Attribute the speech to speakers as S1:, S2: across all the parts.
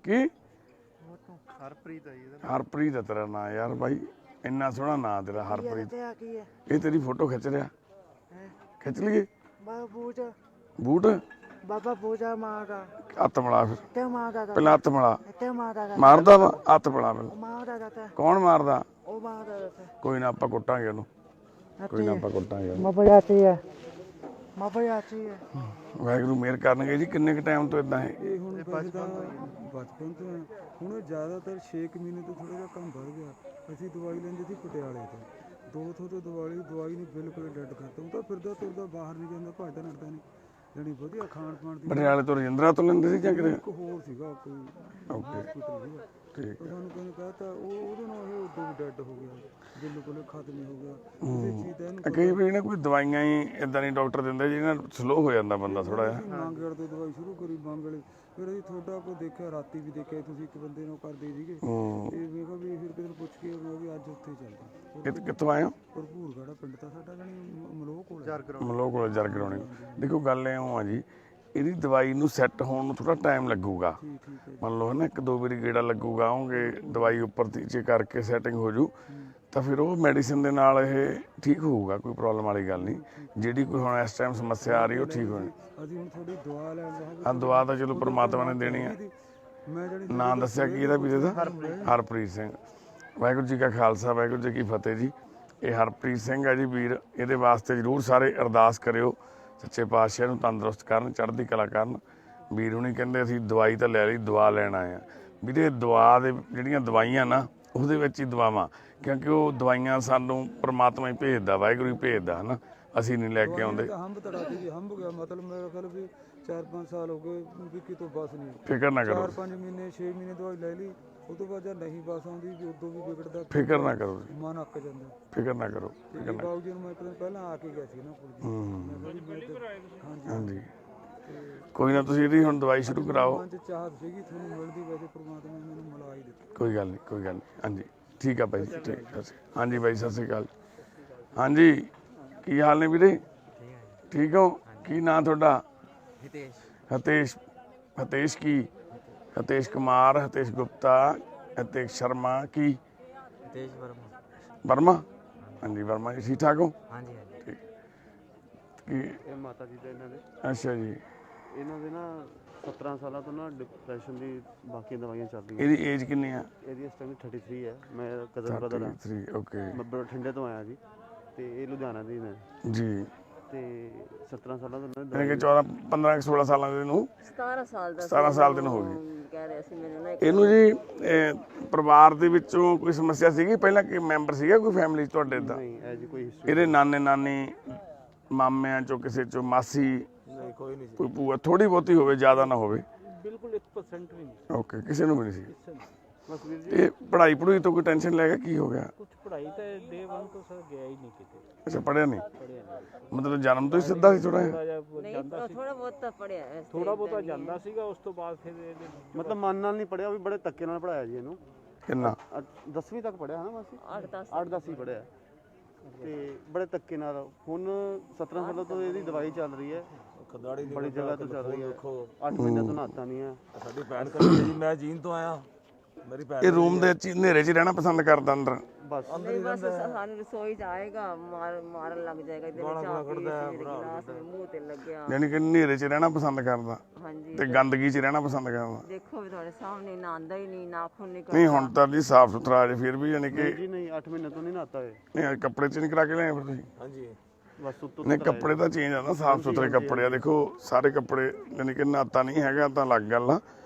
S1: ਕੀ
S2: ਹਰਪ੍ਰੀਤ ਹੈ ਜੀ ਇਹਦਾ।
S1: ਹਰਪ੍ਰੀਤ ਹੈ ਤੇਰਾ ਨਾਂ ਯਾਰ ਬਾਈ, ਇੰਨਾ ਸੋਹਣਾ ਨਾਂ ਤੇਰਾ ਹਰਪ੍ਰੀਤ। ਇਹ ਤੇਰੀ ਫੋਟੋ ਖਿੱਚ ਰਿਹਾ, ਖਿੱਚ ਲਈਏ। ਬੂਟ
S3: बाबा पूजा मांगा
S1: ਹੱਥ ਮਿਲਾ ਫਿਰ,
S3: क्या मांगा
S1: ਪਹਿਲਾਂ ਹੱਥ ਮਿਲਾ।
S3: क्या मांगा
S1: ਮਾਰਦਾ ਵਾ, ਹੱਥ ਮਿਲਾ ਪਹਿਲਾਂ।
S3: मांगा जाता
S1: ਕੌਣ ਮਾਰਦਾ?
S3: वो मांगा जाता
S1: ਕੋਈ ਨਾ ਆਪਾਂ ਕੁੱਟਾਂਗੇ ਉਹਨੂੰ, ਕੋਈ ਨਾ ਆਪਾਂ ਕੁੱਟਾਂਗੇ ਉਹਨੂੰ।
S3: मापा जाती है मापा जाती है
S1: ਵਾਹਿਗੁਰੂ ਮਿਹਰ ਕਰਨਗੇ ਜੀ। ਕਿੰਨੇ ਕੁ ਟਾਈਮ ਤੋਂ ਇਦਾਂ ਹੈ?
S4: ਇਹ ਹੁਣ ਬਚਪਨ ਤੋਂ ਹੁਣ ਜ਼ਿਆਦਾਤਰ 6 ਮਹੀਨੇ ਤੋਂ ਥੋੜਾ ਜਿਹਾ ਕੰਮ ਵੱਧ ਗਿਆ। ਅਸੀਂ ਦਵਾਈ ਲੈਂਦੇ ਸੀ ਪਟਿਆਲੇ ਤੋਂ, 200 ਤੋਂ ਦਵਾਈ ਨੇ ਬਿਲਕੁਲ ਡੈਡ ਕਰਤਾ। ਉਹ ਤਾਂ ਫਿਰਦਾ ਤੁਰਦਾ ਬਾਹਰ ਨਹੀਂ ਜਾਂਦਾ, ਭੱਜਦਾ ਨੱਠਦਾ ਨਹੀਂ, ਜਾਣੀ ਵਧੀਆ ਖਾਣ ਪਾਣ ਦੀ।
S1: ਪਟਿਆਲੇ ਤੋਂ ਰਜਿੰਦਰਾ ਤੋਂ ਲੈਂਦੇ ਸੀ ਜਾਂ ਕਿਤੇ?
S4: ਇੱਕ ਹੋਰ ਸੀਗਾ ਕੋਈ ਹਸਪੀਟਲ ਸੀਗਾ,
S1: ਠੀਕ
S4: ਉਹ ਸਾਨੂੰ ਕਹਿੰਦੇ ਕਹਤਾ ਉਹਦੇ ਨਾਲ ਇਹ ਉਦੋਂ ਵੀ ਡੈਡ ਹੋ ਗਿਆ, ਬਿਲਕੁਲ ਖਤਮ ਹੀ ਹੋ ਗਿਆ। ਕਿਸੇ ਚੀਜ਼ ਦਾ ਇਹਨੂੰ
S1: ਕਈ ਵਾਰੀ ਨਾ ਕੋਈ ਦਵਾਈਆਂ ਹੀ ਇਦਾਂ ਨਹੀਂ ਡਾਕਟਰ ਦਿੰਦੇ ਜਿਹਨਾਂ ਸਲੋ ਹੋ ਜਾਂਦਾ ਬੰਦਾ ਥੋੜਾ ਜਿਹਾ।
S4: ਮੰਗੜ ਤੋਂ ਦਵਾਈ ਸ਼ੁਰੂ ਕਰੀ ਮੰਗਲੇ, ਫਿਰ ਅਸੀਂ ਤੁਹਾਡਾ ਕੋ ਦੇਖਿਆ, ਰਾਤੀ ਵੀ ਦੇਖਿਆ ਤੁਸੀਂ ਇੱਕ ਬੰਦੇ ਨੂੰ ਕਰਦੇ ਸੀਗੇ। ਤੇ ਮੈਂ ਕਿਹਾ ਵੀ ਫਿਰ ਕਿਸੇ ਨੂੰ ਪੁੱਛ ਕੇ ਮੈਂ ਵੀ ਅੱਜ ਉੱਥੇ ਚੱਲਦਾ।
S1: ਕਿੱਥੋਂ ਆਏ ਹੋ?
S4: ਭਰਪੂਰਗੜਾ ਪਿੰਡ ਤਾਂ ਸਾਡਾ ਜਾਣੀ ਮਲੋਹ ਕੋਲ
S1: ਮਲੋਹ ਕੋਲ ਜਰ ਕਰਾਉਣੀ। ਦੇਖੋ ਗੱਲ ਇਉਂ ਆ ਜੀ, ਇਹਦੀ ਦਵਾਈ ਨੂੰ ਸੈੱਟ ਹੋਣ ਨੂੰ ਥੋੜਾ ਟਾਈਮ ਲੱਗੂਗਾ। ਮੰਨ ਲਓ ਨਾ 1-2 ਵਾਰੀ ਗੇੜਾ ਲੱਗੂਗਾ, ਆਉਂਗੇ ਦਵਾਈ ਉੱਪਰ ਤੀਚੇ ਕਰਕੇ ਸੈਟਿੰਗ ਹੋ ਜੂ, ਤਾਂ ਫਿਰ ਉਹ ਮੈਡੀਸਿਨ ਦੇ ਨਾਲ ਇਹ ਠੀਕ ਹੋਊਗਾ। ਕੋਈ ਪ੍ਰੋਬਲਮ ਵਾਲੀ ਗੱਲ ਨਹੀਂ। ਜਿਹੜੀ ਕੋਈ ਹੁਣ ਇਸ ਟਾਈਮ ਸਮੱਸਿਆ ਆ ਰਹੀ ਉਹ ਠੀਕ ਹੋਣੀ।
S4: ਅਸੀਂ ਹੁਣ ਥੋੜੀ ਦਵਾ ਲੈਣ ਦਾ
S1: ਆ ਦਵਾ ਤਾਂ ਚਲੋ ਪਰਮਾਤਮਾ ਨੇ ਦੇਣੀ ਆ।
S4: ਮੈਂ ਜਾਣੀ
S1: ਨਾਂ ਦੱਸਿਆ ਕੀ ਇਹਦਾ ਵੀਰੇ ਦਾ? ਹਰਪ੍ਰੀਤ ਸਿੰਘ। ਵਾਹਿਗੁਰੂ ਜੀ ਕਾ ਖਾਲਸਾ, ਵਾਹਿਗੁਰੂ ਜੀ ਕੀ ਫਤਿਹ ਜੀ। ਇਹ ਹਰਪ੍ਰੀਤ ਸਿੰਘ ਹੈ ਜੀ ਵੀਰ। ਇਹਦੇ ਵਾਸਤੇ ਜ਼ਰੂਰ ਸਾਰੇ ਅਰਦਾਸ ਕਰਿਓ, ਸੱਚੇ ਪਾਤਸ਼ਾਹ ਨੂੰ ਤੰਦਰੁਸਤ ਕਰਨ, ਚੜ੍ਹਦੀ ਕਲਾ ਕਰਨ। ਵੀਰ ਹੁਣੀ ਕਹਿੰਦੇ ਅਸੀਂ ਦਵਾਈ ਤਾਂ ਲੈ ਲਈ, ਦਵਾ ਲੈਣ ਆਏ ਆ। ਵੀਰੇ ਦਵਾ ਦੇ ਜਿਹੜੀਆਂ ਦਵਾਈਆਂ ਨਾ ਉਹਦੇ ਵਿੱਚ ਹੀ ਦਵਾਵਾਂ, ਕਿਉਂਕਿ ਉਹ ਦਵਾਈਆਂ ਸਾਨੂੰ ਪਰਮਾਤਮਾ ਹੀ ਭੇਜਦਾ, ਵਾਹਿਗੁਰੂ ਹੀ ਭੇਜਦਾ ਹੈ ਨਾ, ਅਸੀਂ ਨਹੀਂ ਲੈ ਕੇ ਆਉਂਦੇ।
S4: ਹੰਬ ਤੜਾਤੀ ਜੀ, ਹੰਬ ਗਿਆ ਮਤਲਬ ਮੇਰੇ ਖਿਆਲ ਵੀ 4-5 ਸਾਲ ਹੋ ਗਏ ਵੀ ਕਿਤੋਂ ਬਸ ਨਹੀਂ।
S1: ਫਿਕਰ ਨਾ ਕਰੋ,
S4: 4-5 ਮਹੀਨੇ 6 ਮਹੀਨੇ ਦਵਾਈ ਲੈ ਲਈ, ਉਹ ਤੋਂ ਬਾਅਦ ਜਦ ਨਹੀਂ ਬਸ ਆਉਂਦੀ ਵੀ ਉਦੋਂ ਵੀ ਵਿਗੜਦਾ।
S1: ਫਿਕਰ ਨਾ ਕਰੋ,
S4: ਮਨ ਅੱਕ ਜਾਂਦਾ।
S1: ਫਿਕਰ ਨਾ ਕਰੋ, ਫਿਕਰ ਨਾ।
S4: ਬਾਬੂ ਜੀ ਨੂੰ ਮੈਂ ਇੱਕ ਦਿਨ ਪਹਿਲਾਂ ਆ ਕੇ ਗਿਆ ਸੀ ਨਾ ਕੋਲ ਜੀ।
S1: ਹਾਂਜੀ, ਕੋਈ ਨਾ ਤੁਸੀਂ ਇਹਦੀ ਹੁਣ ਦਵਾਈ ਸ਼ੁਰੂ ਕਰਾਓ।
S4: ਮਨ ਚ ਚਾਹਤ ਸੀਗੀ ਤੁਹਾਨੂੰ ਮਿਲਦੀ, ਵੈਸੇ ਪ੍ਰਮਾਤਮਾ ਨੇ ਮੈਨੂੰ ਮਿਲਾ ਹੀ ਦਿੱਤੀ।
S1: ਕੋਈ ਗੱਲ ਨਹੀਂ, ਕੋਈ ਗੱਲ ਨਹੀਂ। ਹਾਂਜੀ ਠੀਕ ਆ ਭਾਈ ਜੀ, ਠੀਕ। ਹਾਂਜੀ ਬਾਈ ਸਤਿ ਸ਼੍ਰੀ ਅਕਾਲ। ਹਾਂਜੀ ਕੀ ਹਾਲ ਨੇ ਵੀਰੇ? ਠੀਕ ਹੋ? ਕੀ ਨਾਂ ਤੁਹਾਡਾ? ਹਤੇਸ਼। ਹਤੇਸ਼ ਕੀ? ਹਤੇਸ਼ ਕੁਮਾਰ, ਹਤੇਸ਼ ਗੁਪਤਾ, ਹਤੇਸ਼ ਸ਼ਰਮਾ ਕੀ? ਵਰਮਾ। ਹਾਂਜੀ ਵਰਮਾ ਜੀ, ਠੀਕ ਠਾਕ ਹੋ?
S2: ਹਾਂਜੀ
S1: ਠੀਕ। ਕੀ
S5: ਇਹ ਮਾਤਾ ਜੀ ਦਾ ਇਹਨਾਂ ਦੇ,
S1: ਅੱਛਾ ਜੀ।
S5: ਇਹਨਾਂ ਦੇ ਨਾ 17 ਸਾਲਾਂ ਤੋਂ ਨਾ ਡਿਪਰੈਸ਼ਨ ਦੀ ਬਾਕੀ ਦਵਾਈਆਂ ਚੱਲਦੀਆਂ।
S1: ਇਹਦੀ ਏਜ ਕਿੰਨੀ ਆ?
S5: ਇਹਦੀ ਇਸ ਟਾਈਮ 33 ਹੈ। ਮੈਂ ਕਜ਼ਨ ਬ੍ਰਦਰ ਹਾਂ।
S1: 33 ਓਕੇ।
S5: ਮੈਂ ਬਠਿੰਡੇ ਤੋਂ ਆਇਆ ਜੀ, ਤੇ ਇਹ ਲੁਧਿਆਣਾ ਦੀ ਨੇ
S1: ਜੀ।
S5: ਤੇ 17 ਸਾਲਾਂ ਤੋਂ
S1: ਯਾਨੀ ਕਿ 14 15 16 ਸਾਲਾਂ ਦੇ ਨੂੰ
S6: 17 ਸਾਲ ਦਾ
S1: 17 ਸਾਲ ਦੇ ਨੂੰ ਹੋ ਗਈ।
S6: ਕਹਿ ਰਹੇ ਸੀ ਮੈਨੂੰ ਨਾ
S1: ਇਹਨੂੰ ਜੀ ਪਰਿਵਾਰ ਦੇ ਵਿੱਚੋਂ ਕੋਈ ਸਮੱਸਿਆ ਸੀਗੀ ਪਹਿਲਾਂ? ਕਿ ਮੈਂਬਰ ਸੀਗਾ ਕੋਈ ਫੈਮਿਲੀ 'ਚ ਤੁਹਾਡੇ ਦਾ?
S5: ਨਹੀਂ ਇਹ ਜੀ ਕੋਈ ਹਿਸਟਰੀ
S1: ਇਹਦੇ ਨਾਨੇ ਨਾਨੀ, ਮਾਮਿਆਂ ਚੋਂ ਕਿਸੇ ਚੋਂ, ਮਾਸੀ,
S2: ਨਹੀਂ ਕੋਈ ਨਹੀਂ
S1: ਕੋਈ ਭੂਆ ਥੋੜੀ ਬਹੁਤੀ ਹੋਵੇ, ਜ਼ਿਆਦਾ ਨਾ ਹੋਵੇ?
S2: ਬਿਲਕੁਲ 1% ਵੀ ਨਹੀਂ।
S1: ਓਕੇ, ਕਿਸੇ ਨੂੰ ਵੀ ਨਹੀਂ ਸੀ।
S5: ਬਸ ਵੀਰ ਜੀ
S1: ਤੇ ਪੜ੍ਹਾਈ ਪੜੂਈ ਤੋਂ ਕੋਈ ਟੈਨਸ਼ਨ ਲੈ ਗਿਆ? ਕੀ ਹੋ ਗਿਆ?
S2: ਕੁਝ ਪੜ੍ਹਾਈ ਤਾਂ ਡੇ 1 ਤੋਂ ਸਰ ਗਿਆ ਹੀ ਨਹੀਂ ਕਿਤੇ,
S1: ਅੱਛਾ ਪੜ੍ਹਿਆ ਨਹੀਂ,
S2: ਪੜ੍ਹਿਆ ਨਹੀਂ।
S1: ਮਤਲਬ ਜਨਮ ਤੋਂ ਹੀ ਸਿੱਧਾ ਸੀ ਥੋੜਾ ਜਿਹਾ?
S2: ਥੋੜਾ ਜਿਹਾ
S6: ਨਹੀਂ
S2: ਜਾਂਦਾ ਸੀ,
S6: ਥੋੜਾ ਬਹੁਤ ਤਾਂ ਪੜਿਆ ਹੈ।
S2: ਥੋੜਾ ਬਹੁਤਾ ਜਾਂਦਾ ਸੀਗਾ। ਉਸ ਤੋਂ ਬਾਅਦ ਫਿਰ ਇਹਨੇ
S5: ਮਤਲਬ ਮਨ ਨਾਲ ਨਹੀਂ ਪੜਿਆ, ਵੀ ਬੜੇ ਧੱਕੇ ਨਾਲ ਪੜਾਇਆ ਜੀ ਇਹਨੂੰ।
S1: ਕਿੰਨਾ?
S5: 10ਵੀਂ ਤੱਕ ਪੜਿਆ ਹੈ ਨਾ ਮਾਸੀ?
S6: 8-10
S5: 8-10 ਹੀ ਪੜਿਆ, ਤੇ ਬੜੇ ਧੱਕੇ ਨਾਲ। ਹੁਣ 17 ਸਾਲਾਂ ਤੋਂ ਇਹਦੀ ਦਵਾਈ ਚੱਲ ਰਹੀ ਹੈ, ਬੜੀ ਜਗ੍ਹਾ ਤੋਂ ਚੱਲ ਰਹੀ ਹੈ। 8 ਮਹੀਨੇ ਤੋਂ ਨਹਾਤਾ ਨਹੀਂ ਹੈ।
S7: ਸਾਡੀ ਭੈਣ ਕਰਦੀ ਜੀ, ਮੈਂ ਜੀਨ ਤੋਂ ਆਇਆ, ਮੇਰੀ ਭੈਣ
S1: ਇਹ ਰੂਮ ਦੇ ਹਨੇਰੇ 'ਚ ਹੀ ਰਹਿਣਾ ਪਸੰਦ ਕਰਦਾ ਅੰਦਰ?
S5: ਬਸ
S6: ਨਹੀਂ ਬਸ ਸਾਨੂੰ ਰਸੋਈ ਚ ਆਏਗਾ, ਮਾਰਨ ਲੱਗ ਜਾਏਗਾ। ਇਹਦੇ ਵਿੱਚ ਆ ਕੇ ਮੇਰੇ ਗਲਾਸ ਮੂੰਹ ਤੇ ਲੱਗਿਆ।
S1: ਯਾਨੀ ਕਿ ਹਨੇਰੇ 'ਚ ਰਹਿਣਾ ਪਸੰਦ ਕਰਦਾ
S6: ਹਾਂਜੀ
S1: ਤੇ ਗੰਦਗੀ 'ਚ ਰਹਿਣਾ ਪਸੰਦ ਕਰਦਾ?
S6: ਦੇਖੋ ਵੀ ਤੁਹਾਡੇ ਸਾਹਮਣੇ ਨਹਾਉਂਦਾ ਹੀ ਨਹੀਂ, ਨਾਖੂਨ ਨਹੀਂ
S1: ਨਹੀਂ ਹੁਣ ਤਾਂ ਜੀ ਸਾਫ ਸੁਥਰਾ ਜੇ ਫਿਰ ਵੀ, ਯਾਨੀ ਕਿ
S5: ਜੀ ਨਹੀਂ 8 ਮਹੀਨੇ ਤੋਂ ਨਹੀਂ ਨਹਾਤਾ ਇਹ।
S1: ਨਹੀਂ ਕੱਪੜੇ ਚੇਂਜ ਕਰਾ ਕੇ ਲਿਆਏ ਫਿਰ ਤੁਸੀਂ?
S7: ਹਾਂਜੀ
S5: ਬਸ ਉੱਤੋਂ
S1: ਨਹੀਂ ਕੱਪੜੇ ਤਾਂ ਚੇਂਜ ਆ ਨਾ, ਸਾਫ ਸੁਥਰੇ ਕੱਪੜੇ ਆ। ਦੇਖੋ ਸਾਰੇ ਕੱਪੜੇ, ਯਾਨੀ ਕਿ ਨਾਤਾ ਨਹੀਂ ਹੈਗਾ ਤਾਂ ਲੱਗ ਗੱਲ ਆ,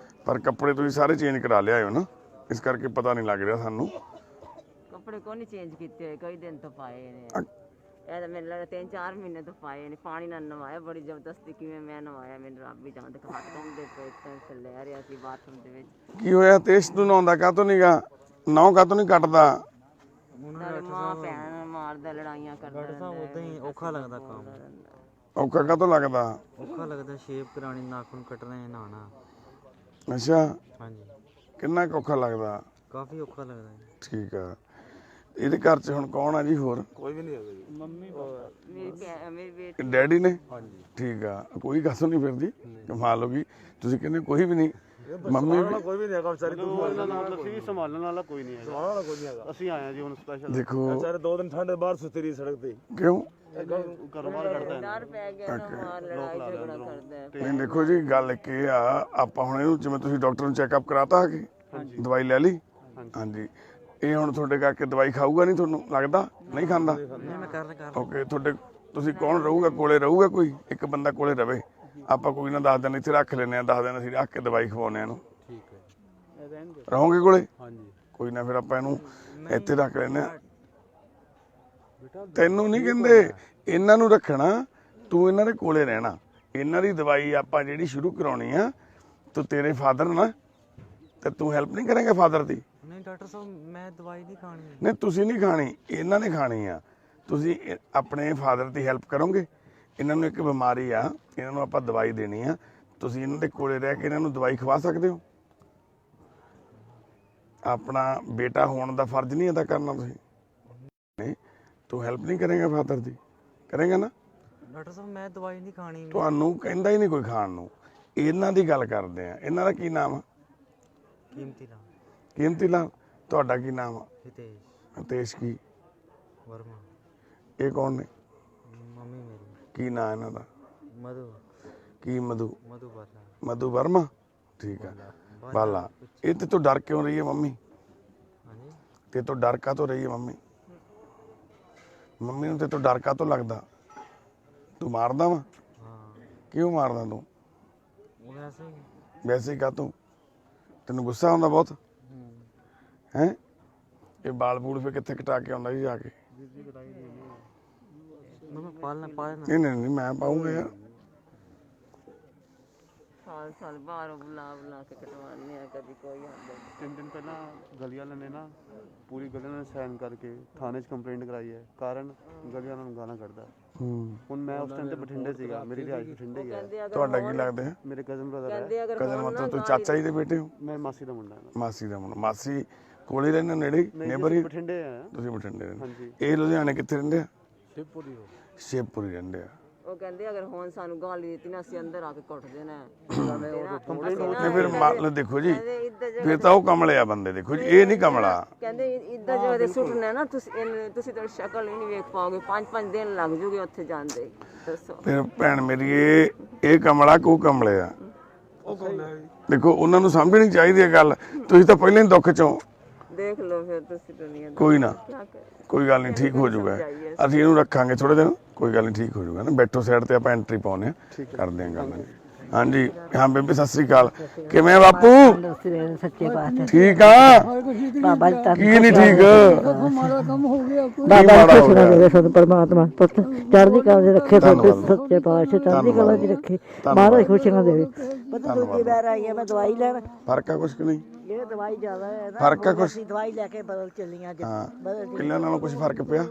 S1: ਪਰ ਕੱਪੜੇ ਤੁਸੀਂ ਸਾਰੇ ਚੇਂਜ ਕਰਾ ਲਿਆਏ ਹੋ ਨਾ, ਇਸ ਕਰਕੇ ਪਤਾ ਨਹੀਂ ਲੱਗ ਰਿਹਾ ਸਾਨੂੰ।
S6: ਕੱਪੜੇ ਕੋਈ ਨਹੀਂ ਚੇਂਜ ਕੀਤੇ ਹੋਏ, ਕਈ ਦਿਨ ਤੋਂ ਪਾਏ ਨੇ। ਇਹ ਤਾਂ ਮੈਨੂੰ ਲੱਗਦਾ 3-4 ਮਹੀਨੇ ਤੋਂ ਪਾਏ ਨੇ। ਪਾਣੀ ਨਾਲ ਨਵਾਇਆ, ਬੜੀ ਜ਼ਬਰਦਸਤੀ ਕਿਵੇਂ ਮੈਂ ਨਵਾਇਆ, ਮੈਨੂੰ ਰੱਬ ਹੀ ਜਾਣਦਾ। ਹੱਥ ਧੋਂਦੇ ਪਏ ਟੈਂਸ਼ਨ ਲੈ ਰਿਹਾ ਸੀ ਬਾਥਰੂਮ ਦੇ ਵਿੱਚ।
S1: ਕੀ ਹੋਇਆ ਤੇਸ਼ ਨੂੰ? ਨਹਾਉਂਦਾ ਕਾਹਤੋਂ ਨਹੀਂਗਾ? ਨਹੁੰ ਕਾਹਤੋਂ ਨਹੀਂ ਕੱਟਦਾ?
S6: ਨਾਲੇ ਮਾਂ ਭੈਣ ਮਾਰਦਾ, ਲੜਾਈਆਂ ਕਰਦਾ ਰਹਿੰਦਾ।
S8: ਉਦਾਂ ਹੀ ਔਖਾ ਲੱਗਦਾ ਕੰਮ।
S1: ਔਖਾ ਕਾਹਤੋਂ ਲੱਗਦਾ?
S8: ਔਖਾ ਲੱਗਦਾ ਸ਼ੇਪ ਕਰਾਣੀ, ਨਾਖੂਨ ਕੱਟਣੇ, ਨਹਾਉਣਾ।
S1: ਅੱਛਾ,
S8: ਹਾਂਜੀ
S1: ਕਿੰਨਾ ਕੁ ਔਖਾ ਲੱਗਦਾ?
S8: ਕਾਫੀ ਔਖਾ ਲੱਗਦਾ ਜੀ।
S1: ਠੀਕ ਆ। ਇਹਦੇ ਘਰ 'ਚ ਹੁਣ ਕੌਣ ਆ ਜੀ ਹੋਰ?
S7: ਕੋਈ ਵੀ ਨਹੀਂ ਹੈਗਾ ਜੀ।
S2: ਮੰਮੀ
S6: ਮੇਰੀ ਬੇਟੀ
S1: ਡੈਡੀ ਨੇ?
S7: ਹਾਂਜੀ
S1: ਠੀਕ ਆ। ਕੋਈ ਗੱਲ ਨਹੀਂ ਫਿਰਦੀ, ਕਮਾਲ ਹੋ ਗਈ। ਤੁਸੀਂ ਕਹਿੰਦੇ ਕੋਈ ਵੀ ਨਹੀਂ, ਮੰਮੀ
S7: ਵਾਲਾ ਕੋਈ ਵੀ ਨਹੀਂ ਹੈਗਾ ਵਿਚਾਰੀ
S5: ਮਤਲਬ ਉਹਨਾਂ ਦਾ ਮਤਲਬ ਸੀ ਸੰਭਾਲਣ ਵਾਲਾ ਕੋਈ ਨਹੀਂ ਹੈਗਾ।
S7: ਵਾਲਾ ਕੋਈ ਨਹੀਂ ਹੈਗਾ
S5: ਅਸੀਂ ਆਏ ਆ ਜੀ ਹੁਣ ਸਪੈਸ਼ਲ।
S1: ਦੇਖੋ
S7: ਵਿਚਾਰੇ 2 ਦਿਨ ਠੰਡੇ ਬਾਹਰ ਸੁੱਤੀ ਰਹੀ ਸੜਕ ਤੇ
S1: ਕਿਉਂ
S5: ਘਰੋਂ ਬਾਹਰ ਕੱਢਦਾ ਹੈ
S6: ਡਰ ਪੈ ਗਿਆ ਨਾ, ਮਾਰ ਲੜਾਈ ਝਗੜਾ ਕਰਦਾ ਹੈ।
S1: ਨਹੀਂ ਦੇਖੋ ਜੀ ਗੱਲ ਇੱਕ ਇਹ ਆ, ਆਪਾਂ ਹੁਣ ਇਹਨੂੰ ਜਿਵੇਂ ਤੁਸੀਂ ਡਾਕਟਰ ਨੂੰ ਚੈੱਕਅਪ ਕਰਾਤਾ ਆ ਕੇ ਦਵਾਈ ਲੈ ਲਈ, ਹਾਂਜੀ ਇਹ ਹੁਣ ਤੁਹਾਡੇ ਕਰਕੇ ਦਵਾਈ ਖਾਊਗਾ ਨਹੀਂ, ਤੁਹਾਨੂੰ ਲੱਗਦਾ ਨਹੀਂ ਖਾਂਦਾ?
S8: ਨਹੀਂ ਮੈਂ ਕਰ
S1: ਓਕੇ ਤੁਹਾਡੇ ਤੁਸੀਂ ਕੌਣ ਰਹੂਗਾ ਕੋਲੇ, ਰਹੂਗਾ ਕੋਈ ਇੱਕ ਬੰਦਾ ਕੋਲੇ ਰਵੇ, ਆਪਾਂ ਕੋਈ ਨਾ 10 ਦਿਨ ਇੱਥੇ ਰੱਖ ਲੈਨੇ ਆ, 10 ਦਿਨ ਅਸੀਂ ਰੱਖ ਕੇ ਦਵਾਈ ਖਵਾਉਨੇ ਆ ਇਹਨੂੰ,
S2: ਠੀਕ ਹੈ ਇਹ ਰਹਿਣਗੇ।
S1: ਰਹੋਗੇ ਕੋਲੇ?
S2: ਹਾਂਜੀ
S1: ਕੋਈ ਨਾ ਫਿਰ ਆਪਾਂ ਇਹਨੂੰ ਇੱਥੇ ਰੱਖ ਲੈਨੇ ਆ। ਤੈਨੂੰ ਨਹੀਂ ਕਹਿੰਦੇ, ਇਹਨਾਂ ਨੂੰ ਰੱਖਣਾ, ਤੂੰ ਇਹਨਾਂ ਦੇ ਕੋਲੇ ਰਹਿਣਾ, ਇਹਨਾਂ ਦੀ ਦਵਾਈ ਆਪਾਂ ਜਿਹੜੀ ਸ਼ੁਰੂ ਕਰਾਉਣੀ ਆ, ਤੂੰ ਤੇਰੇ ਫਾਦਰ ਨਾ ਤੇ ਤੂੰ ਹੈਲਪ ਨਹੀਂ ਕਰੇਂਗਾ ਫਾਦਰ ਦੀ?
S8: ਨਹੀਂ ਡਾਕਟਰ ਸਾਹਿਬ ਮੈਂ ਦਵਾਈ ਨਹੀਂ ਖਾਣੀ।
S1: ਨਹੀਂ ਤੁਸੀਂ ਨਹੀਂ ਖਾਣੀ, ਇਹਨਾਂ ਨੇ ਖਾਣੀ ਆ। ਤੁਸੀਂ ਆਪਣੇ ਫਾਦਰ ਦੀ ਹੈਲਪ ਕਰੋਗੇ, ਇਹਨਾਂ ਨੂੰ ਇੱਕ ਬਿਮਾਰੀ ਆ, ਇਹਨਾਂ ਨੂੰ ਆਪਾਂ ਦਵਾਈ ਦੇਣੀ ਆ, ਤੁਸੀਂ ਇਹਨਾਂ ਦੇ ਕੋਲੇ ਰਹਿ ਕੇ ਇਹਨਾਂ ਨੂੰ ਦਵਾਈ ਖਵਾ ਸਕਦੇ ਹੋ? ਆਪਣਾ ਬੇਟਾ ਹੋਣ ਦਾ ਫਰਜ਼ ਨਹੀਂ ਅਦਾ ਕਰਨਾ ਤੁਸੀਂ? ਨਹੀਂ ਤੂੰ ਹੈਲਪ ਨਹੀਂ ਕਰੇਗਾ ਫਾਦਰ ਦੀ, ਕਰੇਗਾ ਨਾ?
S8: ਡਾਕਟਰ ਸਾਹਿਬ ਮੈਂ ਦਵਾਈ ਨਹੀਂ ਖਾਣੀ।
S1: ਤੁਹਾਨੂੰ ਕਹਿੰਦਾ ਹੀ ਨਹੀਂ ਕੋਈ ਖਾਣ ਨੂੰ। ਇਹਨਾਂ ਦੀ ਗੱਲ ਕਰਦੇ ਆ, ਇਹਨਾਂ ਦਾ ਕੀ ਨਾਮ ਆ?
S8: ਕੀਮਤੀ ਲਾ
S1: ਕੀਮਤੀ ਲਾਲ। ਤੁਹਾਡਾ ਕੀ ਨਾਮ ਆ?
S8: ਹਿਤੇਸ਼
S1: ਹਿਤੇਸ਼ ਕੀ?
S8: ਵਰਮਾ।
S1: ਇਹ ਕੌਣ ਨੇ?
S8: ਮੰਮੀ ਮੇਰੀ
S1: ਕੀ ਨਾਂ ਇਹਨਾਂ ਦਾ?
S8: ਮਧੂ
S1: ਕੀ ਮਧੂ?
S8: ਮਧੂ ਬਾਲਾ।
S1: ਮਧੂ ਵਰਮਾ, ਠੀਕ ਆ। ਬਾਲਾ, ਇਹ ਤੇ ਤੋਂ ਡਰ ਕਿਉਂ ਰਹੀ ਹੈ ਮੰਮੀ?
S8: ਹਾਂਜੀ
S1: ਤੇ ਤੋਂ ਡਰ ਕਾ ਤੋਂ ਰਹੀ ਹੈ ਮੰਮੀ? ਮੰਮੀ ਨੂੰ ਤੇ ਤੋਂ ਡਰ ਕਾ ਤੋਂ ਲੱਗਦਾ? ਤੂੰ ਮਾਰਦਾ ਵਾ?
S8: ਹਾਂ
S1: ਕਿਉਂ ਮਾਰਦਾ ਤੂੰ?
S8: ਵੈਸੇ ਹੀ।
S1: ਵੈਸੇ ਹੀ ਕਾ ਤੂੰ? ਤੈਨੂੰ ਗੁੱਸਾ ਆਉਂਦਾ ਬਹੁਤ ਹੈ? ਇਹ ਬਾਲ ਬੂੜ ਫੇ ਕਿੱਥੇ ਕਟਾ ਕੇ ਆਉਂਦਾ ਜੀ ਜਾ ਕੇ?
S8: ਮੈਂ ਪਾਲਣਾ
S1: ਨਹੀਂ ਨਹੀਂ ਨਹੀਂ ਮੈਂ ਪਾਉਂਗਾ ਯਾਰ।
S6: ਸਾਲ ਬਾਹਰੋਂ ਬੁਲਾ ਬੁਲਾ ਕੇ ਕਟਵਾਉਂਦੇ ਆ, ਕਦੀ ਕੋਈ ਆਉਂਦਾ।
S5: 3 ਦਿਨ ਪਹਿਲਾਂ ਗਲੀ ਵਾਲਿਆਂ ਨੇ ਨਾ ਪੂਰੀ ਗਲੀ ਨੇ ਸਾਈਨ ਕਰਕੇ ਥਾਣੇ 'ਚ ਕੰਪਲੇਂਟ ਕਰਾਈ ਹੈ, ਕਾਰਨ ਗਲੀ ਵਾਲਿਆਂ ਨੂੰ ਗਾਲਾਂ ਕੱਢਦਾ। ਹੁਣ ਮੈਂ ਉਸ ਟਾਈਮ ਤੇ ਬਠਿੰਡੇ ਸੀਗਾ, ਮੇਰੀ ਰਿਹਾਇਸ਼ ਬਠਿੰਡੇ ਹੀ ਹੈ।
S1: ਤੁਹਾਡਾ ਕੀ ਲੱਗਦਾ ਹੈ?
S5: ਮੇਰੇ ਕਜ਼ਨ ਬ੍ਰਦਰ ਹੈ।
S6: ਕਹਿੰਦੇ ਅਗਰ
S1: ਕਜ਼ਨ ਮਤਲਬ ਤੂੰ ਚਾਚਾ ਜੀ ਦੇ ਬੇਟੇ ਹੋ?
S5: ਮੈਂ ਮਾਸੀ ਦਾ ਮੁੰਡਾ ਹਾਂ।
S1: ਮਾਸੀ ਦਾ ਮੁੰਡਾ। ਮਾਸੀ ਕੋਲੇ ਰਹਿੰਦੇ ਨੇੜੇ ਹੀ, ਨੇਬਰ ਹੀ?
S5: ਬਠਿੰਡੇ ਆ।
S1: ਤੁਸੀਂ ਬਠਿੰਡੇ ਰਹਿੰਦੇ?
S5: ਹਾਂਜੀ।
S1: ਇਹ ਲੁਧਿਆਣੇ ਕਿੱਥੇ ਰਹਿੰਦੇ ਆ?
S2: ਸ਼ਿਵਪੁਰੀ ਹੋ
S1: ਸ਼ਿਵਪੁਰੀ ਰਹਿੰਦੇ ਆ।
S6: ਉਹ ਕਹਿੰਦੇ ਅਗਰ ਹੁਣ ਸਾਨੂੰ ਗਾਲੀ ਦਿੱਤੀ ਨਾ, ਅਸੀਂ ਅੰਦਰ ਆ ਕੇ ਕੁੱਟ ਦੇਣਾ।
S1: ਤੇ ਫਿਰ ਮੰਨ ਦੇਖੋ ਜੀ, ਫਿਰ ਤਾਂ ਉਹ ਕਮਲੇ ਆ ਬੰਦੇ। ਦੇਖੋ ਜੀ ਇਹ ਨਹੀਂ ਕਮਲਾ।
S6: ਕਹਿੰਦੇ ਇੱਦਾਂ ਜਗ੍ਹਾ ਤੇ ਸੁੱਟਣਾ ਨਾ, ਤੁਸੀਂ ਤਾਂ ਸ਼ਕਲ ਹੀ ਨਹੀਂ ਵੇਖ ਪਾਓਗੇ, 5-5 ਦਿਨ ਲੱਗ ਜੂਗੇ ਉੱਥੇ ਜਾਂਦੇ। ਦੱਸੋ
S1: ਫਿਰ ਭੈਣ ਮੇਰੀ, ਇਹ ਕਮਲਾ ਕੋ ਕਮਲੇ ਆ? ਦੇਖੋ ਉਹਨਾਂ ਨੂੰ ਸਮਝਣੀ ਚਾਹੀਦੀ ਹੈ ਗੱਲ। ਤੁਸੀਂ ਤਾਂ ਪਹਿਲਾਂ ਹੀ ਦੁੱਖ ਚੋਂ।
S6: ਦੇਖ ਲਓ ਫਿਰ ਤੁਸੀਂ ਦੁਨੀਆ ਦਾ
S1: ਕੋਈ ਨਾ,
S6: ਕੀ ਕਰੇ।
S1: ਕੋਈ ਗੱਲ ਨਹੀਂ, ਠੀਕ ਹੋ ਜਾਊਗਾ। ਅਸੀਂ ਇਹਨੂੰ ਰੱਖਾਂਗੇ ਥੋੜੇ ਦਿਨ, ਕੋਈ ਗੱਲ ਨਹੀਂ, ਠੀਕ ਹੋ ਜਾਊਗਾ ਨਾ। ਬੈਠੋ ਸਾਈਡ ਤੇ, ਆਪਾਂ ਐਂਟਰੀ ਪਾਉਨੇ ਆ, ਕਰਦੇ ਆ ਗੱਲ। ਹਾਂਜੀ ਹਾਂ ਬੇਬੇ ਸਤਿ ਸ੍ਰੀ ਅਕਾਲ, ਕਿਵੇਂ ਆ ਬਾਪੂ?
S3: ਸੱਚੇ ਪਾਤਸ਼ਾਹ
S1: ਠੀਕ ਆ?
S3: ਬਾਬਾ ਜੀ
S1: ਕੀ ਨਹੀਂ ਠੀਕ?
S3: ਬਾਬਾ ਜੀ ਖੁਸ਼ ਨਾ ਦੇਵੇ ਸਾਨੂੰ ਪਰਮਾਤਮਾ, ਪੁੱਤ ਚੜ੍ਹਦੀ ਕਲਾ 'ਚ ਰੱਖੇ, ਸੱਚੇ ਪਾਤਸ਼ਾਹ ਚੜ੍ਹਦੀ ਕਲਾ 'ਚ ਰੱਖੇ, ਮਹਾਰਾਜ ਖੁਸ਼ ਨਾ ਦੇਵੇ। ਪਤਾ ਦੂਜੀ ਵਾਰ ਆਈ ਹੈ ਮੈਂ ਦਵਾਈ ਲੈਣ,
S1: ਫਰਕ ਆ ਕੁਛ ਕਿ ਨਹੀਂ?
S3: ਇਹ ਦਵਾਈ ਜ਼ਿਆਦਾ ਹੈ ਨਾ,
S1: ਫਰਕ ਆ ਕੁਛ?
S3: ਅਸੀਂ ਦਵਾਈ ਲੈ ਕੇ ਬਦਲ ਚੱਲੀਆਂ ਅੱਜ।
S1: ਹਾਂ
S3: ਬਦਲ
S1: ਪਹਿਲਾਂ ਨਾਲੋਂ ਕੁਛ ਫਰਕ ਪਿਆ?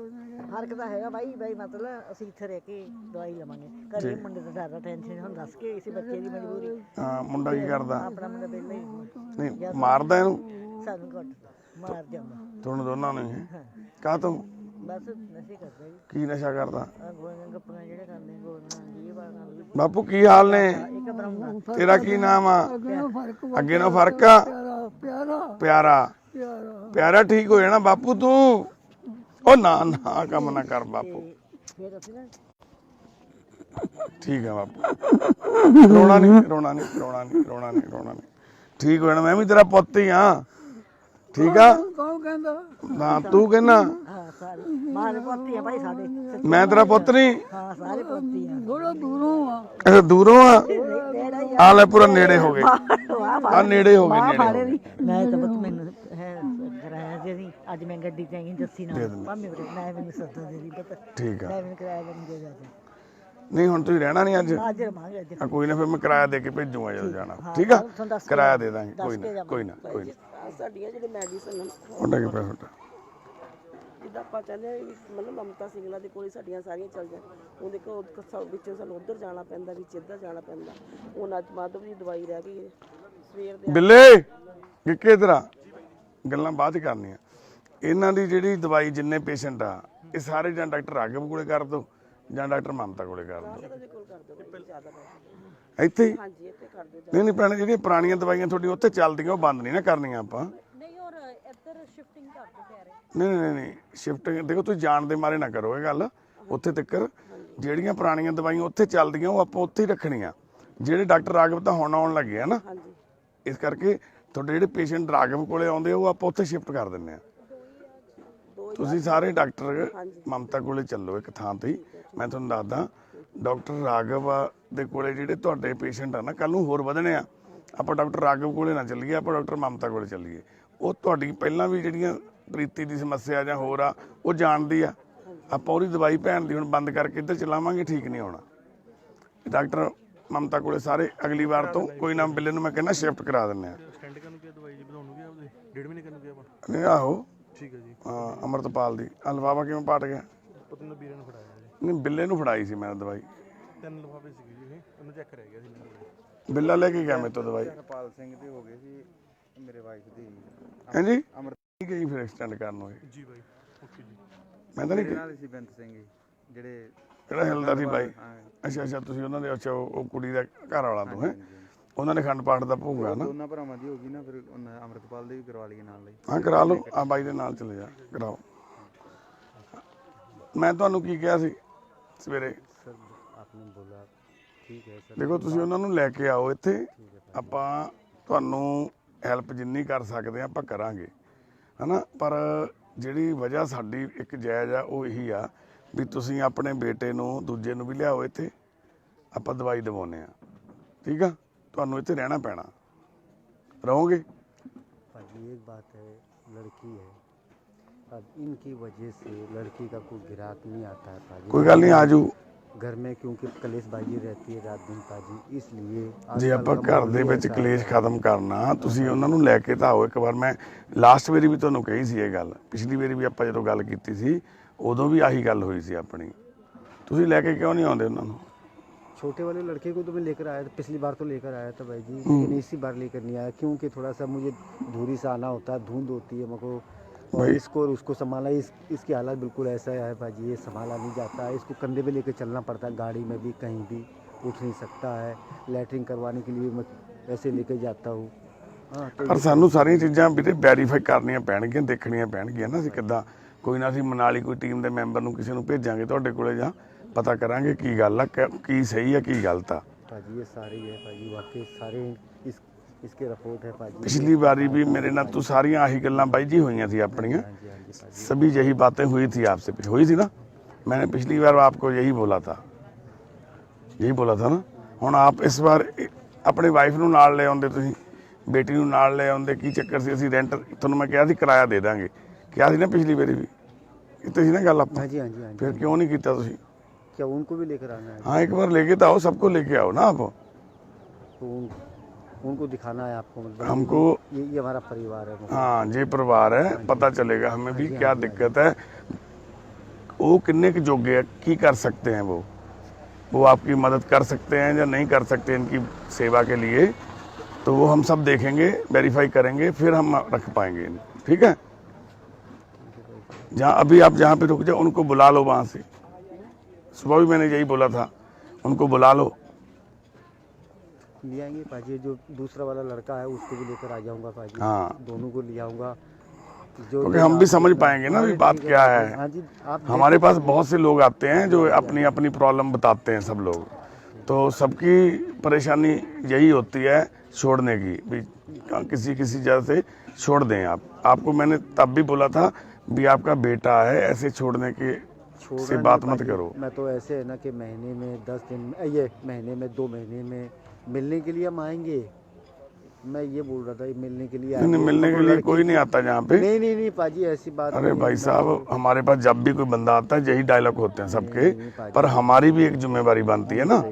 S3: ਫਰਕ ਤਾਂ ਹੈਗਾ ਬਾਈ ਮਤਲਬ ਅਸੀਂ ਇੱਥੇ ਰਹਿ ਕੇ ਦਵਾਈ ਲਵਾਂਗੇ। ਘਰੇ ਮੁੰਡੇ ਦਾ ਜ਼ਿਆਦਾ ਟੈਨਸ਼ਨ ਹੁਣ ਦੱਸ ਕੇ ਇਸੇ ਬੱਚੇ ਦੀ ਮਜਬੂਰੀ।
S1: ਹਾਂ ਮੁੰਡਾ ਕੀ ਕਰਦਾ?
S3: ਆਪਣਾ ਮੁੰਡਾ ਪਹਿਲਾਂ ਹੀ
S1: ਨਹੀਂ ਮਾਰਦਾ ਇਹਨੂੰ?
S3: ਸਾਨੂੰ ਘੱਟ ਮਾਰ ਜਾਂਦਾ।
S1: ਤੁਹਾਨੂੰ ਦੋਨਾਂ ਨੂੰ ਹੀ? ਕਾਹ ਤੋਂ?
S3: ਬਸ ਨਸ਼ੇ ਕਰਦਾ ਜੀ,
S1: ਕੀ ਨਸ਼ਾ ਕਰਦਾ?
S3: ਆ ਗੋਲੀਆਂ ਗੱਪਾਂ ਜਿਹੜੇ ਖਾਂਦੇ, ਗੋਲੀਆਂ ਜੀ ਬਾਣਾ।
S1: ਬਾਪੂ ਕੀ ਹਾਲ ਨੇ?
S3: ਇੱਕ ਬ੍ਰਹਮਾ
S1: ਤੇਰਾ ਕੀ ਨਾਮ ਆ? ਅੱਗੇ ਨਾਲ ਫਰਕ ਆ? ਪਿਆਰਾ ਪਿਆਰਾ ਠੀਕ ਹੋ ਜਾਣਾ ਬਾਪੂ ਤੂੰ। ਉਹ ਨਾ ਨਾ ਕੰਮ ਨਾ ਕਰ ਬਾਪੂ,
S3: ਫਿਰ ਅਸੀਂ ਨਾ
S1: ਠੀਕ ਆ ਬਾਪੂ। ਰੋਣਾ ਨਹੀਂ ਰੋਣਾ ਨਹੀਂ ਰੋਣਾ ਨਹੀਂ ਰੋਣਾ ਨਹੀਂ ਰੋਣਾ ਨਹੀਂ, ਠੀਕ ਹੋ ਜਾਣਾ। ਮੈਂ ਵੀ ਤੇਰਾ ਪੁੱਤ ਹੀ ਆ, ਠੀਕ ਆ?
S3: ਕੌਣ ਕਹਿੰਦਾ?
S1: ਨਾ ਤੂੰ ਕਹਿਣਾ
S3: ਹਾਂ ਸਾਰੇ ਮਾਂ ਦੇ ਪੁੱਤ ਆ ਭਾਈ ਸਾਡੇ।
S1: ਮੈਂ ਤੇਰਾ ਪੁੱਤ ਨਹੀਂ?
S3: ਹਾਂ ਸਾਰੇ ਪੁੱਤ ਆ। ਥੋੜਾ ਦੂਰੋਂ ਆ,
S1: ਅੱਛਾ ਦੂਰੋਂ ਆ? ਆ ਲੈ ਪੂਰਾ ਨੇੜੇ ਹੋ ਗਏ, ਆ ਨੇੜੇ ਹੋ ਗਏ, ਨੇੜੇ ਹੋ ਗਏ।
S3: ਮੈਂ ਤਾਂ ਪੁੱਤ ਮੈਨੂੰ ਹੈ ਕਰਾਇਆ ਜੀ, ਅੱਜ ਮੈਂ ਗੱਡੀ ਤੇ ਆਈ ਜੱਸੀ ਨਾਲ ਭਾਵੇਂ ਮੈਂ ਮੈਨੂੰ ਸੱਦਾ ਦੇ ਦੀ ਪਤਾ।
S1: ਠੀਕ ਆ।
S3: ਮੈਂ ਮੈਨੂੰ ਕਿਰਾਇਆ ਨਹੀਂ ਦੇ ਜਾਂਦਾ।
S1: ਨਹੀਂ ਹੁਣ ਤੁਸੀਂ ਰਹਿਣਾ ਨਹੀਂ ਅੱਜ?
S3: ਅੱਜ ਰਵਾਂਗੇ ਅੱਜ।
S1: ਆ ਕੋਈ ਨਾ, ਫਿਰ ਮੈਂ ਕਿਰਾਇਆ ਦੇ ਕੇ ਭੇਜੂਗਾ ਜਦੋਂ ਜਾਣਾ, ਠੀਕ ਆ? ਕਿਰਾਇਆ ਦੇ ਦਾਂਗੇ, ਕੋਈ ਨਾ ਕੋਈ ਨਾ ਕੋਈ ਨਾ।
S9: ਸਾਡੀਆਂ ਜਿਹੜੇ ਮੈਡੀਸਨ
S1: ਤੁਹਾਡਾ ਕੀ ਪੈਸਾ?
S9: ਜਿੱਦਾਂ ਆਪਾਂ ਚਾਹੁੰਦੇ ਹਾਂ ਵੀ ਮਤਲਬ ਮਮਤਾ ਸਿੰਘਲਾ ਦੇ ਕੋਲ ਸਾਡੀਆਂ ਸਾਰੀਆਂ ਚੱਲ ਜਾਣ। ਉਹ ਦੇਖੋ ਵਿੱਚ ਸਾਨੂੰ ਉੱਧਰ ਜਾਣਾ ਪੈਂਦਾ, ਵਿੱਚ ਇੱਧਰ ਜਾਣਾ ਪੈਂਦਾ। ਹੁਣ ਅੱਜ ਮਾਧਵ ਦੀ ਦਵਾਈ ਰਹਿ ਗਈ ਸਵੇਰ ਦੇ।
S1: ਬਿੱਲੇ ਕਿੱਕੇ ਤੇਰਾ ਗੱਲਾਂ ਬਾਅਦ ਚ ਕਰਨੀਆਂ। ਇਹਨਾਂ ਦੀ ਜਿਹੜੀ ਦਵਾਈ ਜਿੰਨੇ ਪੇਸ਼ੈਂਟ ਆ, ਇਹ ਸਾਰੇ ਜਾਂ ਡਾਕਟਰ ਰਾਘਵ ਕੋਲੇ ਕਰ ਦੋ ਜਾਂ ਡਾਕਟਰ ਮਮਤਾ ਕੋਲੇ ਕਰ ਦਿਓ
S9: ਦੇ ਕੋਲ ਕਰ ਦਿਓ ਭਾਈ, ਜ਼ਿਆਦਾ ਪੈਸੇ।
S1: ਇੱਥੇ ਹੀ?
S9: ਹਾਂਜੀ ਇੱਥੇ ਕਰ ਦਿਓ।
S1: ਨਹੀਂ ਨਹੀਂ ਭੈਣੇ, ਜਿਹੜੀਆਂ ਪੁਰਾਣੀਆਂ ਦਵਾਈਆਂ ਤੁਹਾਡੀ ਉੱਥੇ ਚੱਲਦੀਆਂ ਉਹ ਬੰਦ ਨਹੀਂ ਨਾ ਕਰਨੀਆਂ ਆਪਾਂ।
S3: ਨਹੀਂ ਔਰ ਇੱਧਰ ਸ਼ਿਫਟਿੰਗ ਕਰ ਦੋ ਕਹਿ ਰਹੇ।
S1: ਨਹੀਂ ਸ਼ਿਫਟਿੰਗ ਦੇਖੋ, ਤੁਸੀਂ ਜਾਣ ਦੇ ਮਾਰੇ ਨਾ ਕਰੋ ਇਹ ਗੱਲ। ਉੱਥੇ ਤੱਕ ਜਿਹੜੀਆਂ ਪੁਰਾਣੀਆਂ ਦਵਾਈਆਂ ਉੱਥੇ ਚੱਲਦੀਆਂ ਉਹ ਆਪਾਂ ਉੱਥੇ ਹੀ ਰੱਖਣੀਆਂ। ਜਿਹੜੇ ਡਾਕਟਰ ਰਾਘਵ ਤਾਂ ਹੁਣ ਆਉਣ ਲੱਗੇ ਆ ਨਾ,
S9: ਹਾਂਜੀ
S1: ਇਸ ਕਰਕੇ ਤੁਹਾਡੇ ਜਿਹੜੇ ਪੇਸ਼ੈਂਟ ਰਾਘਵ ਕੋਲੇ ਆਉਂਦੇ ਉਹ ਆਪਾਂ ਉੱਥੇ ਸ਼ਿਫਟ ਕਰ ਦਿੰਦੇ ਆ। ਤੁਸੀਂ ਸਾਰੇ ਡਾਕਟਰ ਮਮਤਾ ਕੋਲੇ ਚੱਲੋ ਇੱਕ ਥਾਂ ਤੇ ਹੀ। ਮੈਂ ਤੁਹਾਨੂੰ ਦੱਸਦਾ, ਡਾਕਟਰ ਰਾਘਵ ਦੇ ਕੋਲੇ ਜਿਹੜੇ ਤੁਹਾਡੇ ਪੇਸ਼ੈਂਟ ਆ ਨਾ, ਕੱਲ ਨੂੰ ਹੋਰ ਵਧਣੇ ਆ, ਆਪਾਂ ਡਾਕਟਰ ਰਾਘਵ ਕੋਲੇ ਨਾ ਚੱਲੀਏ, ਆਪਾਂ ਡਾਕਟਰ ਮਮਤਾ ਕੋਲੇ ਚੱਲੀਏ। ਉਹ ਤੁਹਾਡੀ ਪਹਿਲਾਂ ਵੀ ਜਿਹੜੀਆਂ ਪ੍ਰੀਤੀ ਦੀ ਸਮੱਸਿਆ ਜਾਂ ਹੋਰ ਆ ਉਹ ਜਾਣਦੀ ਆ। ਆਪਾਂ ਉਹਦੀ ਦਵਾਈ ਭੈਣ ਦੀ ਹੁਣ ਬੰਦ ਕਰਕੇ ਇੱਧਰ ਚਲਾਵਾਂਗੇ, ਠੀਕ ਨਹੀਂ ਹੋਣਾ। ਡਾਕਟਰ ਮਮਤਾ ਕੋਲੇ ਸਾਰੇ ਅਗਲੀ ਵਾਰ ਤੋਂ ਕੋਈ ਨਾ ਬਿੱਲੇ ਨੂੰ ਮੈਂ ਕਹਿੰਦਾ ਸ਼ਿਫਟ ਕਰਾ ਦਿੰਦੇ ਆ।
S2: ਸਟੈਂਡ ਕਰਨ ਨੂੰ ਕਿਹਾ, ਦਵਾਈ ਜੀ ਵਧਾਉਣ ਨੂੰ ਕਿਹਾ, ਉਹਦੇ 1.5 ਮਹੀਨੇ ਕਰਨ ਨੂੰ ਕਿਹਾ ਆਪਾਂ।
S1: ਨਹੀਂ ਆਹੋ
S2: ਠੀਕ ਹੈ ਜੀ।
S1: ਹਾਂ, ਅੰਮ੍ਰਿਤਪਾਲ ਦੀ ਲਿਫਾਫਾ ਕਿਵੇਂ ਪਾਟ ਗਿਆ?
S2: ਪਤਾ ਨਹੀਂ ਵੀਰੇ ਨੂੰ ਫੜਾਇਆ ਜੀ।
S1: ਨਹੀਂ, ਬਿੱਲੇ ਨੂੰ ਫੜਾਈ ਸੀ ਮੈਂ ਦਵਾਈ।
S2: 3 ਲਿਫਾਫੇ ਸੀਗੇ ਜੀ ਇਹ, ਉਹਨੂੰ ਚੈੱਕ ਰਹਿ ਗਿਆ ਸੀ ਮੇਰੇ ਕੋਲ।
S1: ਬਿੱਲਾ ਲੈ ਕੇ ਗਿਆ ਮੇਰੇ ਤੋਂ ਦਵਾਈ।
S5: ਹਰਪਾਲ ਸਿੰਘ ਦੇ ਹੋ ਗਏ ਸੀ, ਮੇਰੇ ਵਾਈਫ ਦੀ
S1: ਹਾਂਜੀ ਠੀਕ ਹੈ ਜੀ, ਫਿਰ ਐਕਸਟੈਂਡ ਕਰਨ ਹੋਏ
S2: ਜੀ ਬਾਈ, ਓਕੇ ਜੀ।
S1: ਮੈਂ ਤਾਂ ਨਹੀਂ
S5: ਨਾਲ ਸੀ ਬੇਅੰਤ ਸਿੰਘ ਜੀ, ਜਿਹੜੇ
S1: ਕਿਹੜਾ ਹਿਲਦਾ ਸੀ ਬਾਈ? ਅੱਛਾ ਤੁਸੀਂ ਉਹਨਾਂ ਦੇ ਅੱਛਾ ਉਹ ਕੁੜੀ ਦਾ ਘਰ ਵਾਲਾ ਤੋਂ ਹੈ, ਉਹਨਾਂ ਨੇ ਖੰਡ ਪਾਠ ਦਾ ਭੋਗ ਆ ਨਾ।
S5: ਦੋਨਾਂ ਭਰਾਵਾਂ ਦੀ ਹੋ ਗਈ ਨਾ, ਫਿਰ ਉਹਨਾਂ ਅੰਮ੍ਰਿਤਪਾਲ ਦੇ ਵੀ ਕਰਵਾ ਲਈਏ ਨਾਲ ਲਈ।
S1: ਹਾਂ ਕਰਾ ਲਓ, ਆ ਬਾਈ ਦੇ ਨਾਲ ਚਲੇ ਜਾ ਕਰਾਓ। ਮੈਂ ਤੁਹਾਨੂੰ ਕੀ ਕਿਹਾ ਸੀ ਸਵੇਰੇ?
S8: आपने बोला ठीक है सर।
S1: ਦੇਖੋ ਤੁਸੀਂ ਉਹਨਾਂ ਨੂੰ ਲੈ ਕੇ ਆਓ ਇੱਥੇ, ਆਪਾਂ ਤੁਹਾਨੂੰ ਹੈਲਪ ਜਿੰਨੀ ਕਰ ਸਕਦੇ ਆ ਆਪਾਂ ਕਰਾਂਗੇ, ਹਨਾ। ਪਰ ਜਿਹੜੀ ਵਜ੍ਹਾ ਸਾਡੀ ਇੱਕ ਜਾਇਜ਼ ਆ ਉਹ ਇਹੀ ਆ ਵੀ ਤੁਸੀਂ ਆਪਣੇ ਬੇਟੇ ਨੂੰ ਦੂਜੇ ਨੂੰ ਵੀ ਲਿਆਓ ਇੱਥੇ, ਆਪਾਂ ਦਵਾਈ ਦਵਾਉਂਦੇ ਆ, ਠੀਕ ਆ। ਤੁਹਾਨੂੰ ਇੱਥੇ ਰਹਿਣਾ ਪੈਣਾ, ਰਹੋਗੇ?
S8: भाजी एक बात है, लड़की है, अब इनकी वजह से लड़की का कोई ग्राहक नहीं आता है भाजी।
S1: ਕੋਈ ਗੱਲ ਨਹੀਂ, ਆਜੂ।
S8: घर में क्योंकि कलेशबाजी रहती है रात दिन भाजी, इसलिए
S1: ਜੇ ਆਪਾਂ ਘਰ ਦੇ ਵਿੱਚ ਕਲੇਸ਼ ਖਤਮ ਕਰਨਾ, ਤੁਸੀਂ ਉਹਨਾਂ ਨੂੰ ਲੈ ਕੇ ਤਾਂ ਆਓ ਇੱਕ ਵਾਰ। ਮੈਂ ਲਾਸਟ ਵਾਰੀ ਵੀ ਤੁਹਾਨੂੰ ਕਹੀ ਸੀ ਇਹ ਗੱਲ, ਪਿਛਲੀ ਵਾਰੀ ਵੀ ਆਪਾਂ ਜਦੋਂ ਗੱਲ ਕੀਤੀ ਸੀ ਉਦੋਂ ਵੀ ਆਹੀ ਗੱਲ ਹੋਈ ਸੀ ਆਪਣੀ। ਤੁਸੀਂ ਲੈ ਕੇ ਕਿਉਂ ਨਹੀਂ ਆਉਂਦੇ ਉਹਨਾਂ ਨੂੰ?
S8: छोटे वाले लड़के को तो मैं लेकर आया था, पिछली बार तो लेकर आया था भाई जी, लेकिन इसी बार लेकर नहीं आया क्योंकि थोड़ा सा मुझे दूरी से आना होता है, धुंध होती है मेरे को, और इसको और उसको संभाला। इसकी हालत बिल्कुल ऐसा है भाजी, ये संभाला नहीं जाता है, इसको कंधे पे लेकर चलना पड़ता है, गाड़ी में भी कहीं भी उठ नहीं सकता है। लैटरिन करवाने के लिए मैं ऐसे लेकर जाता हूँ। हाँ तो
S1: ਪਰ ਸਾਨੂੰ ਸਾਰੀਆਂ ਚੀਜ਼ਾਂ ਵੀਰੇ ਵੈਰੀਫਾਈ ਕਰਨੀਆਂ ਪੈਣਗੀਆਂ, ਦੇਖਣੀਆਂ ਪੈਣਗੀਆਂ ਨਾ। ਅਸੀਂ ਕਿੱਦਾਂ, ਕੋਈ ਨਾ ਅਸੀਂ ਮਨਾਲੀ ਕੋਈ ਟੀਮ ਦੇ ਮੈਂਬਰ ਨੂੰ ਕਿਸੇ ਨੂੰ ਭੇਜਾਂਗੇ ਤੁਹਾਡੇ ਕੋਲੇ, ਜਾਂ ਪਤਾ ਕਰਾਂਗੇ ਕੀ ਗੱਲ ਆ, ਕੀ ਸਹੀ ਆ ਕੀ ਗਲਤ ਆ।
S8: भाजी ये सारे है भाजी, वाकई सारे इसके रिपोर्ट है भाजी।
S1: पिछली बारी भी मेरे ना तो सारियां आही गल्लां बाई जी हुई थी अपनियां,
S8: हाँ जी भाजी।
S1: सभी यही बातें हुई थी आपसे, हुई थी ना। मैंने पिछली बार आपको यही बोला था ना। हुण आप इस बार अपनी वाइफ नूं नाल ले आउंदे, तुसीं बेटी नूं नाल ले आउंदे, की चक्कर सी? असीं रेंट तुहानूं मैं कहा सी किराया दे दांगे, कहा सी ना पिछली बारी भी कीती सी ना गल आपां।
S8: हाँ जी हाँ जी हाँ जी।
S1: फिर क्यों नहीं कीता तुसीं?
S8: क्या उनको भी लेकर आना है?
S1: हाँ एक बार लेके तो आओ, सबको लेके आओ ना आप।
S8: तो उनको दिखाना है आपको, मतलब
S1: हमको
S8: ये हमारा परिवार है।
S1: हाँ ये परिवार है, पता चलेगा हमें भी क्या दिक्कत है, वो किन्ने के जोगे है, की कर सकते हैं वो आपकी मदद कर सकते हैं या नहीं कर सकते इनकी सेवा के लिए, तो वो हम सब देखेंगे, वेरीफाई करेंगे, फिर हम रख पाएंगे इन्हें, ठीक है। जहाँ अभी आप जहाँ पे रुक जाओ, उनको बुला लो वहाँ से। सुबह भी मैंने यही बोला था, उनको बुला लो।
S8: ले आएंगे पाजी, जो दूसरा वाला लड़का है उसको भी लेकर आ जाऊंगा पाजी।
S1: हाँ
S8: दोनों को ले आऊंगा,
S1: क्योंकि हम भी समझ पाएंगे ना भी बात क्या है।
S8: हाँ जी, आप
S1: हमारे पास बहुत से लोग आते हैं जो अपनी अपनी प्रॉब्लम बताते हैं सब लोग, तो सबकी परेशानी यही होती है छोड़ने की, भी किसी किसी जगह से छोड़ दें आप। आपको मैंने तब भी बोला था भी आपका बेटा है, ऐसे छोड़ने के से बात मत करो।
S8: मैं तो ऐसे है ना कि महीने में 10 दिन, ये महीने में 2 महीने में मिलने के लिए हम आएंगे। मैं ये बोल रहा था मिलने के लिए
S1: नहीं, मिलने के लिए कोई नहीं आता यहाँ पे।
S8: नहीं पाजी, ऐसी बात।
S1: अरे भाई साहब, हमारे पास जब भी कोई बंदा आता है यही डायलॉग होते हैं सबके, पर हमारी भी एक जिम्मेवारी बनती है ना।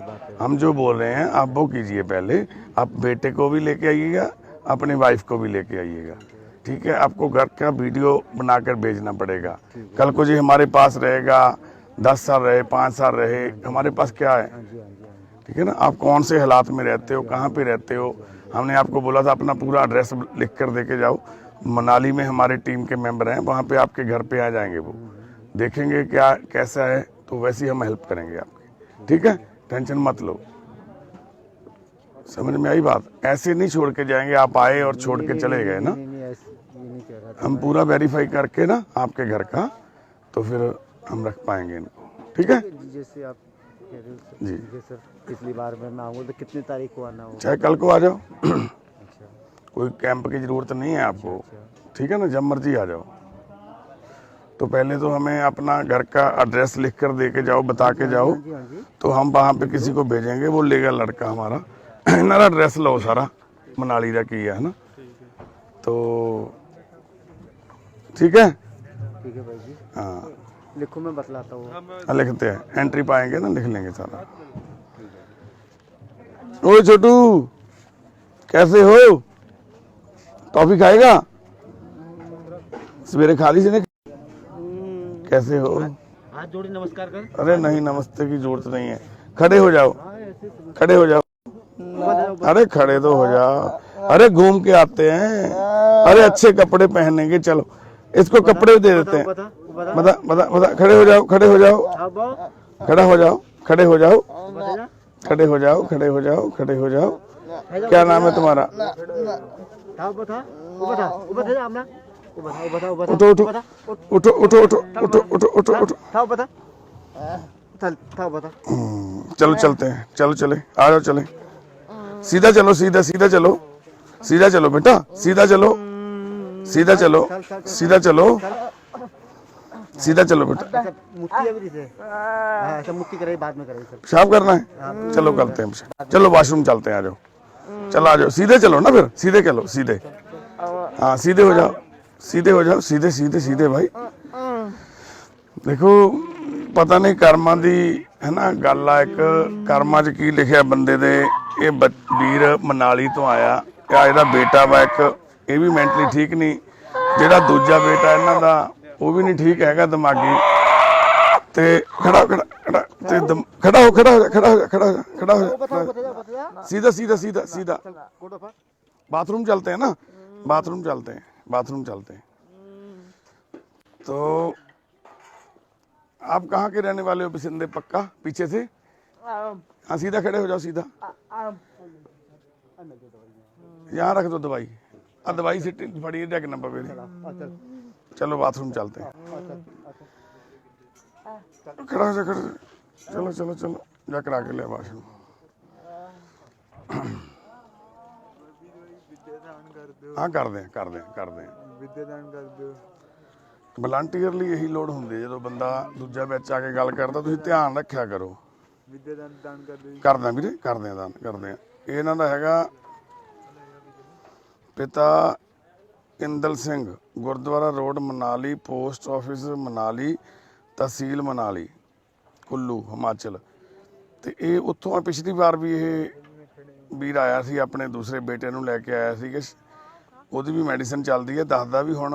S1: हम जो बोल रहे हैं आप वो कीजिए, पहले आप बेटे को भी लेके आइएगा, अपनी वाइफ को भी लेके आइएगा, ठीक है। आपको घर का वीडियो बनाकर भेजना पड़ेगा। कल को जी हमारे पास रहेगा, 10 साल रहे, 5 साल रहे, हमारे पास क्या है, ठीक है ना। आप कौन से हालात में रहते हो, कहाँ पे रहते हो, हमने आपको बोला था अपना पूरा एड्रेस लिख कर दे के जाओ। मनाली में हमारे टीम के मेंबर हैं, वहाँ पे आपके घर पे आ जाएंगे, वो देखेंगे क्या कैसा है तो वैसे ही हम हेल्प करेंगे आपकी, ठीक है, टेंशन मत लो। समझ में आई बात? ऐसे नहीं छोड़ के जाएंगे, आप आए और छोड़ के चले गए ना।
S8: नहीं ऐसे ये नहीं कह रहा था।
S1: हम पूरा वेरीफाई करके ना आपके घर का, तो फिर हम रख पाएंगे इनको, ठीक है
S8: जैसे आप कह रहे हो सर,
S1: जी।
S8: ठीक है सर, पिछली बार मैं आऊँगा तो कितनी तारीख को आना होगा?
S1: चाहे कल को आ जाओ,
S8: अच्छा
S1: कोई कैंप की जरूरत नहीं है आपको, ठीक है ना, जब मर्जी आ जाओ। तो पहले तो हमें अपना घर का एड्रेस लिख कर दे के जाओ, बता के जाओ,
S8: जी हाँ जी।
S1: तो हम वहाँ पे किसी को भेजेंगे, वो लेगा लड़का हमारा। इन्होंने एड्रेस लो सारा मनाली का की है ना, तो ठीक है
S8: ठीक है भाई जी,
S1: हाँ
S8: लिखो मैं बतलाता हूँ।
S1: लिखते हैं, एंट्री पाएंगे ना, लिख लेंगे सारा। ओए छोटू कैसे हो, टॉफी खाएगा? सवेरे खा ली से कैसे हो?
S8: हाथ जोड़ी नमस्कार कर।
S1: अरे नहीं, नमस्ते की जरूरत नहीं है, खड़े हो जाओ, खड़े हो जाओ। अरे खड़े तो हो जाओ, अरे घूम के आते हैं, अरे अच्छे कपड़े पहनेंगे, चलो इसको कपड़े दे देते हैं। बता बता बता, खड़े हो जाओ, खड़े हो जाओ, खड़ा हो जाओ, खड़े हो जाओ, खड़े हो जाओ, खड़े हो जाओ, खड़े हो जाओ। क्या नाम है तुम्हारा? उठो उठो उठो उठो उठो उठो उठो उठो उठो। चलो चलते हैं, चलो चले, आ जाओ, चले, सीधा चलो, सीधा सीधा चलो, सीधा चलो बेटा, सीधा चलो, सीधा चलो, सीधा चलो, सीधा चलो बेटा।
S8: मुक्ति अभी से हाँ, सब मुक्ति करेगी बाद में करेगी सर।
S1: पेशाब करना है? चलो करते हैं पेशाब। चलो वॉशरूम चलते हैं, आ जाओ, चलो आ जाओ, सीधे चलो ना, फिर सीधे चलो, सीधे, हाँ सीधे हो जाओ, सीधे हो जाओ, सीधे सीधे सीधे भाई। देखो पता नहीं ਕਰਮਾਂ ਦੀ ਹੈ ਨਾ ਗੱਲ ਆ, ਇੱਕ ਕਰਮਾਂ 'ਚ ਕੀ ਲਿਖਿਆ ਬੰਦੇ ਦੇ। ਇਹ ਵੀਰ ਮਨਾਲੀ ਤੋਂ ਆਇਆ, ਆ ਇਹਦਾ ਬੇਟਾ ਵਾ ਇੱਕ, ਇਹ ਵੀ ਮੈਂਟਲੀ ਠੀਕ ਨਹੀਂ, ਜਿਹੜਾ ਦੂਜਾ ਬੇਟਾ ਇਹਨਾਂ ਦਾ ਉਹ ਵੀ ਨਹੀਂ ਠੀਕ ਹੈਗਾ ਦਿਮਾਗੀ। ਤੇ ਖੜਾ ਖੜਾ ਖੜਾ ਤੇ ਖੜਾ ਹੋ ਖੜਾ ਹੋ ਜਾ, ਖੜਾ ਹੋ ਜਾ, ਖੜਾ ਹੋ ਜਾ, ਖੜਾ ਹੋ ਜਾ, सीधा सीधा सीधा सीधा। बाथरूम चलते हैं ना, बाथरूम चलते हैं, बाथरूम चलते हैं। तो आप कहाँ के रहने वाले हो? बिसिंदे पक्का पीछे से? हाँ सीधा खड़े हो जाओ, सीधा, यहाँ रख दो दवाई, दवाई से पड़ी है, डेक नंबर पे। चलो बाथरूम चलते हैं, खड़ा हो जा, खड़ा, चलो चलो चलो, जा करा के ले बाथरूम। हाँ ਕਰਦੇ हैं ਕਰਦੇ हैं ਕਰਦੇ हैं,
S4: ਵਿਦਿਆਦਾਨ ਕਰ ਦਿਓ।
S1: ਵਲੰਟੀਅਰਲੀ ਇਹੀ ਲੋੜ ਹੁੰਦੀ ਹੈ, ਜਦੋਂ ਬੰਦਾ ਦੂਜਾ ਵਿੱਚ ਆ ਕੇ ਗੱਲ ਕਰਦਾ, ਤੁਸੀਂ ਧਿਆਨ ਰੱਖਿਆ ਕਰੋ।
S4: ਵਿਦਿਆਦਾਨ ਦਾਨ ਕਰ ਦਿਓ।
S1: ਕਰਦਾ ਵੀਰੇ, ਕਰਦੇ ਆ ਦਾਨ, ਕਰਦੇ ਆ। ਇਹਨਾਂ ਦਾ ਹੈਗਾ ਪਿਤਾ Indal Singh, Gurdwara road Manali, post office Manali, ਤਹਿਸੀਲ ਮਨਾਲੀ, ਕੁੱਲੂ ਹਿਮਾਚਲ। ਤੇ ਇਹ ਉੱਥੋਂ ਪਿਛਲੀ ਵਾਰ ਵੀ ਇਹ ਵੀਰ ਆਇਆ ਸੀ, ਆਪਣੇ ਦੂਸਰੇ ਬੇਟੇ ਨੂੰ ਲੈ ਕੇ ਆਇਆ ਸੀ, ਕਿ ਉਹਦੀ ਵੀ ਮੈਡੀਸਨ ਚੱਲਦੀ ਹੈ। ਦੱਸਦਾ ਵੀ ਹੁਣ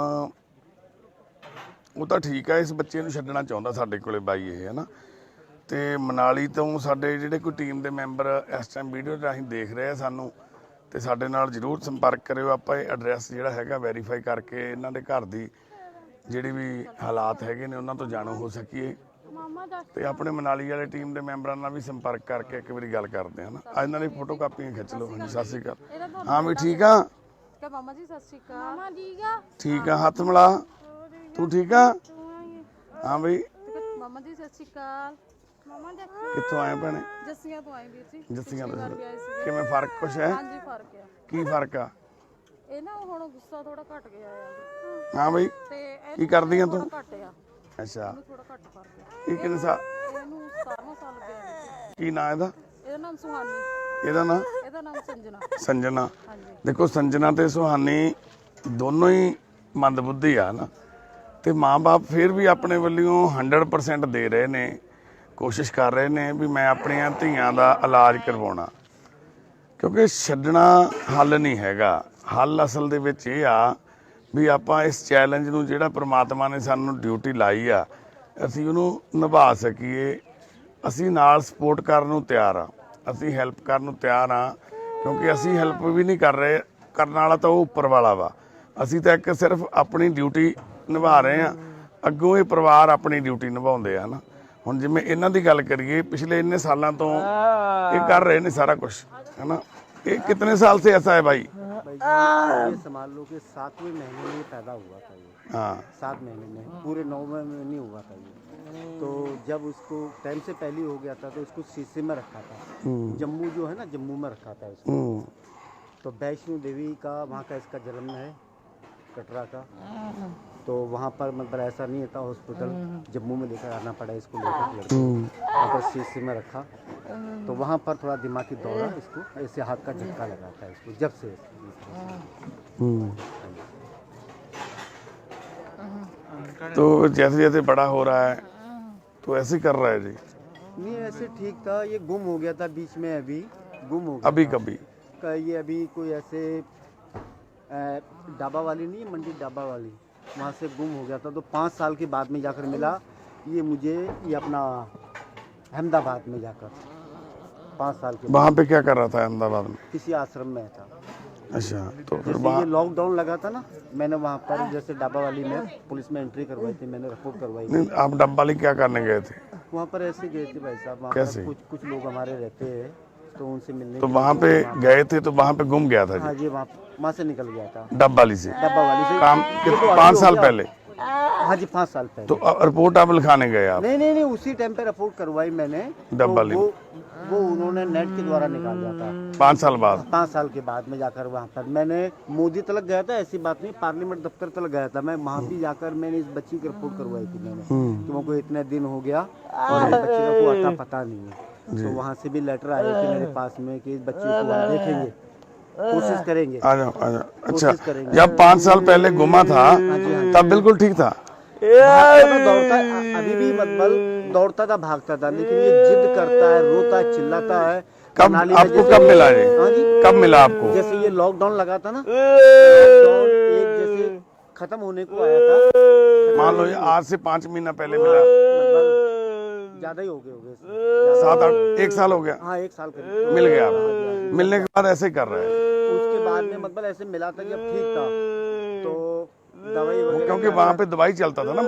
S1: ਉਹ ਤਾਂ ਠੀਕ ਹੈ, ਇਸ ਬੱਚੇ ਨੂੰ ਛੱਡਣਾ ਚਾਹੁੰਦਾ ਸਾਡੇ ਕੋਲੇ ਬਾਈ ਇਹ, ਹੈ ਨਾ। ਤੇ ਮਨਾਲੀ ਤੋਂ ਸਾਡੇ ਜਿਹੜੇ ਕੋਈ ਟੀਮ ਦੇ ਮੈਂਬਰ ਇਸ ਟਾਈਮ ਵੀਡੀਓ ਰਾਹੀਂ ਦੇਖ ਰਹੇ ਆ ਸਾਨੂੰ, ਤੇ ਸਾਡੇ ਨਾਲ ਜ਼ਰੂਰ ਸੰਪਰਕ ਕਰਿਓ। ਆਪਾਂ ਇਹ ਐਡਰੈਸ ਜਿਹੜਾ ਹੈਗਾ ਵੈਰੀਫਾਈ ਕਰਕੇ ਇਹਨਾਂ ਦੇ ਘਰ ਦੀ ਜਿਹੜੀ ਵੀ ਹਾਲਾਤ ਹੈਗੇ ਨੇ ਉਹਨਾਂ ਤੋਂ ਜਾਣੂ ਹੋ ਸਕੀਏ, ਤੇ ਆਪਣੇ ਮਨਾਲੀ ਵਾਲੇ ਟੀਮ ਦੇ ਮੈਂਬਰਾਂ ਨਾਲ ਵੀ ਸੰਪਰਕ ਕਰਕੇ ਇੱਕ ਵਾਰੀ ਗੱਲ ਕਰਦੇ ਹਾਂ ਨਾ। ਇਹਨਾਂ ਦੀ ਫੋਟੋ ਕਾਪੀਆਂ ਖਿੱਚ ਲਓ। ਹਾਂਜੀ ਸਤਿ ਸ਼੍ਰੀ ਅਕਾਲ। ਹਾਂ ਵੀ ਠੀਕ ਆ
S10: ਮਾਮਾ ਜੀ, ਸਤਿ ਸ਼੍ਰੀ ਅਕਾਲ। ਮਾਮਾ ਠੀਕ ਆ?
S1: ਠੀਕ ਆ, ਹੱਥ ਮਿਲਾ। ਤੂੰ ਠੀਕ ਆ? ਹਾਂ ਬਈ।
S10: ਮਾਮਾ ਜੀ ਸਤਿ ਸ਼੍ਰੀ ਅਕਾਲ। ਮਾਮਾ ਦੇਖੋ
S1: ਕਿੱਥੋਂ ਆਏ ਭੈਣੇ?
S10: ਜੱਸੀਆਂ ਤੋਂ ਆਏ ਵੀਰ ਜੀ।
S1: ਜੱਸੀਆਂ ਤੋਂ। ਕਿਵੇਂ ਫਰਕ ਕੁਛ ਹੈ?
S10: ਹਾਂਜੀ ਫਰਕ ਆ।
S1: ਕੀ ਫਰਕ ਆ?
S10: ਇਹ ਨਾ ਹੁਣ ਗੁੱਸਾ ਥੋੜਾ ਘਟ ਗਿਆ ਆ।
S1: ਹਾਂ ਬਈ,
S10: ਤੇ
S1: ਕੀ ਕਰਦੀ ਆ ਤੂੰ?
S10: ਘਟ ਆ।
S1: ਅੱਛਾ,
S10: ਥੋੜਾ ਘਟ ਫਰਕ ਆ।
S1: ਇਹ ਕਿੰਨੇ ਸਾਲ?
S10: ਇਹਨੂੰ 17 ਸਾਲ ਗਿਆ।
S1: ਕੀ ਨਾਂ ਇਹਦਾ?
S10: ਇਹਦਾ ਨਾਮ ਸੁਹਾਨੀ।
S1: ਇਹਦਾ ਨਾਂ?
S10: ਇਹਦਾ ਨਾਮ ਸੰਜਨਾ।
S1: ਸੰਜਨਾ।
S10: ਹਾਂਜੀ।
S1: ਦੇਖੋ ਸੰਜਨਾ ਤੇ ਸੁਹਾਨੀ ਦੋਨੋਂ ਹੀ ਮੰਦਬੁੱਧੀ ਆ ਨਾ, ਤੇ ਮਾਂ-ਬਾਪ ਫਿਰ ਵੀ ਆਪਣੇ ਵੱਲੋਂ 100% ਦੇ ਰਹੇ ਨੇ, ਕੋਸ਼ਿਸ਼ ਕਰ ਰਹੇ ਨੇ ਵੀ ਮੈਂ ਆਪਣੀਆਂ ਧੀਆਂ ਦਾ ਇਲਾਜ ਕਰਵਾਉਣਾ, ਕਿਉਂਕਿ ਛੱਡਣਾ ਹੱਲ ਨਹੀਂ ਹੈਗਾ। ਹੱਲ ਅਸਲ ਦੇ ਵਿੱਚ ਇਹ ਆ ਵੀ ਆਪਾਂ ਇਸ ਚੈਲੰਜ ਨੂੰ, ਜਿਹੜਾ ਪ੍ਰਮਾਤਮਾ ਨੇ ਸਾਨੂੰ ਡਿਊਟੀ ਲਾਈ ਆ, ਅਸੀਂ ਉਹਨੂੰ ਨਿਭਾ ਸਕੀਏ। ਅਸੀਂ ਨਾਲ ਸਪੋਰਟ ਕਰਨ ਨੂੰ ਤਿਆਰ ਆ, ਅਸੀਂ ਹੈਲਪ ਕਰਨ ਨੂੰ ਤਿਆਰ ਆ, ਕਿਉਂਕਿ ਅਸੀਂ ਹੈਲਪ ਵੀ ਨਹੀਂ ਕਰ ਰਹੇ, ਕਰਨ ਵਾਲਾ ਤਾਂ ਉਹ ਉੱਪਰ ਵਾਲਾ ਵਾ। ਅਸੀਂ ਤਾਂ ਇੱਕ ਸਿਰਫ ਆਪਣੀ ਡਿਊਟੀ ਨਿਭਾ ਰਹੇ ਆ, ਅੱਗੋਂ ਇਹ ਪਰਿਵਾਰ ਆਪਣੀ ਡਿਊਟੀ ਨਿਭਾਉਂਦੇ ਆ ਨਾ। ਹੁਣ ਜਿਵੇਂ ਇਹਨਾਂ ਦੀ ਗੱਲ ਕਰੀਏ पिछले इन्ने सालों तो ये कर रहे ने सारा कुछ, है ना। ये कितने साल से ऐसा है भाई?
S8: ये समझ लो कि 7वें महीने में ये पैदा हुआ था ये।
S1: हाँ
S8: 7 महीने में, पूरे 9वें में नहीं हुआ था ये। तो जब उसको टाइम से पहले हो गया था तो उसको शीशे में रखा था, जम्मू जो है ना, जम्मू में रखा था इसको। तो वैष्णो देवी का वहाँ का इसका जन्म है, कटरा का। तो वहाँ पर मतलब ऐसा नहीं था, हॉस्पिटल जम्मू में लेकर आना पड़ा इसको, लेकर लड़के वहाँ पर शीशे में रखा। तो वहाँ पर थोड़ा दिमागी दौरा, इसको ऐसे हाथ का झटका लगा था इसको जब से।
S1: तो जैसे जैसे बड़ा हो रहा है तो ऐसे ही कर रहा है जी?
S8: नहीं ऐसे ठीक था, ये गुम हो गया था बीच में, अभी गुम हो गया
S1: अभी
S8: था।
S1: कभी
S8: ये अभी कोई ऐसे डाबा वाली नहीं है, मंडी डाबा वाली, वहाँ से गुम हो गया था। तो 5 साल के बाद में जाकर मिला ये मुझे, ये अपना अहमदाबाद में जाकर 5 साल के
S1: वहाँ पे क्या कर रहा था अहमदाबाद में?
S8: किसी आश्रम में था।
S1: अच्छा, तो फिर
S8: जैसे
S1: वहाँ
S8: ये लॉकडाउन लगा था ना, मैंने वहाँ पर जैसे डाबा वाली में पुलिस में एंट्री करवाई थी, मैंने रिपोर्ट करवाई थी।
S1: नहीं, आप डब्बाली क्या करने गए थे?
S8: वहाँ पर ऐसे गए थे भाई साहब, वहाँ
S1: कैसे?
S8: पर कुछ लोग हमारे रहते हैं, तो उनसे मिलने
S1: तो
S8: के
S1: वहाँ
S8: लिए
S1: पे गए थे तो वहाँ पे गुम गया था
S8: हाँ
S1: जी
S8: जी, वहाँ से निकल गया था
S1: डब्बाली से?
S8: डब्बा वाली से।
S1: काम
S8: ये तो अभी
S1: 5
S8: हो
S1: साल
S8: गया।
S1: पहले?
S8: हाँ जी 5 साल पहले।
S1: तो रिपोर्ट आप लिखाने गए आप?
S8: नहीं उसी टाइम पे रिपोर्ट करवाई मैंने।
S1: डब्बाली
S8: तो वो उन्होंने नेट के द्वारा निकाल दिया था
S1: 5 साल बाद?
S8: 5 साल के बाद में जाकर वहाँ पर मैंने मोदी तलक गया था, ऐसी बात नहीं, पार्लियामेंट दफ्तर तलक गया था मैं, वहाँ भी जाकर मैंने इस बच्ची की रिपोर्ट करवाई थी मैंने कि वो इतने दिन हो गया और इस बच्चे का कोई अता पता नहीं है। तो वहाँ से भी लेटर आए थे मेरे पास में कि इस बच्ची को हम देखेंगे, कोशिश करेंगे।
S1: आ जाओ आ जाओ। अच्छा,
S8: कोशिश करेंगे।
S1: जब 5 साल पहले गुमा था तब बिल्कुल ठीक था?
S8: दौड़ता अभी भी मतलब दौड़ता था, भागता था, लेकिन ये जिद करता है, रोता है, चिल्लाता है।
S1: कब
S8: नाली में
S1: आपको
S8: जैसे-
S1: कब मिला ये?
S8: हाँ जी,
S1: कब मिला आपको?
S8: जैसे ये लॉकडाउन लगा था ना, लॉकडाउन एक जैसे खत्म होने को आया था,
S1: मान लो ये आज से 5 महीना पहले मिला,
S8: मतलब ज्यादा ही हो गए
S1: 7-8 1 साल हो गया,
S8: हाँ 1 साल करीब
S1: मिल गया आपको। मिलने के बाद ऐसे ही कर रहा है?
S8: उसके बाद में मतलब ऐसे मिला था जब ठीक था तो दवाई वगैरह,
S1: क्योंकि वहाँ पे दवाई चलता था ना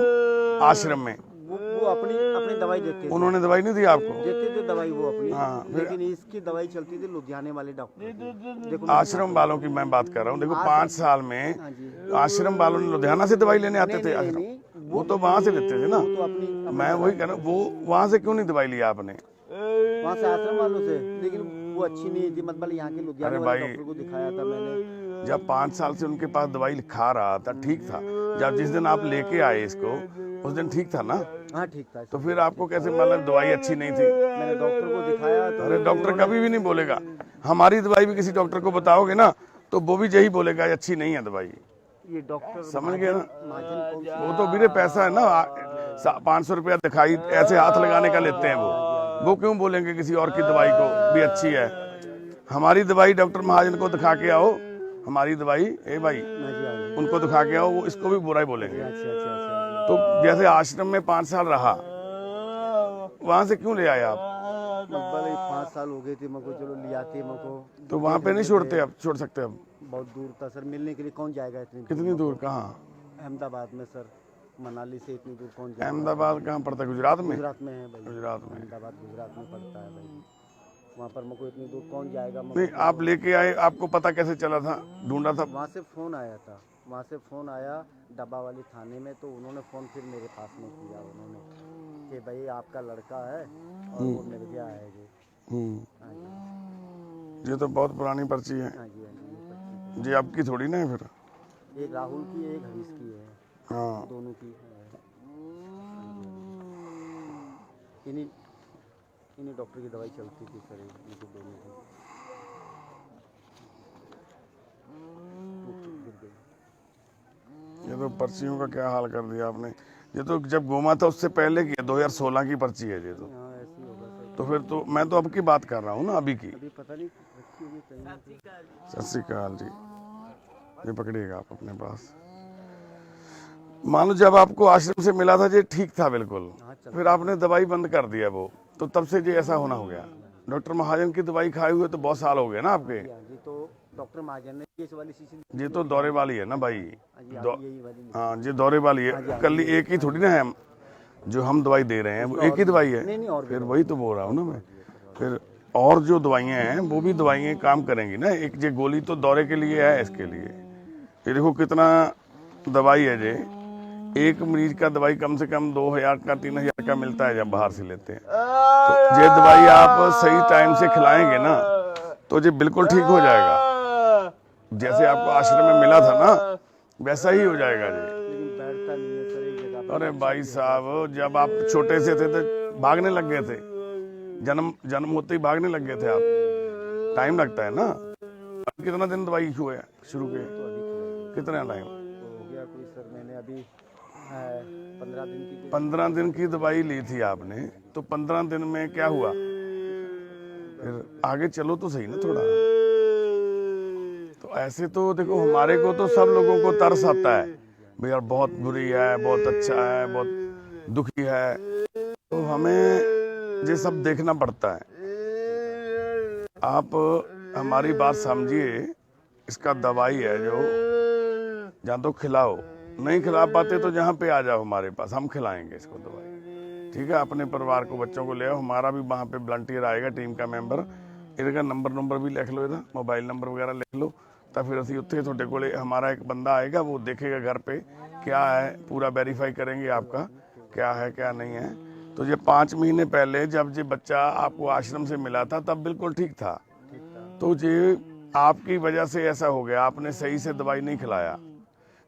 S1: आश्रम में,
S8: वो अपनी दवाई देते थे,
S1: उन्होंने दवाई नहीं दी आपको?
S8: देते थे दवाई वो अपनी।
S1: हाँ,
S8: लेकिन इसकी दवाई चलती थी लुधियाने वाले डॉक्टर की। देखो
S1: आश्रम वालों की मैं बात कर रहा हूँ। देखो 5 साल में
S8: हाँ जी,
S1: आश्रम वालों ने लुधियाना से दवाई लेने आते थे आश्रम,
S8: नहीं,
S1: वो तो वहाँ से लेते थे ना।
S8: तो अपनी
S1: मैं वही कह रहा हूँ, वो वहाँ से क्यों नहीं दवाई लिया आपने?
S8: वहाँ से आश्रम वालों से, लेकिन वो अच्छी नहीं थी, मतलब यहाँ के लुधियाने
S1: अरे
S8: वाले
S1: भाई,
S8: डॉक्टर को दिखाया था मैंने।
S1: जब 5 साल से उनके पास दवाई खा रहा था ठीक था, जब जिस दिन आप लेके आए इसको उस दिन ठीक था ना?
S8: हाँ ठीक था।
S1: तो फिर आपको कैसे मालूम दवाई अच्छी नहीं थी?
S8: मैंने डॉक्टर को दिखाया तो
S1: अरे डॉक्टर कभी भी नहीं बोलेगा, हमारी दवाई भी किसी डॉक्टर को बताओगे ना तो वो भी यही बोलेगा ये अच्छी नहीं है दवाई।
S8: ये डॉक्टर
S1: समझ गए ना?
S8: महाजन कौन सी-
S1: वो तो मेरे पैसा है ना, 500 रुपया दिखाई ऐसे हाथ लगाने का लेते हैं वो क्यों बोलेंगे किसी और की दवाई को भी अच्छी है? हमारी दवाई डॉक्टर महाजन को दिखा के आओ, हमारी दवाई ए भाई
S8: हाँ जी, हाँ जी।
S1: उनको दिखा के आओ, वो इसको भी बुरा ही बोलेंगे।
S8: अच्छा।
S1: तो जैसे आश्रम में 5 साल रहा, वहां से क्यों ले आए आप?
S8: मतलब 5 साल हो गए थे मेरे को, चलो ले आते मेरे को।
S1: तो वहां पे नहीं छोड़ते अब? छोड़ सकते अब?
S8: बहुत दूर था सर, मिलने के लिए कौन जाएगा इतनी दूर?
S1: कितनी दूर? कहाँ?
S8: अहमदाबाद में सर, मनाली से इतनी दूर कौन जाएगा?
S1: अहमदाबाद कहाँ पड़ता है? गुजरात में?
S8: गुजरात में है भाई,
S1: गुजरात में।
S8: अहमदाबाद गुजरात में पड़ता है भाई। वहाँ पर मेरे को इतनी दूर कौन जाएगा?
S1: नहीं, आप लेके आए, आपको पता कैसे चला था? ढूंढा था?
S8: वहाँ से फ़ोन आया था, वहाँ से फ़ोन आया डब्बा वाली थाने में, तो उन्होंने फ़ोन फिर मेरे पास में किया उन्होंने कि भाई आपका लड़का है और वो मिल गया है जी। हाँ जी,
S1: ये तो बहुत पुरानी पर्ची है
S8: हाँ जी, हाँ जी, ये पर्ची।
S1: जी। आपकी थोड़ी ना है फिर?
S8: एक राहुल की है, एक हरीश की है,
S1: हाँ,
S8: दोनों की है। इन्हीं डॉक्टर की दवाई चलती थी सर, इनकी दोनों की। गिर गई।
S1: ये तो पर्चियों का क्या हाल कर दिया आपने। ये तो जब गोमा था उससे पहले की 2016 की पर्ची है ये तो।
S8: हाँ ऐसे ही होगा सर,
S1: तो फिर तो मैं तो अब की बात कर रहा हूँ ना, अभी की।
S8: अभी पता नहीं रखी होगी कहीं ना कहीं।
S1: सत श्री अकाल जी, ये पकड़िएगा आप अपने पास। मान लो जब आपको आश्रम से मिला था ये ठीक था बिल्कुल, फिर आपने दवाई बंद कर दिया वो, तो तब से ये ऐसा होना हो गया। डॉक्टर महाजन की दवाई खाए हुए तो बहुत साल हो गए ना आपके।
S8: हाँ जी, तो डॉक्टर महाजन ने ये वाली शीशी
S1: ये तो दौरे वाली है ना भाई?
S8: यही वाली
S1: हाँ, ये दौरे वाली है, कल एक ही थोड़ी ना है। जो हम दवाई दे रहे हैं वो एक ही दवाई है?
S8: नहीं, और भी
S1: फिर वही तो बोल रहा हूँ ना मैं। फिर और जो दवाइयाँ हैं वो भी दवाइयाँ काम करेंगी ना। एक जे गोली तो दौरे के लिए है, इसके लिए ये देखो कितना दवाई है जे। एक मरीज का दवाई कम से कम 2000 का 3000 का मिलता है जब बाहर से लेते हैं। तो ये दवाई आप सही टाइम से खिलाएंगे ना तो ये बिल्कुल ठीक हो जाएगा। जैसे आपको आश्रम में मिला था ना वैसा ही हो जाएगा जी।
S8: लेकिन बैठता नहीं है सर एक जगह
S1: अरे भाई साहब, जब आप छोटे से थे तो भागने लग गए थे, जन्म होते ही भागने लग गए थे आप। टाइम लगता है ना। कितना दिन दवाई हुए शुरू के? कितना टाइम
S8: हो गया कोई सर? मैंने अभी 15 दिन की
S1: 15 दिन की दवाई ली थी आपने, तो 15 दिन में क्या हुआ? फिर आगे चलो तो सही ना थोड़ा। तो ऐसे तो देखो हमारे को तो सब लोगों को तरस आता है भाई यार, बहुत बुरी है, बहुत अच्छा है, बहुत दुखी है, तो हमें ये सब देखना पड़ता है। आप हमारी बात समझिए, इसका दवाई है जो या तो खिलाओ, नहीं खिला पाते तो जहाँ पे आ जाओ हमारे पास, हम खिलाएंगे इसको दवाई। ठीक है, अपने परिवार को, बच्चों को ले आओ। हमारा भी वहाँ पे वॉलंटियर आएगा, टीम का मैंबर। इनका नंबर भी लिख लो, इधर मोबाइल नंबर वगैरह लिख लो। तो फिर असी उत्थे थोड़े को हमारा एक बंदा आएगा, वो देखेगा घर पे क्या है, पूरा वेरीफाई करेंगे आपका क्या है क्या नहीं है। तो ये 5 महीने पहले जब ये बच्चा आपको आश्रम से मिला था तब बिल्कुल ठीक था। तो ये आपकी वजह से ऐसा हो गया, आपने सही से दवाई नहीं खिलाया।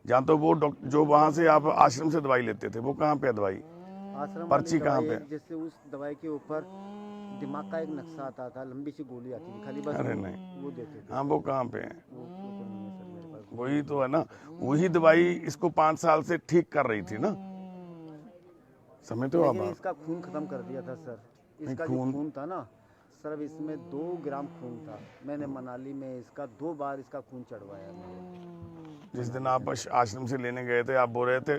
S1: जहाँ तो वो डॉक्टर जो वहाँ से आप आश्रम से दवाई लेते थे वो कहाँ पे है दवाई?
S8: आश्रम
S1: पर्ची कहाँ पे?
S8: जैसे उस दवाई के ऊपर दिमाग का एक नक्शा आता था, लंबी सी गोली आती थी खाली, बस
S1: अरे नहीं,
S8: वो देते थे।
S1: हाँ वो कहाँ पे है?
S8: वो तो नहीं है सर मेरे पास।
S1: वही तो है ना, वही दवाई इसको 5 साल से ठीक कर रही थी ना, समझते हो आप?
S8: लेकिन इसका खून खत्म कर दिया था सर। इसका जो खून था ना सर, इसमें 2 ग्राम खून था। मैंने मनाली में इसका 2 बार इसका खून चढ़वाया मैंने।
S1: जिस दिन आप आश्रम से लेने गए थे, आप बोल रहे थे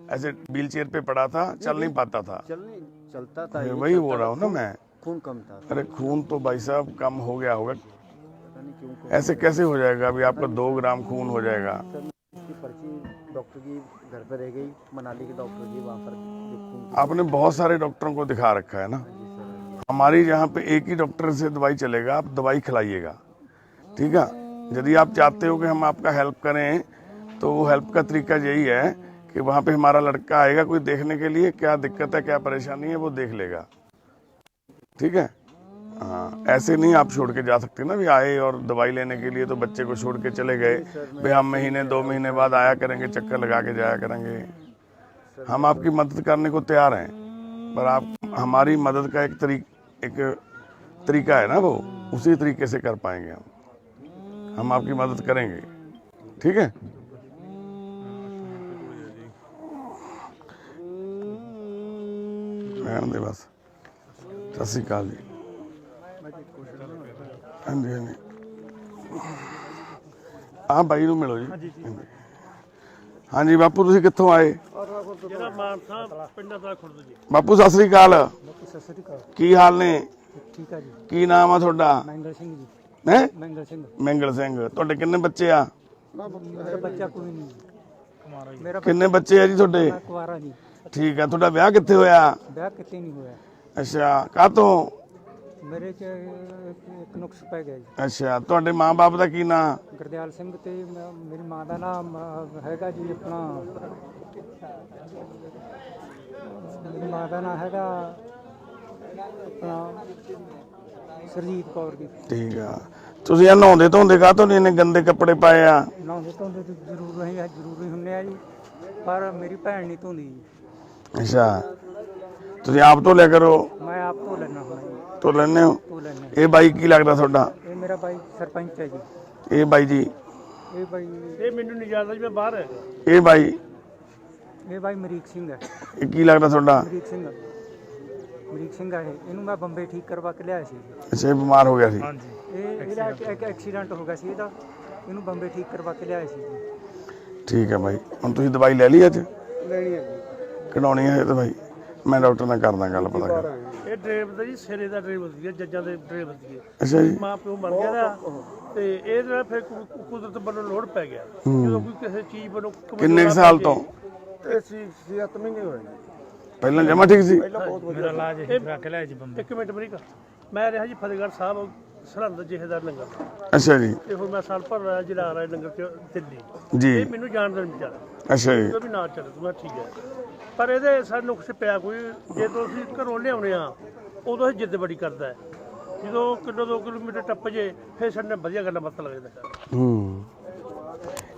S1: ऐसे व्हील चेयर पे पड़ा था, चल नहीं पाता था।
S8: चलता था,
S1: वही बोल रहा हूँ ना मैं।
S8: खून कम था।
S1: अरे खून तो भाई साहब कम हो गया होगा,
S8: पता नहीं क्यों
S1: ऐसे कैसे हो जाएगा? अभी आपका 2 ग्राम खून हो जाएगा।
S8: सर, इसकी पर्ची डॉक्टर की घर पर रह गई, मनाली के डॉक्टर की, वहाँ पर जो खून।
S1: आपने बहुत सारे डॉक्टरों को दिखा रखा है ना। हमारी यहाँ पे एक ही डॉक्टर से दवाई चलेगा, आप दवाई खिलाइएगा, ठीक है? यदि आप चाहते हो कि हम आपका हेल्प करें तो वो हेल्प का तरीका यही है कि वहाँ पे हमारा लड़का आएगा कोई देखने के लिए, क्या दिक्कत है क्या परेशानी है वो देख लेगा, ठीक है? हाँ, ऐसे नहीं आप छोड़ के जा सकते ना भी आए और दवाई लेने के लिए तो बच्चे को छोड़ के चले गए भाई, हम महीने 2 महीने बाद आया करेंगे, चक्कर लगा के जाया करेंगे। हम आपकी मदद करने को तैयार हैं, पर आप हमारी मदद का एक तरीका है ना, वो उसी तरीके से कर पाएंगे हम आपकी मदद करेंगे, ठीक है? रहने दे बस। सत श्री अकाल जी। हाँ जी, हाँ जी, हाँ भाई ਨੂੰ ਮਿਲੋ ਜੀ। हाँ जी बापू, ਤੁਸੀਂ ਕਿੱਥੋਂ ਆਏ?
S2: ਜਿਹੜਾ ਮਾਨਸਾ ਪਿੰਡਾਂ ਦਾ ਖੁਰਦ ਜੀ।
S1: ਬਾਪੂ ਸਤਿ ਸ੍ਰੀ ਅਕਾਲ।
S8: ਸਤਿ ਸ੍ਰੀ ਅਕਾਲ।
S1: ਕੀ ਹਾਲ ਨੇ?
S8: ਠੀਕ ਆ ਜੀ।
S1: ਕੀ ਨਾਮ ਆ ਤੁਹਾਡਾ?
S8: ਮੰਗਲ ਸਿੰਘ ਜੀ।
S1: ਹੈ
S8: ਮੰਗਲ ਸਿੰਘ।
S1: ਮੰਗਲ ਸਿੰਘ। ਤੁਹਾਡੇ ਕਿੰਨੇ ਬੱਚੇ ਆ?
S8: ਮੇਰਾ ਬੱਚਾ ਕੋਈ ਨਹੀਂ। ਮੇਰਾ
S1: ਕਿੰਨੇ ਬੱਚੇ ਆ ਜੀ ਤੁਹਾਡੇ?
S8: ਕੁਆਰਾ ਜੀ।
S1: ਠੀਕ ਆ। ਤੁਹਾਡਾ ਵਿਆਹ ਕਿੱਥੇ ਹੋਇਆ?
S8: ਵਿਆਹ ਕਿਤੇ ਨਹੀਂ ਹੋਇਆ।
S1: ਅੱਛਾ, ਕਾਹਤੋਂ?
S8: ਮੇਰੇ ਚ ਇੱਕ ਨੁਕਸ ਪੈ ਗਿਆ ਜੀ।
S1: ਅੱਛਾ, ਤੁਹਾਡੇ ਮਾਂ-ਬਾਪ ਦਾ ਕੀ ਨਾਂ?
S8: ਗੁਰਦਿਆਲ ਸਿੰਘ ਤੇ ਮੇਰੀ ਮਾਂ ਦਾ ਨਾਮ ਹੈਗਾ ਜੀ ਆਪਣਾ, ਮੇਰੀ ਮਾਂ ਦਾ ਨਾਮ ਹੈਗਾ ਆਪਣਾ ਸਰਜੀਤ ਕੌਰ ਜੀ।
S1: ਠੀਕ ਆ। ਤੁਸੀਂ ਇਹ ਨਹਾਉਂਦੇ ਧੋਂਦੇ ਕਾਹਤੋਂ ਨਹੀਂ ਇੰਨੇ ਗੰਦੇ ਕੱਪੜੇ ਪਾਏ ਆ?
S8: ਨਹਾਉਂਦੇ ਧੋਂਦੇ ਤਾਂ ਜ਼ਰੂਰੀ ਹੁੰਦੇ ਆ ਜੀ, ਪਰ ਮੇਰੀ ਭੈਣ ਨਹੀਂ ਧੋਂਦੀ ਜੀ।
S1: ਅੱਛਾ, ਤੁਸੀਂ ਆਪ ਧੋ ਲਿਆ ਕਰੋ।
S8: ਮੈਂ ਆਪ ਧੋ ਲੈਣਾ ਹੁਣ ਜੀ।
S1: ਧੋ ਲੈਂਦੇ ਹੋ?
S8: ਧੋ ਲੈਣਾ।
S1: ਇਹ ਬਾਈ ਕੀ ਲੱਗਦਾ ਤੁਹਾਡਾ?
S8: ਇਹ ਮੇਰਾ ਬਾਈ ਸਰਪੰਚ ਹੈ ਜੀ।
S1: ਇਹ ਬਾਈ ਜੀ?
S8: ਇਹ ਬਾਈ,
S2: ਇਹ ਮੈਨੂੰ ਨਹੀਂ ਜਾਣਦਾ ਜੀ, ਮੈਂ ਬਾਹਰ ਹੈ।
S1: ਇਹ ਬਾਈ?
S8: ਇਹ ਬਾਈ ਮਰੀਕ ਸਿੰਘ ਹੈ।
S1: ਇਹ ਕੀ ਲੱਗਦਾ ਤੁਹਾਡਾ?
S8: ਮਰੀਕ ਸਿੰਘ ਹੈ। ਇਹਨੂੰ ਮੈਂ ਬੰਬੇ ਠੀਕ ਕਰਵਾ ਕੇ ਲਿਆਇਆ ਸੀ।
S1: ਅੱਛਾ, ਇਹ ਬਿਮਾਰ ਹੋ ਗਿਆ ਸੀ?
S2: ਹਾਂਜੀ,
S8: ਇਹਦਾ ਇੱਕ ਐਕਸੀਡੈਂਟ ਹੋ ਗਿਆ ਸੀ ਇਹਦਾ, ਇਹਨੂੰ ਬੰਬੇ ਠੀਕ ਕਰਵਾ ਕੇ ਲਿਆਇਆ ਸੀ ਜੀ।
S1: ਠੀਕ ਹੈ ਬਾਈ। ਹੁਣ ਤੁਸੀਂ ਦਵਾਈ ਲੈ ਲਈ ਅੱਜ?
S8: ਲੈਣੀ ਹੈ ਜੀ।
S1: ਕਢਾਉਣੀ ਹੈ ਦਵਾਈ? ਮੈਂ ਡਾਕਟਰ ਨਾਲ ਕਰਦਾ ਗੱਲ, ਪਤਾ ਕਰ।
S2: ਇਹ ਡਰਾਈਵਰ ਦਾ ਜੀ ਸਿਰੇ ਦਾ ਡਰਾਈਵਰ ਸੀ, ਜੱਜਾਂ ਦੇ ਡਰਾਈਵਰ ਸੀ।
S1: ਅੱਛਾ ਜੀ।
S2: ਮਾਂ ਪਿਓ ਮਰ ਗਿਆ ਨਾ, ਤੇ ਇਹ ਜਿਹੜਾ ਫਿਰ ਕੁਦਰਤ ਵੱਲੋਂ ਲੋੜ ਪੈ ਗਿਆ, ਜਦੋਂ ਕੋਈ ਕਿਸੇ ਚੀਜ਼ ਵੱਲੋਂ।
S1: ਕਿੰਨੇ ਸਾਲ ਤੋਂ?
S2: ਇਹ 6-7 ਮਹੀਨੇ ਹੋਏ।
S1: ਪਹਿਲਾਂ ਜਮਾ ਠੀਕ ਸੀ?
S2: ਮੇਰਾ ਇਲਾਜ ਇਹ ਕਰਾ ਕੇ ਲਿਆ ਜੀ ਬੰਬੇ। ਇੱਕ ਮਿੰਟ ਅਮਰੀਕਾ, ਮੈਂ ਰਿਹਾ ਜੀ ਫਤਿਹਗੜ੍ਹ ਸਾਹਿਬ ਸਰਹੰਦ ਜਹੇਦਾਰ ਲੰਗਰ।
S1: ਅੱਛਾ ਜੀ।
S2: ਤੇ ਹੁਣ ਮੈਂ ਸਾਲ ਭਰ ਰਿਹਾ ਜਿਹੜਾ ਰਿਹਾ ਲੰਗਰ ਚ ਦਿੱਲੀ
S1: ਜੀ।
S2: ਇਹ ਮੈਨੂੰ ਜਾਣਦਾ ਨਹੀਂ ਵਿਚਾਰਾ।
S1: ਅੱਛਾ ਜੀ।
S2: ਵੀ ਨਾ ਚੱਲ ਤੂੰ ਠੀਕ ਹੈ, ਪਰ ਇਹਦੇ ਸਾਨੂੰ ਨੁਕਸ ਪਿਆ ਕੋਈ। ਜੇ ਤੁਸੀਂ ਘਰੋਂ ਲਿਆਉਣੇ ਆ ਉਦੋਂ ਇਹ ਜਿੱਦ ਬੜੀ ਕਰਦਾ ਹੈ, ਜਦੋਂ ਕਿਲੋ 2 ਕਿਲੋਮੀਟਰ ਟੱਪ ਜੇ ਫਿਰ ਸਾਡੇ ਵਧੀਆ ਗੱਲਾਂ ਬਾਤਾਂ ਲੱਗਦਾ ਸਰ।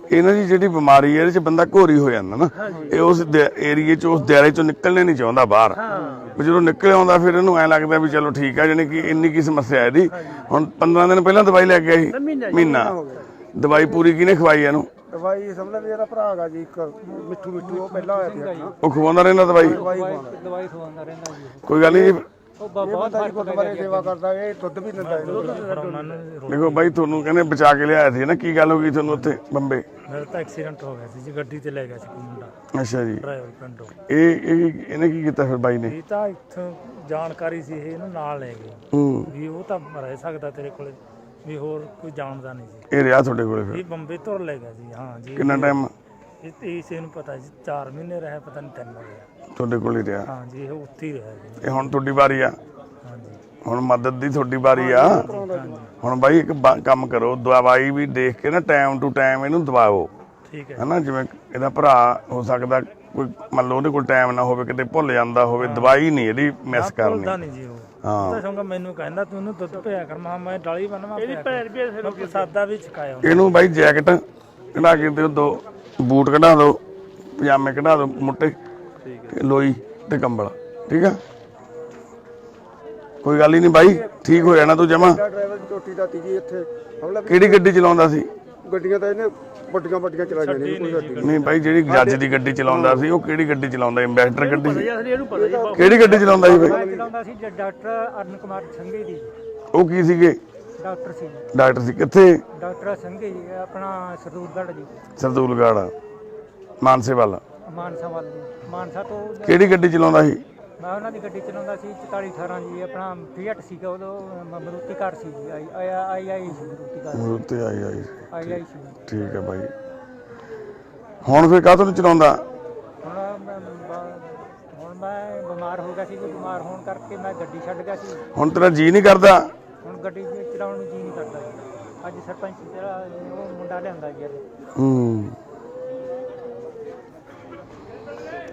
S1: ਇਹਨਾਂ ਦੀ ਜਿਹੜੀ ਬਿਮਾਰੀ ਹੈ ਇਹਦੇ ਚ ਬੰਦਾ ਘੋਰੀ ਹੋ ਜਾਂਦਾ ਨਾ, ਇਹ ਉਸ ਏਰੀਏ ਚ ਉਸ ਦਾਇਰੇ ਚੋਂ ਨਿਕਲਣੇ ਨਹੀਂ ਚਾਹੁੰਦਾ ਬਾਹਰ। ਜਦੋਂ ਨਿਕਲ ਆਉਂਦਾ ਫਿਰ ਇਹਨੂੰ ਐ ਲੱਗਦਾ ਵੀ ਚਲੋ ਠੀਕ ਆ, ਜਾਣੀ ਕਿ ਇੰਨੀ ਕੀ ਸਮੱਸਿਆ ਇਹਦੀ। ਹੁਣ 15 ਦਿਨ ਪਹਿਲਾਂ ਦਵਾਈ ਲੈ ਕੇ ਆਈ, ਮਹੀਨਾ ਦਵਾਈ ਪੂਰੀ ਕਿਹਨੇ ਖਵਾਈ ਇਹਨੂੰ?
S4: ਦਵਾਈ ਸਮਝ ਲੈ ਮੇਰਾ ਭਰਾ ਹੈਗਾ ਜੀ ਇੱਕ ਮਿੱਠੂ, ਉਹ ਪਹਿਲਾਂ ਹੋਇਆ ਸੀ ਆਪਣਾ,
S1: ਉਹ ਖਵਾਉਂਦਾ ਰਹਿੰਦਾ ਦਵਾਈ?
S8: दवाई खवांदा रहंदा जी
S1: ਕੋਈ ਗੱਲ ਨਹੀਂ।
S8: बहुत
S4: ਗੁਰਦੁਆਰੇ ਸੇਵਾ ਕਰਦਾ, ਇਹ ਦੁੱਧ ਵੀ ਦਿੰਦਾ
S1: ਦੇਖੋ ਬਾਈ, ਤੁਹਾਨੂੰ ਕਹਿੰਦੇ ਬਚਾ ਕੇ ਲਿਆਇਆ ਸੀ ਨਾ, ਕੀ ਗੱਲ ਹੋ ਗਈ ਤੁਹਾਨੂੰ ਉੱਥੇ ਬੰਬੇ?
S2: ਮੇਰਾ ਤਾਂ ਐਕਸੀਡੈਂਟ ਹੋ ਗਿਆ ਸੀ ਜੀ, ਗੱਡੀ ਤੇ ਲੈ ਗਿਆ ਸੀ ਕੋਈ ਮੁੰਡਾ
S1: ਅੱਛਾ ਜੀ।
S2: ਡਰਾਈਵਰ ਪਿੰਡੋਂ।
S1: ਇਹਨੇ ਕੀ ਕੀਤਾ ਫਿਰ ਬਾਈ ਨੇ?
S2: ਇਹ ਤਾਂ ਇੱਥੋਂ ਜਾਣਕਾਰੀ ਸੀ, ਇਹ ਇਹਨੂੰ ਨਾਲ ਲੈ ਗਏ ਵੀ ਉਹ ਤਾਂ ਰਹਿ ਸਕਦਾ ਤੇਰੇ ਕੋਲੇ, ਵੀ ਹੋਰ ਕੋਈ ਜਾਣਦਾ ਨਹੀਂ ਸੀ।
S1: ਇਹ ਰਿਹਾ ਤੁਹਾਡੇ ਕੋਲੇ ਫਿਰ?
S2: ਇਹ ਬੰਬੇ ਤੁਰ ਲੈ ਗਿਆ ਜੀ। ਹਾਂ ਜੀ।
S1: ਕਿੰਨਾ ਟਾਈਮ?
S2: ਇਸ ਨੂੰ ਪਤਾ ਜੀ 4 ਮਹੀਨੇ ਰਿਹਾ, ਪਤਾ ਨਹੀਂ 3 ਰਿਹਾ।
S1: ਤੁਹਾਡੇ ਕੋਲ ਹੀ ਰਿਹਾ?
S2: ਹਾਂ ਜੀ, ਇਹ ਉੱਥੇ ਹੀ ਰਿਹਾ ਜੀ।
S1: ਇਹ ਹੁਣ ਤੁਹਾਡੀ ਵਾਰੀ ਆ?
S2: ਹਾਂ ਜੀ।
S1: ਹੁਣ ਮਦਦ ਦੀ ਤੁਹਾਡੀ ਵਾਰੀ ਆ। ਹੁਣ ਬਾਈ ਇੱਕ ਕੰਮ ਕਰੋ, ਦਵਾਈ ਵੀ ਦੇਖ ਕੇ ਨਾ ਟਾਈਮ ਟੂ ਟਾਈਮ ਇਹਨੂੰ ਦਵਾਓ,
S2: ਠੀਕ ਹੈ
S1: ਹੈਨਾ? ਜਿਵੇਂ ਇਹਦਾ ਭਰਾ ਹੋ ਸਕਦਾ ਕੋਈ ਮੰਨ ਲਓ ਉਹਦੇ ਕੋਲ ਟਾਈਮ ਨਾ ਹੋਵੇ, ਕਿਤੇ ਭੁੱਲ ਜਾਂਦਾ ਹੋਵੇ, ਦਵਾਈ ਨਹੀਂ ਇਹਦੀ ਮਿਸ ਕਰਨੀ।
S2: ਭੁੱਲਦਾ ਨਹੀਂ ਜੀ ਉਹ।
S1: ਹਾਂ।
S2: ਸੰਗਾ ਮੈਨੂੰ ਕਹਿੰਦਾ ਤੂੰ ਇਹਨੂੰ ਦੁੱਧ ਪਿਆ ਕਰ, ਮੈਂ ਡਾਲੀ ਬੰਨਵਾ ਇਹਦੀ ਭੈਣ ਵੀ ਫਿਰ ਸਾਦਾ ਵੀ ਚਕਾਇਆ।
S1: ਇਹਨੂੰ ਬਾਈ ਜੈਕਟ ਕਢਾ ਕੇ ਦਿਓ, 2 ਬੂਟ ਕਢਾ ਦਿਓ, ਪਜਾਮੇ ਕਢਾ ਦਿਓ ਮੋਟੇ, ਲੋਈ ਤੇ ਕੰਬਲ, ਠੀਕ ਆ? ਕੋਈ ਗੱਲ ਹੀ ਨਹੀਂ ਬਾਈ, ਠੀਕ ਹੋ ਜਾਣਾ ਤੂੰ ਜਮਾ।
S4: ਡਰਾਈਵਰ ਦੀ ਚੋਟੀ ਦਾ ਤੀਜੀ ਇੱਥੇ
S1: ਕਿਹੜੀ ਗੱਡੀ ਚਲਾਉਂਦਾ ਸੀ?
S4: ਗੱਡੀਆਂ ਤਾਂ ਇਹਨੇ ਵੱਡੀਆਂ ਚਲਾਈਆਂ ਨੇ, ਕੋਈ ਗੱਡੀ
S1: ਨਹੀਂ ਬਾਈ, ਜਿਹੜੀ ਜੱਜ ਦੀ ਗੱਡੀ ਚਲਾਉਂਦਾ ਸੀ ਉਹ ਕਿਹੜੀ ਗੱਡੀ ਚਲਾਉਂਦਾ? ਐਂਬੈਸਡਰ ਗੱਡੀ ਸੀ?
S2: ਇਹਨੂੰ ਪਤਾ ਜੀ।
S1: ਕਿਹੜੀ ਗੱਡੀ ਚਲਾਉਂਦਾ ਸੀ ਬਾਈ?
S8: ਚਲਾਉਂਦਾ ਸੀ ਡਾਕਟਰ ਅਰਨ ਕੁਮਾਰ ਸੰਘੇ ਦੀ।
S1: ਉਹ ਕੀ ਸੀਗੇ?
S8: ਡਾਕਟਰ ਸੀ।
S1: ਡਾਕਟਰ ਸੀ? ਕਿੱਥੇ?
S8: ਡਾਕਟਰ ਸੰਘੇ ਜੀ, ਆਪਣਾ ਸਰਦੂਲਗੜ੍ਹ ਜੀ,
S1: ਸਰਦੂਲਗੜ੍ਹ ਮਾਨਸੇ ਵੱਲ।
S8: ਮਾਨਸਾ ਵੱਲ ਜੀ। ਮਾਨਸਾ ਤੋਂ
S1: ਕਿਹੜੀ ਗੱਡੀ ਚਲਾਉਂਦਾ ਸੀ?
S8: ਮੈਂ ਉਹਨਾਂ ਦੀ ਗੱਡੀ ਚਲਾਉਂਦਾ ਸੀ 4418 ਜੀ, ਆਪਣਾ ਫੀਅਟ ਸੀਗਾ ਉਦੋਂ, ਮਰੂਤੀ ਕਾਰ ਸੀ ਜੀ, ਆਈ ਸੀ ਮਰੂਤੀ ਕਾਰ।
S1: ਮਰੂਤੀ ਆਈ
S8: ਸੀ।
S1: ਠੀਕ ਹੈ ਬਾਈ। ਹੁਣ ਫਿਰ ਕਾਹਤੋਂ ਨਹੀਂ ਚਲਾਉਂਦਾ?
S8: ਹੁਣ ਮੈਂ ਬਿਮਾਰ ਹੋ ਗਿਆ ਸੀ, ਬਿਮਾਰ ਹੋਣ ਕਰਕੇ ਮੈਂ ਗੱਡੀ ਛੱਡ ਗਿਆ ਸੀ।
S1: ਹੁਣ ਤੇਰਾ ਜੀ ਨਹੀਂ ਕਰਦਾ?
S8: ਹੁਣ ਗੱਡੀ ਚਲਾਉਣ ਨੂੰ ਜੀ ਨਹੀਂ ਕਰਦਾ ਜੀ। ਅੱਜ ਸਰਪੰਚ ਜਿਹੜਾ ਉਹ ਮੁੰਡਾ ਲਿਆਂਦਾ ਜੀ।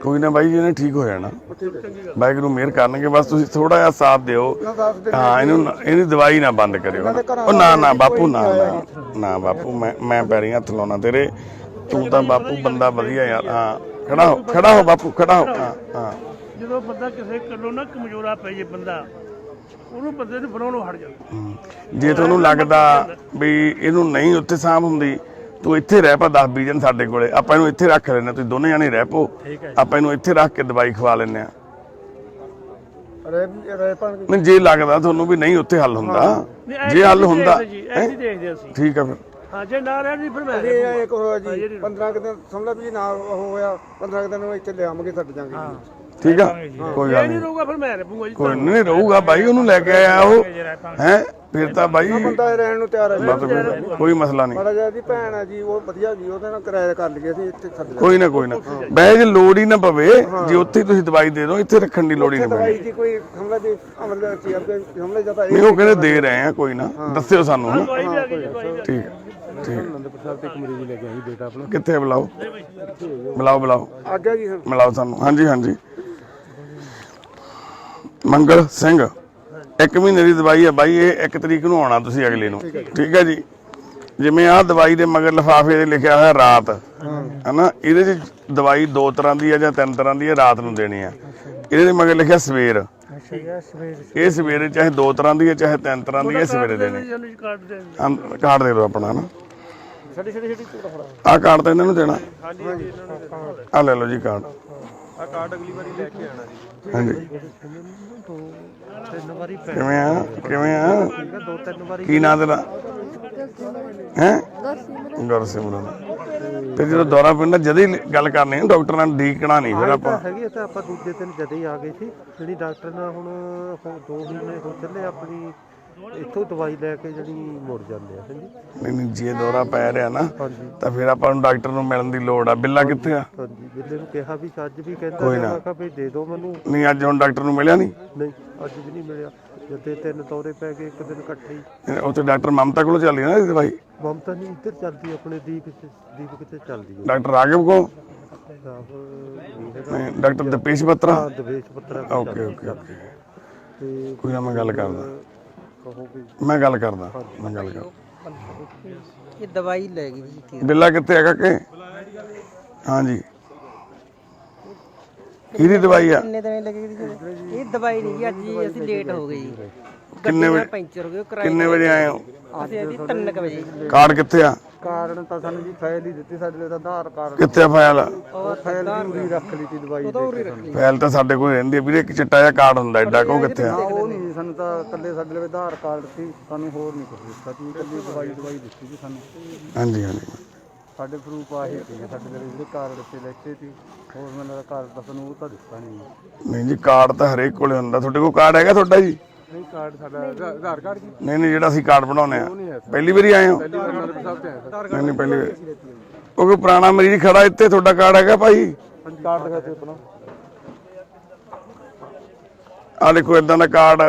S1: ਕੋਈ ਨਾ ਬਾਈ, ਇਹਨੇ ਠੀਕ ਹੋ ਜਾਣਾ, ਵਾਹਿਗੁਰੂ ਮਿਹਰ ਕਰਨਗੇ। ਬਸ ਤੁਸੀਂ ਥੋੜਾ ਜਿਹਾ ਸਾਥ ਦਿਓ। ਹਾਂ, ਇਹਦੀ ਦਵਾਈ ਨਾ ਬੰਦ ਕਰਿਓ। ਉਹ ਨਾ ਬਾਪੂ, ਨਾ ਬਾਪੂ, ਮੈਂ ਪੈਰੀਂ ਹੱਥ ਲਾਉਣਾ ਤੇਰੇ। ਤੂੰ ਤਾਂ ਬਾਪੂ ਬੰਦਾ ਵਧੀਆ ਯਾਰ। ਹਾਂ, ਖੜਾ ਹੋ ਬਾਪੂ, ਖੜਾ ਹੋ। ਹਾਂ।
S2: ਜਦੋਂ ਬੰਦਾ ਕਿਸੇ ਕੋਲੋਂ ਨਾ ਕਮਜ਼ੋਰਾ ਪੈ ਜੇ ਬੰਦਾ, ਉਹਨੂੰ ਬੰਦੇ ਨੂੰ ਬਣਾਉਣੋਂ ਹਟ ਜਾਂਦਾ।
S1: ਜੇ ਤੁਹਾਨੂੰ ਲੱਗਦਾ ਵੀ ਇਹਨੂੰ ਨਹੀਂ ਉੱਥੇ ਸਾਂਭ ਹੁੰਦੀ, ਤੂੰ ਇੱਥੇ ਰਹਿ ਪਾ 10-20 ਦਿਨ ਸਾਡੇ ਕੋਲੇ, ਆਪਾਂ ਇਹਨੂੰ ਇੱਥੇ ਰੱਖ ਲੈਂਦੇ, ਤੁਸੀਂ ਦੋਨੇ ਜਾਣੇ ਰਹਿ ਪੋ, ਆਪਾਂ ਇਹਨੂੰ ਇੱਥੇ ਰੱਖ ਕੇ ਦਵਾਈ ਖਵਾ ਲੈਂਦੇ ਆ। ਨਹੀਂ, ਜੇ ਲੱਗਦਾ ਤੁਹਾਨੂੰ ਵੀ ਨਹੀਂ ਉੱਥੇ ਹੱਲ ਹੁੰਦਾ, ਜੇ ਹੱਲ ਹੁੰਦਾ ਠੀਕ ਆ ਫਿਰ।
S2: ਹਾਂ, ਜੇ ਨਾ ਰਹਿ ਨਹੀਂ ਫਿਰ ਮੈਂ
S4: ਇੱਕ ਹੋਇਆ ਜੀ 15 ਦਿਨ ਸਮਝ ਲਾ ਵੀ ਨਾ ਹੋਇਆ, 15 ਦਿਨ ਨੂੰ ਇੱਥੇ ਲਿਆਵਾਂਗੇ, ਛੱਡ ਜਾਾਂਗੇ।
S1: ਠੀਕ ਆ, ਕੋਈ ਗੱਲ ਨਹੀਂ
S2: ਰਹੂਗਾ, ਫਿਰ ਮੈਂ ਰਹੂੰਗਾ ਜੀ।
S1: ਕੋਈ ਨਹੀਂ ਰਹੂਗਾ ਬਾਈ, ਉਹਨੂੰ ਲੈ ਕੇ ਆਇਆ ਉਹ ਹੈ, ਫਿਰ ਤਾਂ ਬਾਈ
S4: ਬੰਦਾ ਰਹਿਣ ਨੂੰ ਤਿਆਰ ਹੈ,
S1: ਕੋਈ ਮਸਲਾ ਨਹੀਂ।
S4: ਮਾੜਾ ਜਿਹਾ ਦੀ ਭੈਣ ਹੈ ਜੀ, ਉਹ ਵਧੀਆ ਜੀ, ਉਹਦੇ ਨਾਲ ਕਿਰਾਇਆ ਕਰ ਲਈਏ ਅਸੀਂ, ਇੱਥੇ ਛੱਡ
S1: ਕੋਈ ਨਾ ਬਹਿ ਜੇ, ਲੋੜ ਹੀ ਨਾ ਪਵੇ, ਜੇ ਉੱਥੇ ਤੁਸੀਂ ਦਵਾਈ ਦੇ ਦਿਓ, ਇੱਥੇ ਰੱਖਣ ਦੀ ਲੋੜ ਹੀ ਨਾ ਪਵੇ।
S4: ਦਵਾਈ ਦੀ ਕੋਈ ਹਮਲਾ ਦੀ ਐਮਰਜੈਂਸੀ ਹਮਲੇ ਜਾਂ ਤਾਂ
S1: ਨਹੀਂ, ਉਹ ਕਹਿੰਦੇ ਦੇ ਰਹੇ ਆ, ਕੋਈ ਨਾ ਦੱਸਿਓ ਸਾਨੂੰ। ਠੀਕ ਠੀਕ।
S4: ਅਨੰਦਪੁਰ ਸਾਹਿਬ ਤੇ ਇੱਕ ਮਰੀਜ਼ ਲੈ ਕੇ ਆਈ ਬੇਟਾ ਆਪਣਾ।
S1: ਕਿੱਥੇ? ਬੁਲਾਓ
S4: ਆ ਗਿਆ ਜੀ,
S1: ਮਿਲਾਓ ਸਾਨੂੰ। ਹਾਂਜੀ ਮੰਗਲ ਸਿੰਘ, 1 ਮਹੀਨੇ ਦੀ ਦਵਾਈ ਹੈ ਬਾਈ, ਇਹ 1 ਤਰੀਕ ਨੂੰ ਆਉਣਾ ਤੁਸੀਂ ਅਗਲੇ ਨੂੰ, ਠੀਕ ਹੈ ਜੀ। ਜਿਵੇਂ ਆਹ ਦਵਾਈ ਦੇ ਮਗਰ ਲਿਫਾਫੇ ਤੇ ਲਿਖਿਆ ਹੋਇਆ ਰਾਤ, ਹਨਾ? ਇਹਦੇ 'ਚ ਦਵਾਈ 2 ਤਰ੍ਹਾਂ ਦੀ ਹੈ ਜਾਂ 3 ਤਰ੍ਹਾਂ ਦੀ ਹੈ, ਰਾਤ ਨੂੰ ਦੇਣੀ ਆ। ਇਹਦੇ ਦੇ ਮਗਰ ਲਿਖਿਆ ਸਵੇਰ, ਇਹ ਸਵੇਰੇ ਚਾਹੇ 2 ਤਰ੍ਹਾਂ ਦੀ ਹੈ ਚਾਹੇ 3 ਤਰ੍ਹਾਂ ਦੀ ਹੈ, ਸਵੇਰੇ ਦੇਣੀ। ਕਾਰਡ ਦੇ ਦਿਓ ਆਪਣਾ ਨਾ, ਆਹ ਕਾਰਡ ਤਾਂ ਇਹਨਾਂ ਨੂੰ ਦੇਣਾ। ਆਹ ਲੈ ਲਓ ਜੀ ਕਾਰਡ।
S4: ਆ ਕਾਰਡ ਅਗਲੀ ਵਾਰੀ ਲੈ ਕੇ ਆਣਾ ਜੀ।
S1: ਹਾਂਜੀ,
S8: 3 ਵਾਰੀ
S1: ਕਿਵੇਂ ਆ
S8: 2-3 ਵਾਰੀ।
S1: ਕੀ ਨਾਂ ਤੇਰਾ? ਗੁਰਸਿਮਰਨ। ਤੇ ਜਦੋਂ ਦੌਰਾ ਪੈਂਦਾ ਜਦੇ ਹੀ ਗੱਲ ਕਰਨੀ, ਡਾਕਟਰ ਨਾਲ ਡੀਕਣਾ ਨਹੀਂ ਫਿਰ ਆਪਾਂ।
S8: ਹੈਗੀ ਤਾਂ ਆਪਾਂ ਦੂਜੇ ਦਿਨ ਜਦੇ ਹੀ ਆ ਗਏ ਸੀ, ਜਿਹੜੀ ਡਾਕਟਰ ਨਾਲ ਹੁਣ 2 ਮਹੀਨੇ ਹੋ ਚੱਲੇ, ਆਪਣੀ ਇੱਥੋਂ ਦਵਾਈ ਲੈ ਕੇ ਜਿਹੜੀ ਮੁੜ ਜਾਂਦੇ ਆ।
S1: ਨਹੀਂ, ਜੇ ਦੌਰਾ ਪੈ ਰਿਹਾ ਨਾ ਤਾਂ ਫਿਰ ਆਪਾਂ ਨੂੰ ਡਾਕਟਰ ਨੂੰ ਮਿਲਣ ਦੀ ਲੋੜ ਆ। ਬਿੱਲਾ ਕਿੱਥੇ ਆ?
S8: ਹਾਂਜੀ,
S5: ਜਿੱਲੇ ਨੂੰ ਕਿਹਾ ਵੀ ਅੱਜ ਵੀ ਕਹਿੰਦਾ
S1: ਕੋਈ ਨਾ।
S5: ਮੈਂ ਕਿਹਾ ਵੀ ਦੇ ਦਿਓ ਮੈਨੂੰ।
S1: ਨਹੀਂ ਅੱਜ ਹੁਣ ਡਾਕਟਰ ਨੂੰ ਮਿਲਿਆ ਨਹੀਂ?
S5: ਨਹੀਂ ਅੱਜ ਵੀ ਨਹੀਂ ਮਿਲਿਆ। ਜਦੇ 3 ਦੌਰੇ ਪੈ ਗਏ ਇੱਕ ਦਿਨ ਇਕੱਠੇ ਹੀ।
S1: ਉੱਥੇ ਡਾਕਟਰ ਮਮਤਾ ਕੋਲ ਚੱਲੀ ਨਾ ਇਹਦੀ ਦਵਾਈ?
S5: ਮਮਤਾ ਨਹੀਂ ਇੱਧਰ ਚੱਲਦੀ ਆਪਣੇ ਦੀਪ ਕਿਤੇ ਚੱਲਦੀ ਹੈ।
S1: ਡਾਕਟਰ ਰਾਘਵ ਕੋਲ?
S5: ਨਹੀਂ
S1: doctor Dapesh Batra?
S5: Davesh Patra
S1: okay okay okay.
S5: ਤੇ
S1: ਕੋਈ ਨਾ ਮੈਂ ਗੱਲ ਕਰਦਾ,
S5: ਕਹੋ ਵੀ
S1: ਮੈਂ ਗੱਲ ਕਰਦਾ।
S3: ਇਹ ਦਵਾਈ ਲੈ ਗਈ ਜੀ।
S1: ਬਿੱਲਾ ਕਿੱਥੇ ਹੈਗਾ ਕਿ? ਹਾਂਜੀ ਕਿਹਦੀ ਦਵਾਈ ਆ?
S3: ਕਿੰਨੇ ਦਿਨ ਲੱਗੇ ਜੀ? ਇਹ ਦਵਾਈ ਨਹੀਂ ਜੀ, ਅੱਜ ਜੀ ਅਸੀਂ ਲੇਟ ਹੋ ਗਏ ਜੀ।
S1: ਕਿੰਨੇ ਵਜੇ?
S3: ਪੈਂਚਰ ਹੋ ਗਏ ਕਿਰਾਏ
S1: ਕਿੰਨੇ ਵਜੇ ਆਏ ਹੋ?
S3: ਅਸੀਂ 3 ਵਜੇ।
S1: ਕਾਰਡ ਕਿੱਥੇ ਆ?
S5: ਕਾਰਨ ਤਾਂ ਸਾਨੂੰ ਜੀ ਫਾਈਲ ਹੀ ਦਿੱਤੀ ਸਾਡੇ ਲਈ ਆਧਾਰ ਕਾਰਡ।
S1: ਕਿੱਥੇ ਆ ਫਾਈਲ?
S5: ਉਹ ਫਾਈਲ ਪੂਰੀ ਰੱਖ ਲਈ ਸੀ ਦਵਾਈ ਦੇ।
S1: ਫਾਈਲ ਤਾਂ ਸਾਡੇ ਕੋਲ ਰਹਿੰਦੀ ਹੈ ਵੀਰੇ, ਇੱਕ ਚਿੱਟਾ ਜਿਹਾ ਕਾਰਡ ਹੁੰਦਾ ਐਡਾ, ਕੋ ਕਿੱਥੇ ਆ?
S5: ਉਹ ਨਹੀਂ ਸਾਨੂੰ ਤਾਂ ਇਕੱਲੇ ਸਾਡੇ ਲਈ ਆਧਾਰ ਕਾਰਡ ਸੀ, ਸਾਨੂੰ ਹੋਰ ਨਹੀਂ ਕੁਝ ਦਿੱਤਾ ਸੀ। ਇਕੱਲੀ ਦਵਾਈ ਦਿੱਤੀ ਸੀ ਸਾਨੂੰ।
S1: ਹਾਂਜੀ ਹਾਂਜੀ
S5: ਸਾਡੇ ਪ੍ਰੂਫ ਆਹੀ ਸੀ ਸਾਡੇ ਲਈ ਜਿਹੜੇ ਕਾਰਡ ਤੇ ਲੈਤੇ ਸੀ। ਹੋਰ ਮੈਨੂੰ ਦਾ ਕਾਰਡ ਤਾਂ ਸਾਨੂੰ ਉਹ ਤਾਂ ਦਿੱਤਾ ਨਹੀਂ।
S1: ਨਹੀਂ ਜੀ ਕਾਰਡ ਤਾਂ ਹਰੇਕ ਕੋਲੇ ਹੁੰਦਾ। ਤੁਹਾਡੇ ਕੋਲ ਕਾਰਡ ਹੈਗਾ ਤੁਹਾਡਾ ਜੀ?
S5: ਨਹੀਂ ਕਾਰਡ ਸਾਡਾ ਆਧਾਰ ਕਾਰਡ ਕੀ?
S1: ਨਹੀਂ ਜਿਹੜਾ ਅਸੀਂ ਕਾਰਡ ਬਣਾਉਂਦੇ ਆ। ਪਹਿਲੀ ਵਾਰੀ ਆਏ ਹੋ? ਨਹੀਂ ਨਹੀਂ ਪਹਿਲੀ ਵਾਰੀ। ਉਹ ਕੋਈ ਪੁਰਾਣਾ ਮਰੀਜ਼ ਖੜਾ ਇੱਥੇ, ਤੁਹਾਡਾ ਕਾਰਡ ਹੈਗਾ ਭਾਈ?
S5: ਕਾਰਡ ਦਿਖਾ ਦਿਓ ਆਪਣਾ।
S1: ਆ ਦੇਖੋ ਇਦਾਂ ਦਾ ਕਾਰਡ,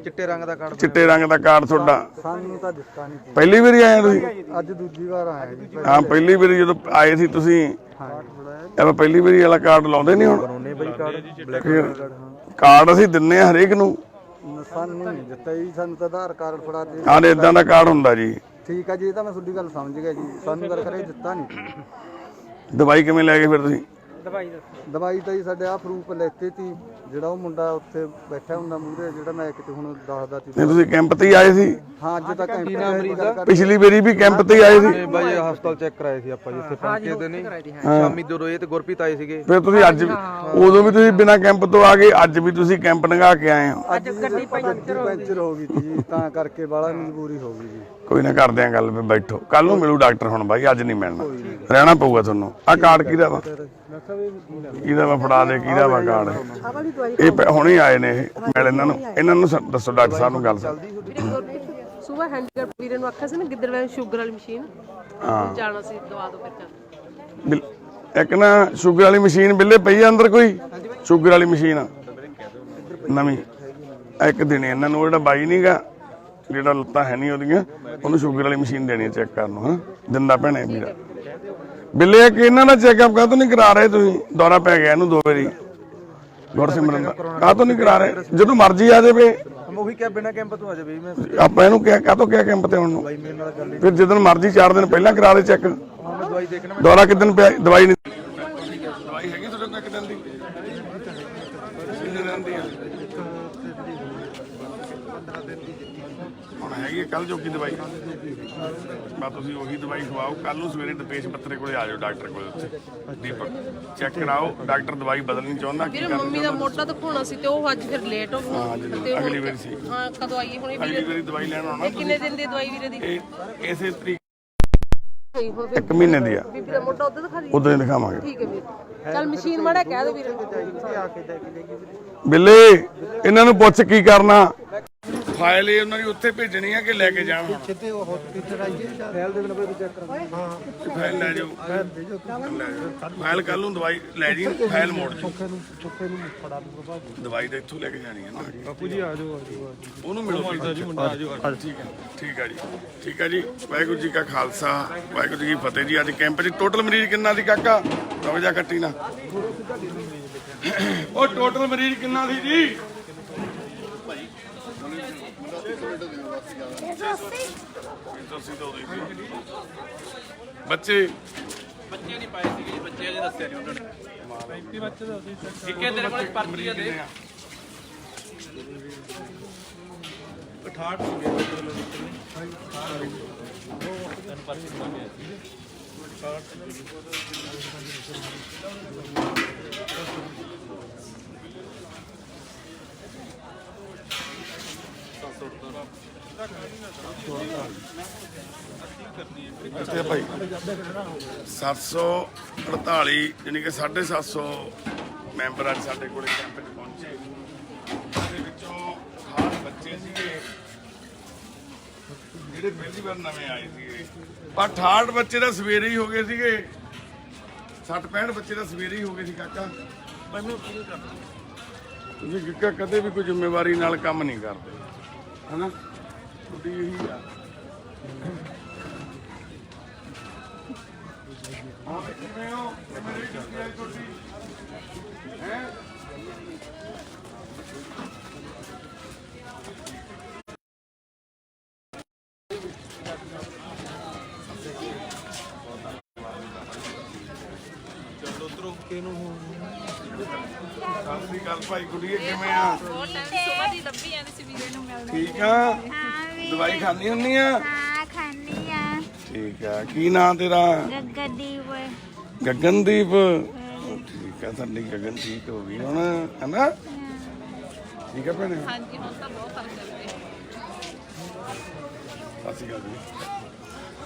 S5: ਚਿੱਟੇ ਰੰਗ ਦਾ ਕਾਰਡ।
S1: ਚਿੱਟੇ ਰੰਗ ਦਾ ਕਾਰਡ ਤੁਹਾਡਾ।
S5: ਸਾਨੂੰ ਤਾਂ ਦਿੱਤਾ ਨਹੀਂ।
S1: ਪਹਿਲੀ ਵਾਰੀ ਆਏ ਤੁਸੀਂ?
S5: ਅੱਜ ਦੂਜੀ ਵਾਰ ਆਇਆ ਜੀ।
S1: ਹਾਂ ਪਹਿਲੀ ਵਾਰੀ ਜਦੋਂ ਆਏ ਸੀ ਤੁਸੀਂ, ਆਪਾਂ ਪਹਿਲੀ ਵਾਰੀ ਵਾਲਾ ਕਾਰਡ ਲਾਉਂਦੇ ਨਹੀਂ ਹੁਣ?
S5: ਬਣਾਉਣੇ ਬਈ ਕਾਰਡ ਬਲੈਕ ਕਾਰਡ।
S1: ਕਾਰਡ ਅਸੀਂ ਦਿੰਨੇ ਆ ਹਰੇਕ ਨੂੰ।
S5: ਸਾਨੂੰ ਨਹੀਂ ਦਿੱਤਾ ਜੀ, ਸਾਨੂੰ ਤਾਂ ਆਧਾਰ ਕਾਰਡ ਫੜਾ ਦੇ।
S1: ਆਹ ਇਦਾਂ ਦਾ ਕਾਰਡ ਹੁੰਦਾ ਜੀ।
S5: ਠੀਕ ਆ ਜੀ, ਇਹ ਤਾਂ ਮੈਂ ਤੁਹਾਡੀ ਗੱਲ ਸਮਝ ਗਿਆ ਜੀ। ਸਾਨੂੰ ਗੱਲ ਕਰੇ ਦਿੱਤਾ ਨਹੀਂ।
S1: ਦਵਾਈ ਕਿਵੇਂ ਲੈ ਗਏ ਫਿਰ ਤੁਸੀਂ?
S5: ਦਵਾਈ ਤਾਂ ਜੀ ਸਾਡੇ ਆ ਪ੍ਰੂਫ ਲੈਤੇ ਸੀ। ਜਿਹੜਾ ਉਹ ਮੁੰਡਾ ਉੱਥੇ ਬੈਠਾ ਹੁੰਦਾ ਮੂਹਰੇ, ਜਿਹੜਾ ਮੈਂ ਕਿਤੇ ਹੁਣ ਦੱਸਦਾ ਸੀ।
S1: ਨਹੀਂ ਤੁਸੀਂ ਕੈਂਪ ਤੇ ਹੀ ਆਏ ਸੀ?
S5: ਹਾਂ ਅੱਜ ਤੱਕ ਕੈਂਪ
S1: ਪਿਛਲੀ ਵਾਰੀ ਵੀ ਕੈਂਪ ਤੇ ਹੀ ਆਏ ਸੀ?
S5: ਬਾਈ ਹਸਪਤਾਲ ਚੈੱਕ ਕਰਾਏ ਸੀ ਆਪਾਂ ਜਿੱਥੇ ਪਹੁੰਚੇ ਤੇ ਨਹੀਂ ਸ਼ਾਮੀ ਜਦੋਂ ਇਹ ਤੇ ਗੁਰਪ੍ਰੀਤ ਆਏ ਸੀਗੇ।
S1: ਫਿਰ ਤੁਸੀਂ ਅੱਜ ਉਦੋਂ ਵੀ ਤੁਸੀਂ ਬਿਨਾਂ ਕੈਂਪ ਤੋਂ ਆ ਗਏ, ਅੱਜ ਵੀ ਤੁਸੀਂ ਕੈਂਪ ਲੰਘਾ ਕੇ ਆਏ ਹੋ?
S5: ਅੱਜ ਗੱਡੀ ਪੈਂਚਰ ਹੋ ਗਈ ਸੀ ਜੀ, ਤਾਂ ਕਰਕੇ ਬਾਹਲਾ ਮਜਬੂਰੀ ਹੋ ਗਈ ਜੀ।
S1: ਕੋਈ ਨਾ ਕਰਦੇ ਆ ਗੱਲ, ਫਿਰ ਬੈਠੋ। ਕੱਲ ਨੂੰ ਮਿਲੂ ਡਾਕਟਰ ਹੁਣ ਬਾਈ, ਅੱਜ ਨਹੀਂ ਮਿਲਣਾ, ਰਹਿਣਾ ਪਊਗਾ ਤੁਹਾਨੂੰ। ਆਹ ਕਾਰਡ ਕਿਹਦਾ ਵਾ? ਕਿਹਦਾ ਵਾ? ਫੜਾ ਦੇ ਕਿਹਦਾ ਵਾ ਕਾਰਡ? ਇਹ ਹੁਣੇ ਆਏ ਨੇ ਇਹ। ਮਿਲ ਇਹਨਾਂ ਨੂੰ, ਇਹਨਾਂ ਨੂੰ ਦੱਸੋ ਡਾਕਟਰ ਸਾਹਿਬ ਨੂੰ ਗੱਲ।
S10: ਸੁਬਾ ਹੈਂਡਕਰ ਵੀਰੇ ਨੂੰ ਆਖਿਆ ਸੀ ਨਾ ਗਿੱਦੜਵੇਂ ਸ਼ੂਗਰ ਵਾਲੀ ਮਸ਼ੀਨ ਜਾਣਾ ਸੀ, ਦਵਾ ਦੋ ਫਿਰ ਚੱਲ।
S1: ਇੱਕ ਨਾ ਸ਼ੂਗਰ ਵਾਲੀ ਮਸ਼ੀਨ ਬਿੱਲੇ ਪਈ ਆ ਅੰਦਰ, ਕੋਈ ਸ਼ੂਗਰ ਵਾਲੀ ਮਸ਼ੀਨ ਨਵੀਂ। ਇੱਕ ਦਿਨ ਇਹਨਾਂ ਨੂੰ ਜਿਹੜਾ ਬਾਈ ਨਹੀਂਗਾ, ਜਿਹੜਾ ਲੱਤਾਂ ਹੈ ਨਹੀਂ ਉਹਦੀਆਂ, ਉਹਨੂੰ ਸ਼ੂਗਰ ਵਾਲੀ ਮਸ਼ੀਨ ਦੇਣੀ ਚੈੱਕ ਕਰਨ ਨੂੰ। ਹਾਂ ਦਿੰਦਾ ਭੈਣੇ ਮੇਰਾ ਬਿੱਲੇ। ਕਿ ਇਹਨਾਂ ਦਾ ਚੈੱਕਅਪ ਕਾਹਤੋਂ ਨਹੀਂ ਕਰਾ ਰਹੇ ਤੁਸੀਂ? ਦੌਰਾ ਪੈ ਗਿਆ ਇਹਨੂੰ 2 ਵਾਰੀ ਗੁਰਸਿਮਰਨ ਦਾ, ਕਾਹਤੋਂ ਨਹੀਂ ਕਰਾ ਰਹੇ? ਜਦੋਂ ਮਰਜ਼ੀ ਆ ਜਾਵੇ।
S5: ਉਹੀ ਕਿਹਾ ਬਿਨਾਂ ਕੈਂਪ ਤੋਂ ਆ ਜਾਵੇ ਮੈਂ।
S1: ਆਪਾਂ ਇਹਨੂੰ ਕਿਹਾ ਕਾਹਤੋਂ ਕਿਹਾ ਕੈਂਪ ਤੇ ਹੁਣ ਨੂੰ? ਫਿਰ ਜਦੋਂ ਮਰਜ਼ੀ 4 ਦਿਨ ਪਹਿਲਾਂ ਕਰਾ ਦੇ ਚੈੱਕ।
S5: ਦਵਾਈ ਦੇਖਣਾ
S1: ਦੌਰਾ ਕਿਦਨ ਪਿਆ? ਦਵਾਈ ਨਹੀਂ ਦਵਾਈ ਹੈਗੀ ਤੁਹਾਡੇ ਕੋਲ? ਇੱਕ ਦਿਨ ਦੀ ਹੁਣ ਹੈਗੀ ਕੱਲ ਜੋਗੀ ਦਵਾਈ। ਬਸ ਤੁਸੀਂ ਉਹੀ ਦਵਾਈ ਖਵਾਓ। ਕੱਲ ਨੂੰ ਸਵੇਰੇ ਦਪੇਸ਼ ਪੱਤਰੇ ਕੋਲੇ ਆ ਜਾਓ ਡਾਕਟਰ ਕੋਲ, ਉੱਥੇ ਦੀਪਕ ਚੈੱਕ ਕਰਾਓ। ਡਾਕਟਰ ਦਵਾਈ ਬਦਲਣੀ ਚਾਹੁੰਦਾ।
S10: ਵੀਰੇ ਮੰਮੀ ਦਾ ਮੋਢਾ ਦਿਖਾਉਣਾ ਸੀ ਤੇ ਉਹ ਅੱਜ ਫਿਰ ਲੇਟ ਹੋ ਗਈ ਤੇ
S1: ਅਗਲੀ ਵਾਰੀ ਸੀ।
S10: ਹਾਂ ਕਦੋਂ ਆਈਏ ਹੁਣ
S1: ਅਗਲੀ ਵਾਰੀ ਦਵਾਈ ਲੈਣ ਆਉਣਾ।
S10: ਕਿੰਨੇ ਦਿਨ ਦੀ ਦਵਾਈ ਵੀਰੇ ਦੀ?
S1: ਇਹ ਇਸੇ ਤਰੀਕ 1 ਮਹੀਨੇ ਦੀ ਆ।
S10: ਬੀਬੀ ਦਾ ਮੋਢਾ ਉਦੋਂ ਦਿਖਾ ਦੀ।
S1: ਉਦੋਂ ਹੀ ਦਿਖਾਵਾਂਗੇ।
S10: ਠੀਕ ਹੈ ਵੀਰੇ, ਚੱਲ ਮਸ਼ੀਨ ਮਾੜਾ ਕਹਿ ਦੋ ਵੀਰੇ।
S1: ਬਿੱਲੇ ਇਹਨਾਂ ਨੂੰ ਪੁੱਛ ਕੀ ਕਰਨਾ? ਫਾਈਲ ਇਹ ਉਹਨਾਂ ਦੀ ਉੱਥੇ ਭੇਜਣੀ ਆ ਕਿ ਲੈ ਕੇ ਜਾਣਾ?
S5: ਫਾਈਲ ਦੇ ਬਿਨਾਂ ਚੈੱਕ ਕਰਾਂਗੇ। ਹਾਂ
S1: ਫਾਈਲ ਲੈ ਜਾਓ। ਫਾਈਲ ਕੱਲ ਨੂੰ ਦਵਾਈ ਲੈ ਜੀ, ਫਾਈਲ ਮੋੜ ਜੀ। ਦਵਾਈ ਤਾਂ ਇੱਥੋਂ ਲੈ ਕੇ ਜਾਣੀ ਹੈ ਨਾ।
S5: ਬਾਪੂ ਜੀ ਆ ਜਾਓ
S1: ਉਹਨੂੰ ਮਿਲੋ ਜੀ। ਠੀਕ ਹੈ, ਠੀਕ ਹੈ ਜੀ, ਠੀਕ ਹੈ ਜੀ। ਵਾਹਿਗੁਰੂ ਜੀ ਕਾ ਖਾਲਸਾ, ਵਾਹਿਗੁਰੂ ਜੀ ਕੀ ਫਤਿਹ ਜੀ। ਅੱਜ ਕੈਂਪ 'ਚ ਟੋਟਲ ਮਰੀਜ਼ ਕਿੰਨਾ ਸੀ ਕਾਕਾ? ਰਵਜਾ ਕੱਟੀ ਨਾ। ਉਹ ਟੋਟਲ ਮਰੀਜ਼ ਕਿੰਨਾ ਸੀ ਜੀ? ਬੱਚੇ ਨਹੀਂ ਪਾਏ ਸੀਗੇ ਜੀ। ਬੱਚੇ ਅਜੇ ਦੱਸਿਆ ਨਹੀਂ ਉਹਨਾਂ ਨੇ। 35 ਬੱਚੇ ਦਾ ਸੀ। ਇੱਕੇ ਤੇਰੇ ਕੋਲ ਪਰਚੀ ਆ ਦੇ 68 ਅੱਛਾ ਭਾਈ 748 ਯਾਨੀ ਕਿ 750 ਮੈਂਬਰ ਅੱਜ ਸਾਡੇ ਕੋਲ ਕੈਂਪ 'ਚ ਪਹੁੰਚੇ। ਉਹਦੇ ਵਿੱਚੋਂ 68 ਬੱਚੇ ਸੀਗੇ ਜਿਹੜੇ ਪਹਿਲੀ ਵਾਰ ਨਵੇਂ ਆਏ ਸੀਗੇ। ਪਰ 68 ਬੱਚੇ ਤਾਂ ਸਵੇਰੇ ਹੀ ਹੋ ਗਏ ਸੀਗੇ। 60-65 ਬੱਚੇ ਤਾਂ ਸਵੇਰੇ ਹੀ ਹੋ ਗਏ ਸੀ ਕਾਕਾ।
S2: ਮੈਨੂੰ ਕੀ ਕਰਨਾ
S1: ਤੁਸੀਂ ਕਾਕਾ ਕਦੇ ਵੀ ਕੋਈ ਜ਼ਿੰਮੇਵਾਰੀ ਨਾਲ ਕੰਮ ਨਹੀਂ ਕਰਦੇ ਹਨਾ, ਤੁਹਾਡੀ ਇਹੀ ਆ। ਹਾਂ ਕਿਵੇਂ ਹੋ? ਮੇਰੀ ਜੁੱਤੀ ਆਈ ਤੁਹਾਡੀ ਹੈ। ਸਤਿ ਸ੍ਰੀ ਅਕਾਲ ਭਾਈ ਕੁੜੀਏ, ਕਿਵੇਂ ਆ?
S10: ਸੁਬਾ ਦੀ ਲੱਭੀ ਜਾਂਦੀ ਸੀ ਵੀਰੇ ਨੂੰ ਮਿਲਣ।
S1: ਠੀਕ ਆ? ਦਵਾਈ ਖਾਣੀ ਹੁੰਨੀ ਆ?
S11: ਹਾਂ ਖਾਣੀ ਆ।
S1: ਠੀਕ ਆ, ਕੀ ਨਾਂ ਤੇਰਾ?
S11: ਗਗਨਦੀਪ।
S1: ਗਗਨਦੀਪ। ਠੀਕ ਆ, ਸਾਡੀ ਗਗਨ ਠੀਕ ਹੋ ਗਈ ਹੁਣ ਹਨਾ? ਠੀਕ ਆ ਭੈਣੇ?
S10: ਹਾਂਜੀ ਹੁਣ ਤਾਂ ਬਹੁਤ ਫਰਕ ਹੈ।
S1: ਸਤਿ ਸ਼੍ਰੀ ਅਕਾਲ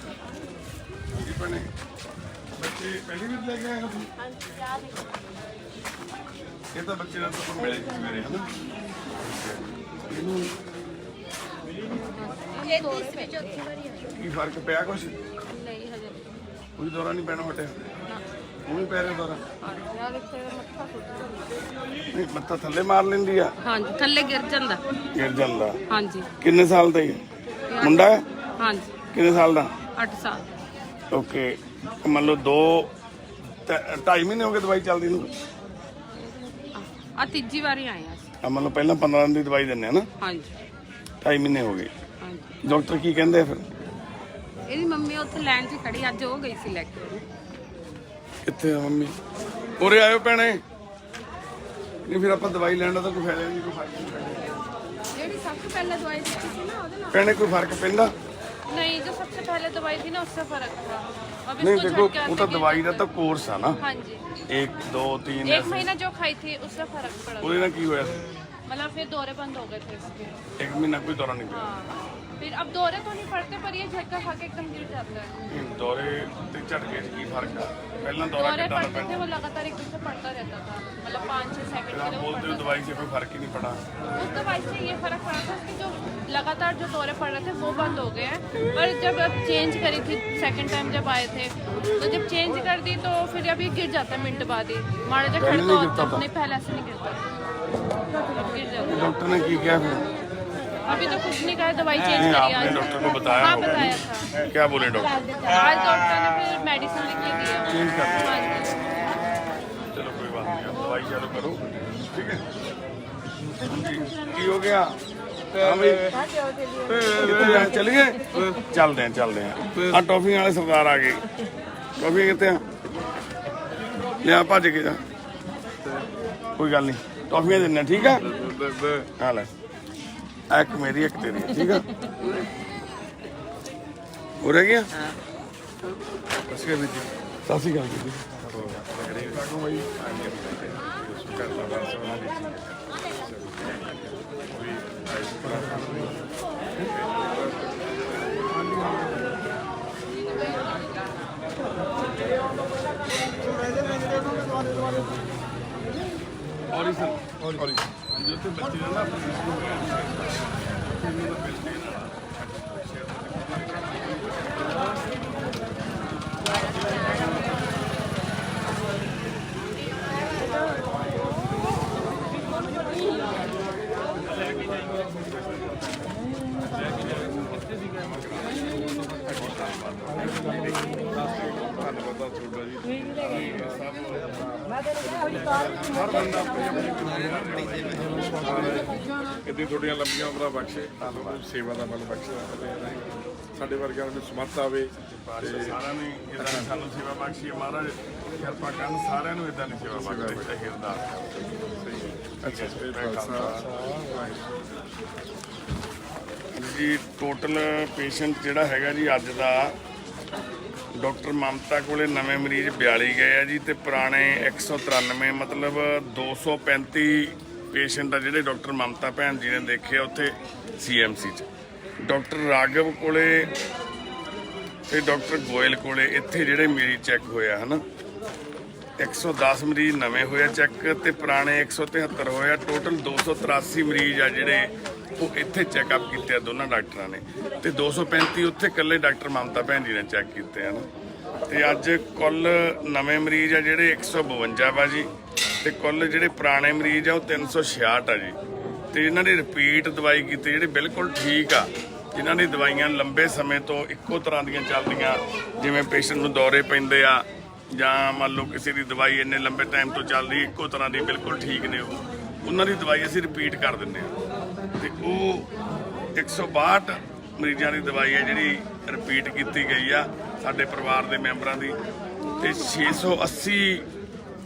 S1: ਜੀ ਭੈਣੇ। ਬੱਚੇ ਪਹਿਲੀ ਵਾਰ ਲੈ ਕੇ ਆਏ ਹੋ ਤੁਸੀਂ? ਇਹ ਤਾਂ ਬੱਚੇ ਨਾਲ ਤਾਂ ਮਿਲੇ ਸਵੇਰੇ ਹਨਾ? ਇਹਨੂੰ
S10: ਇਹ ਤੀਸਰੀ ਚੌਥੀ ਵਾਰੀ ਹੈ।
S1: ਕੀ ਫਰਕ ਪਿਆ ਕੁਛ?
S10: ਨਹੀਂ ਹਜੇ
S1: ਕੋਈ ਦੌਰਾ ਨਹੀਂ ਪੈਣਾ ਹਟਿਆ? ਉਹ ਵੀ ਪੈ ਰਿਹਾ ਦੌਰਾ?
S10: ਯਾਰ ਇੱਥੇ ਮੱਥਾ ਸੁੱਟ
S1: ਨਹੀਂ ਮੱਥਾ ਥੱਲੇ ਮਾਰ ਲੈਂਦੀ ਆ?
S10: ਹਾਂਜੀ ਥੱਲੇ ਗਿਰ ਜਾਂਦਾ।
S1: ਗਿਰ ਜਾਂਦਾ?
S10: ਹਾਂਜੀ।
S1: ਕਿੰਨੇ ਸਾਲ ਦਾ ਹੀ ਮੁੰਡਾ ਹੈ?
S10: ਹਾਂਜੀ।
S1: ਕਿੰਨੇ ਸਾਲ ਦਾ?
S10: 8 ਸਾਲ।
S1: ਓਕੇ, ਮੰਨ ਲਓ 2-2.5 ਮਹੀਨੇ ਹੋ ਗਏ ਦਵਾਈ ਚੱਲਦੀ ਨੂੰ?
S10: ਆ ਤੀਜੀ ਵਾਰੀ ਆਏ ਆ।
S1: ਮੰਨ ਲਓ ਪਹਿਲਾਂ 15 ਦਿਨ ਦੀ ਦਵਾਈ ਦਿੰਦੇ ਆ ਨਾ?
S10: ਹਾਂਜੀ।
S1: 2.5 ਮਹੀਨੇ ਹੋ ਗਏ।
S10: ਹਾਂਜੀ।
S1: ਡਾਕਟਰ ਕੀ ਕਹਿੰਦੇ ਆ ਫਿਰ?
S10: ਇਹਦੀ ਮੰਮੀ ਉੱਥੇ ਲਾਈਨ 'ਚ ਖੜੀ, ਅੱਜ ਉਹ ਗਈ ਸੀ ਲੈ ਕੇ।
S1: ਕਿੱਥੇ ਆ ਮੰਮੀ? ਉਰੇ ਆਇਓ ਭੈਣੇ। ਨਹੀਂ ਫਿਰ ਆਪਾਂ ਦਵਾਈ ਲੈਣ ਦਾ ਤਾਂ ਕੋਈ ਫਾਇਦਾ ਨਹੀਂ, ਕੋਈ ਫਰਕ ਨਹੀਂ ਪੈਂਦਾ।
S10: ਜਿਹੜੀ ਸਭ ਤੋਂ ਪਹਿਲਾਂ ਦਵਾਈ ਦਿੱਤੀ ਸੀ ਨਾ ਉਹਦੇ ਨਾਲ
S1: ਭੈਣੇ ਕੋਈ ਫਰਕ ਪੈਂਦਾ?
S10: नहीं, जो सबसे पहले दवाई थी ना उससे फर्क था। अब
S1: नहीं
S10: इसको
S1: देखो,
S10: झटके
S1: वो तो दवाई का तो कोर्स है ना।
S10: हाँ जी।
S1: 1 2 3
S10: एक महीना जो खाई थी उससे फर्क पड़ा।
S1: ਉਹਦੇ ਨਾਲ ਕੀ ਹੋਇਆ?
S10: मतलब फिर दौरे बंद हो गए थे इसके।
S1: 1 ਮਹੀਨਾ ਕੋਈ ਦੌਰਾ ਨਹੀਂ ਪਿਆ?
S10: हाँ। फिर अब दौरे तो नहीं पड़ते पर ये झटका खा के एकदम गिर जाता है।
S1: ਦੌਰੇ ਤੇ ਝਟਕੇ 'ਚ ਕੀ ਫਰਕ ਆ? ਪਹਿਲਾਂ ਦੌਰਾ
S10: दौरे
S1: ਕਿੱਦਾਂ ਦਾ
S10: पड़ते थे
S1: ਪੈਂਦਾ?
S10: वो लगातार एकदम से पड़ता रहता था, मतलब 5-6 सेकंड के लिए वो
S1: ਬੋਲਦੇ ਹੋ ਦਵਾਈ 'ਚ ਕੋਈ ਫਰਕ ਹੀ ਨਹੀਂ ਪੜਾ?
S10: उस दवाई से ये फर्क पड़ा था कि जो लगातार जो दौरे पड़ रहे थे वो बंद हो गए हैं। पर जब अब चेंज करी थी सेकंड टाइम जब आए थे तो जब चेंज कर दी तो फिर अभी गिर जाता है मिनट बाद ही। माड़ा जब
S1: पहले नहीं गिरता था?
S10: नहीं पहले ऐसे नहीं गिरता, गिर जाता।
S1: डॉक्टर ने की क्या फिर?
S10: अभी तो कुछ नहीं कहा, दवाई चेंज
S1: नहीं,
S10: करी
S1: आपने
S10: आज।
S1: डॉक्टर को बताया
S10: हाँ
S1: होगा।
S10: बताया था।
S1: क्या बोले डॉक्टर?
S10: आज डॉक्टर ने फिर मेडिसिन लिख के दिया।
S1: चेंज कर दिया?
S10: हाँ जी।
S1: चलो कोई बात नहीं, अब दवाई चालू करो, ठीक है? की हो गया? हाँ भाई, कितने जाने चले गए? चलते हैं। हाँ टॉफी वाले सरदार आ गए। टॉफी कितने हैं? ले आ भज के जा, कोई गल नहीं, टॉफियां देने ठीक है? हाँ ले, एक मेरी एक तेरी, ठीक है? हो रह गया? सत श्री अकाल जी। और जो तो बच्चे ना
S12: ਕਿੰਨੀ ਤੁਹਾਡੀਆਂ ਲੰਬੀਆਂ ਉਮਰਾਂ ਬਖਸ਼ੇ, ਤੁਹਾਨੂੰ ਸੇਵਾ ਦਾ ਬਲ ਬਖਸ਼ੇ, ਸਾਡੇ ਵਰਗਿਆਂ ਨੂੰ ਸਮਰਥ ਆਵੇ
S1: ਤੇ ਸਾਰਿਆਂ ਨੂੰ ਇਦਾਂ ਸਾਨੂੰ ਸੇਵਾ ਬਖਸ਼ੀ ਮਹਾਰਾਜ ਕਿਰਪਾ ਕਰਨ, ਸਾਰਿਆਂ ਨੂੰ ਇਦਾਂ ਦੀ ਸੇਵਾ ਬਖਸ਼ੇ ਇਹ ਅਰਦਾਸ। ਅੱਛਾ ਜੀ, ਟੋਟਲ ਪੇਸ਼ੈਂਟ ਜਿਹੜਾ ਹੈਗਾ ਜੀ ਅੱਜ ਦਾ ਡਾਕਟਰ ਮਮਤਾ ਕੋਲੇ ਨਵੇਂ ਮਰੀਜ਼ 42 ਗਏ ਆ ਜੀ ਤੇ ਪੁਰਾਣੇ 193, ਮਤਲਬ 235 ਪੇਸ਼ੈਂਟ ਆ ਜਿਹੜੇ ਡਾਕਟਰ ਮਮਤਾ ਭੈਣ ਜੀ ਨੇ ਦੇਖੇ ਉੱਥੇ CMC 'ਚ। ਡਾਕਟਰ ਰਾਘਵ ਕੋਲੇ ਤੇ ਡਾਕਟਰ ਗੋਇਲ ਕੋਲੇ ਇੱਥੇ ਜਿਹੜੇ ਮਰੀਜ਼ ਚੈੱਕ ਹੋਇਆ ਹਨਾ, 110 ਮਰੀਜ਼ ਨਵੇਂ ਹੋਏ ਚੈੱਕ ਤੇ ਪੁਰਾਣੇ 173 ਹੋਇਆ। ਟੋਟਲ 283 ਮਰੀਜ਼ ਆ ਜਿਹੜੇ ਉਹ ਇੱਥੇ ਚੈੱਕਅਪ ਕੀਤੇ ਆ ਦੋਨਾਂ ਡਾਕਟਰਾਂ ਨੇ, ਤੇ 235 ਉੱਥੇ ਇਕੱਲੇ ਡਾਕਟਰ ਮਮਤਾ ਭੈਣ ਜੀ ਨੇ ਚੈੱਕ ਕੀਤੇ ਹਨ। ਤੇ ਅੱਜ ਕੁੱਲ ਨਵੇਂ ਮਰੀਜ਼ ਆ ਜਿਹੜੇ 152 ਵਾ ਜੀ, ਤੇ ਕੁੱਲ ਜਿਹੜੇ ਪੁਰਾਣੇ ਮਰੀਜ਼ ਆ ਉਹ 366 ਆ ਜੀ। ਤੇ ਇਹਨਾਂ ਦੀ ਰਿਪੀਟ ਦਵਾਈ ਕੀਤੀ ਜਿਹੜੇ ਬਿਲਕੁਲ ਠੀਕ ਆ, ਜਿਨ੍ਹਾਂ ਦੀ ਦਵਾਈਆਂ ਲੰਬੇ ਸਮੇਂ ਤੋਂ ਇੱਕੋ ਤਰ੍ਹਾਂ ਦੀਆਂ ਚੱਲਦੀਆਂ, ਜਿਵੇਂ ਪੇਸ਼ੈਂਟ ਨੂੰ ਦੌਰੇ ਪੈਂਦੇ ਆ ਜਾਂ ਮੰਨ ਲਓ ਕਿਸੇ ਦੀ ਦਵਾਈ ਇੰਨੇ ਲੰਬੇ ਟਾਈਮ ਤੋਂ ਚੱਲਦੀ ਇੱਕੋ ਤਰ੍ਹਾਂ ਦੀ ਬਿਲਕੁਲ ਠੀਕ ਨੇ, ਉਹਨਾਂ ਦੀ ਦਵਾਈ ਅਸੀਂ ਰਿਪੀਟ ਕਰ ਦਿੰਦੇ ਹਾਂ। ਤੇ ਉਹ 162 ਮਰੀਜ਼ਾਂ ਦੀ ਦਵਾਈ ਹੈ ਜਿਹੜੀ ਰਿਪੀਟ ਕੀਤੀ ਗਈ ਆ ਸਾਡੇ ਪਰਿਵਾਰ ਦੇ ਮੈਂਬਰਾਂ ਦੀ, ਤੇ 680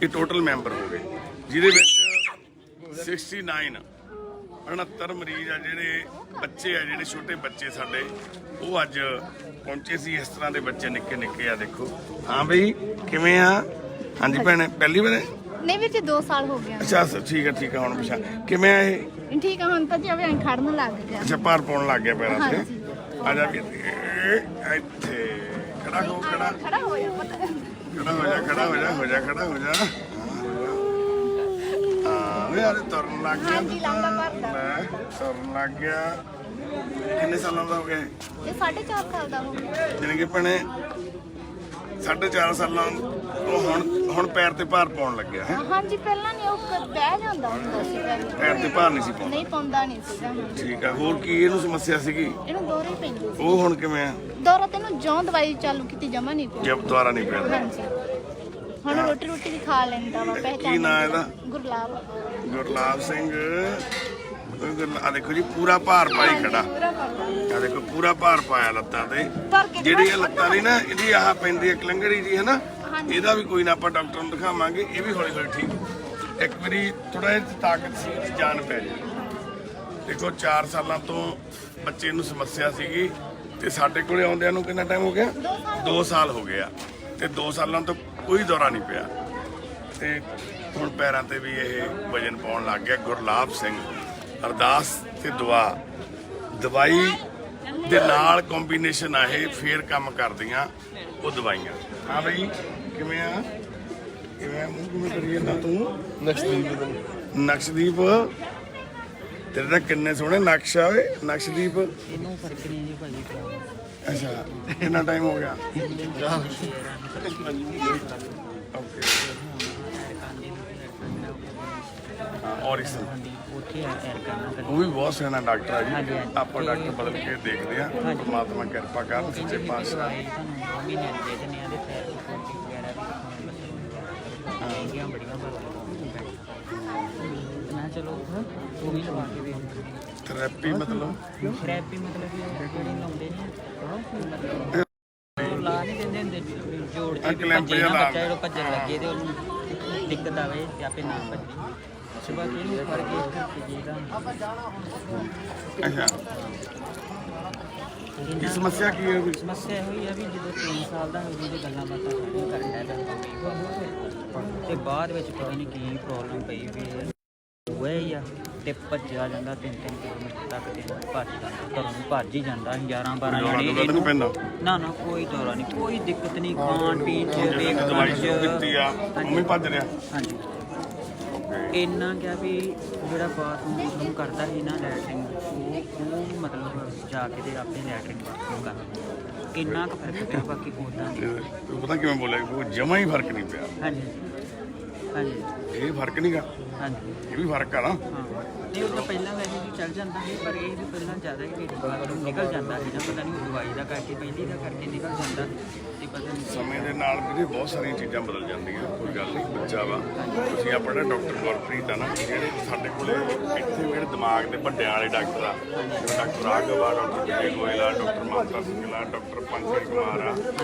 S1: ਇਹ ਟੋਟਲ ਮੈਂਬਰ ਹੋ ਗਏ, ਜਿਹਦੇ ਵਿੱਚ 69 ਮਰੀਜ਼ ਆ ਜਿਹੜੇ ਬੱਚੇ ਆ, ਜਿਹੜੇ ਛੋਟੇ ਬੱਚੇ ਸਾਡੇ ਉਹ ਅੱਜ ਪਹੁੰਚੇ ਸੀ। ਇਸ ਤਰ੍ਹਾਂ ਦੇ ਬੱਚੇ ਨਿੱਕੇ ਨਿੱਕੇ ਆ, ਦੇਖੋ। ਹਾਂ ਬਈ ਕਿਵੇਂ ਆ? ਹਾਂਜੀ ਭੈਣੇ, ਪਹਿਲੀ ਵਾਰ?
S13: ਨਹੀਂ ਵੀਰ ਜੀ 2 ਸਾਲ ਹੋ ਗਏ।
S1: ਅੱਛਾ ਠੀਕ ਆ ਠੀਕ ਆ। ਹੁਣ ਪਛਾਣ ਕਿਵੇਂ ਆ ਇਹ?
S13: ਠੀਕ ਆ, ਹੁਣ ਤਾਂ ਜਿਵੇਂ ਖੜਨ ਲੱਗ ਗਿਆ।
S1: ਅੱਛਾ ਭਾਰ ਪਾਉਣ ਲੱਗ ਗਿਆ ਪੈਰਾਂ ਤੇ। ਆ ਜਾ ਵੀ ਇੱਥੇ ਖੜਾ ਹੋ,
S13: ਖੜਾ ਹੋ ਜਾ ਪੁੱਤ,
S1: ਖੜਾ ਹੋ ਜਾ, ਖੜਾ ਹੋ ਜਾ, ਹੋ ਜਾ ਖੜਾ ਹੋ ਜਾ। ਹਾਂ ਯਾਰ ਤੁਰਨ ਲੱਗ ਗਿਆ।
S13: ਹਾਂਜੀ ਲੰਬਾ ਭਰਦਾ।
S1: ਤੁਰਨ ਲੱਗ ਗਿਆ। ਕਿੰਨੇ ਸਾਲਾਂ ਦਾ ਹੋ ਗਿਆ
S13: ਇਹ 4.5 ਸਾਲ ਦਾ ਹੋ ਗਿਆ।
S1: ਜਾਣੀ ਕਿ ਭੈਣੇ 4.5 ਸਾਲਾਂ ਤੋਂ ਹੁਣ ਪੈਰ ਤੇ ਭਾਰ ਪਾਉਣ ਲੱਗਿਆ ਹੈ।
S13: ਹਾਂਜੀ ਪਹਿਲਾਂ ਨਹੀਂ ਉਹ ਬਹਿ ਜਾਂਦਾ ਹੁੰਦਾ ਸੀ,
S1: ਪੈਰ ਤੇ ਭਾਰ ਨਹੀਂ ਸੀ ਪਾਉਂਦਾ।
S13: ਨਹੀਂ ਪਾਉਂਦਾ ਨਹੀਂ ਸੀਗਾ।
S1: ਠੀਕ ਆ। ਹੋਰ ਕੀ ਇਹਨੂੰ ਸਮੱਸਿਆ ਸੀਗੀ?
S13: ਇਹਨੂੰ ਦੌਰੇ ਪੈਂਦੇ ਸੀ।
S1: ਉਹ ਹੁਣ ਕਿਵੇਂ ਆ?
S13: ਦੌਰਾ ਤੈਨੂੰ ਜਿਉਂ ਦਵਾਈ ਚਾਲੂ ਕੀਤੀ ਜਮਾ ਨਹੀਂ ਪਿਆ।
S1: ਜਬ ਦੁਆਰਾ ਨਹੀਂ ਪਿਆ।
S13: ਹਾਂਜੀ ਹੁਣ ਰੋਟੀ ਵੀ ਖਾ ਲੈਂਦਾ ਵਾ।
S1: ਕੀ ਨਾਂ ਇਹਦਾ?
S13: ਗੁਰਲਾਬ
S1: ਸਿੰਘ। ਆ ਦੇਖੋ ਜੀ ਪੂਰਾ ਭਾਰ ਪਾਈ ਖੜਾ। ਆ ਦੇਖੋ ਪੂਰਾ ਭਾਰ ਪਾਇਆ ਲੱਤਾਂ ਤੇ। ਜਿਹੜੀ ਇਹ ਲੱਤਾਂ ਦੀ ਨਾ ਇਹਦੀ ਆਹ ਪੈਂਦੀ ਹੈ ਕਲੰਗੜੀ ਜੀ, ਹੈ ਨਾ, ਇਹਦਾ ਵੀ ਕੋਈ ਨਾ ਆਪਾਂ ਡਾਕਟਰ ਨੂੰ ਦਿਖਾਵਾਂਗੇ। ਇਹ ਵੀ ਹੌਲੀ ਹੌਲੀ ਠੀਕ। ਇੱਕ ਵਾਰੀ ਥੋੜਾ ਜਿਹਾ ਤਾਕਤ ਸੀ, ਜਾਨ ਪੈ ਜਾਏ। ਦੇਖੋ 4 ਸਾਲਾਂ ਤੋਂ ਬੱਚੇ ਨੂੰ ਸਮੱਸਿਆ ਸੀਗੀ, ਤੇ ਸਾਡੇ ਕੋਲੇ ਆਉਂਦਿਆਂ ਨੂੰ ਕਿੰਨਾ ਟਾਈਮ ਹੋ ਗਿਆ? 2 ਸਾਲ ਹੋ ਗਏ ਆ, ਤੇ 2 ਸਾਲਾਂ ਤੋਂ ਕੋਈ ਦੌਰਾ ਨਹੀਂ ਪਿਆ, ਤੇ ਹੁਣ ਪੈਰਾਂ ਤੇ ਵੀ ਇਹ ਵਜਨ ਪਾਉਣ ਲੱਗ ਗਿਆ। ਗੁਰਲਾਬ ਸਿੰਘ। ਅਰਦਾਸ ਤੇ ਦੁਆ, ਦਵਾਈ ਦੇ ਨਾਲ ਕੰਬੀਨੇਸ਼ਨ ਆ ਇਹ, ਫੇਰ ਕੰਮ ਕਰਦੀਆਂ ਉਹ ਦਵਾਈਆਂ। ਹਾਂ ਬਈ ਕਿਵੇਂ ਆ? ਕਿਵੇਂ ਮੂੰਹ ਕਿਵੇਂ ਕਰੀ ਜਾਂਦਾ ਤੂੰ? ਨਕਸ਼ਦੀਪ ਤੇਰੇ ਤਾਂ ਕਿੰਨੇ ਸੋਹਣੇ ਨਕਸ਼ ਆ ਓਏ ਨਕਸ਼ਦੀਪ।
S14: ਇਹਨੂੰ ਫਰਕ ਨਹੀਂ ਜੀ ਭਾਜੀ।
S1: ਅੱਛਾ ਕਿੰਨਾ ਟਾਈਮ ਹੋ ਗਿਆ? ਓਕੇ। ਉਹ ਵੀ ਬਹੁਤ ਸਿਆਣਾ ਡਾਕਟਰ ਆ ਜੀ। ਆਪਾਂ ਡਾਕਟਰ ਬਦਲ ਕੇ ਦੇਖਦੇ ਆ। ਪਰਮਾਤਮਾ ਕਿਰਪਾ ਕਰਨ, ਸੱਚੇ ਪਾਤਸ਼ਾਹ।
S14: ਚਲੋ ਉਹ ਵੀ ਲਵਾ ਕੇ ਦੇ।
S1: ਥੈਰੇਪੀ ਮਤਲਬ?
S14: ਥੈਰੇਪੀ ਮਤਲਬ ਜਿਹੜੇ ਲਾਉਂਦੇ ਨੇ ਲਾ ਨਹੀਂ ਦਿੰਦੇ ਹੁੰਦੇ ਜੋੜ ਕੇ ਭੱਜੇ ਨਾ, ਬੱਚਾ ਜਦੋਂ ਭੱਜਣ ਲੱਗੇ ਤੇ ਉਹਨੂੰ ਦਿੱਕਤ ਆਵੇ ਤੇ ਆਪੇ ਨਾ ਭੱਜੇ। ਸੁਬਾ ਕਿਹਨੂੰ ਫੜ ਕੇ ਜੀਦਾ।
S1: ਅੱਛਾ ਕੀ ਸਮੱਸਿਆ ਕੀ ਹੈ?
S14: ਸਮੱਸਿਆ ਹੋਈ ਆ ਵੀ ਜਦੋਂ 3 ਸਾਲ ਦਾ ਹੋ ਗਿਆ ਗੱਲਾਂ ਬਾਤਾਂ ਕਰਨ ਲੱਗ ਜਾਂਦਾ, ਤੇ ਬਾਅਦ ਵਿੱਚ ਪਤਾ ਨਹੀਂ ਕੀ ਪ੍ਰੋਬਲਮ ਪਈ ਵੀ ਹੋਇਆ ਆ, ਤੇ ਭੱਜਿਆ ਜਾਂਦਾ 3-3 ਕਿਲੋਮੀਟਰ ਤੱਕ, ਤੇ ਭੱਜ ਜਾਂਦਾ ਘਰੋਂ ਨੂੰ, ਭੱਜ ਹੀ ਜਾਂਦਾ 11-12 ਜਣੇ। ਨਾ ਨਾ ਕੋਈ ਦੌਰਾ ਨਹੀਂ, ਕੋਈ ਦਿੱਕਤ ਨਹੀਂ, ਖਾਣ ਪੀਣ ਚ
S1: ਦਵਾਈ ਕੀਤੀ ਆ ਮੰਮੀ ਭੱਜ ਰਿਹਾ।
S14: ਹਾਂਜੀ ਇੰਨਾ ਕਿਹਾ ਵੀ ਜਿਹੜਾ ਬਾਥਰੂਮ ਕਰਦਾ ਸੀ ਨਾ ਲੈਟਰਿੰਗ, ਉਹ ਮਤਲਬ ਜਾ ਕੇ ਤੇ ਆਪੇ ਲੈਟਰਿੰਗ ਬਾਥਰੂਮ ਕਰ, ਇੰਨਾ ਕੁ ਫਰਕ ਪਿਆ। ਬਾਕੀ ਉੱਦਾਂ
S1: ਪਤਾ ਕਿਵੇਂ ਬੋਲਿਆ? ਉਹ ਜਮਾ ਹੀ ਫਰਕ ਨਹੀਂ ਪਿਆ।
S14: ਹਾਂਜੀ ਹਾਂਜੀ
S1: ਇਹ ਫਰਕ ਨਹੀਂ ਗਾ।
S14: ਹਾਂਜੀ
S1: ਇਹ ਵੀ ਫਰਕ ਆ ਨਾ।
S14: ਨਹੀਂ ਉਹ ਤਾਂ ਪਹਿਲਾਂ ਵੈਸੇ ਵੀ ਚੱਲ ਜਾਂਦਾ ਸੀ, ਪਰ ਇਹ ਵੀ ਪਹਿਲਾਂ ਜ਼ਿਆਦਾ ਹੀ ਬਾਥਰੂਮ ਨਿਕਲ ਜਾਂਦਾ ਸੀ ਨਾ, ਪਤਾ ਨਹੀਂ ਦਵਾਈ ਦਾ ਕਰਕੇ ਪਹਿਲੀ ਦਾ ਕਰਕੇ ਨਿਕਲ ਜਾਂਦਾ ਤੇ ਪਤਾ ਨਹੀਂ।
S1: ਸਮੇਂ ਦੇ ਨਾਲ ਵੀ ਬਹੁਤ ਸਾਰੀਆਂ ਚੀਜ਼ਾਂ ਬਦਲ ਜਾਂਦੀਆਂ, ਕੋਈ ਗੱਲ ਨਹੀਂ। ਬੱਚਾ ਵਾ ਤੁਸੀਂ ਆਪਣਾ ਡਾਕਟਰ ਗੁਰਪ੍ਰੀਤ ਆ ਨਾ, ਜਿਹੜੇ ਸਾਡੇ ਕੋਲੇ ਇੱਥੇ ਜਿਹੜੇ ਦਿਮਾਗ ਦੇ ਵੱਡਿਆਂ ਵਾਲੇ ਡਾਕਟਰ ਆ, ਜਿਵੇਂ ਡਾਕਟਰ ਰਾਘਵ ਆ, ਡਾਕਟਰ ਵਿਜੇ ਗੋਇਲ ਆ, ਡਾਕਟਰ ਮਮਤਾ ਸਿੰਘਲਾ, ਡਾਕਟਰ ਪੰਕਜ ਕੁਮਾਰ ਆ,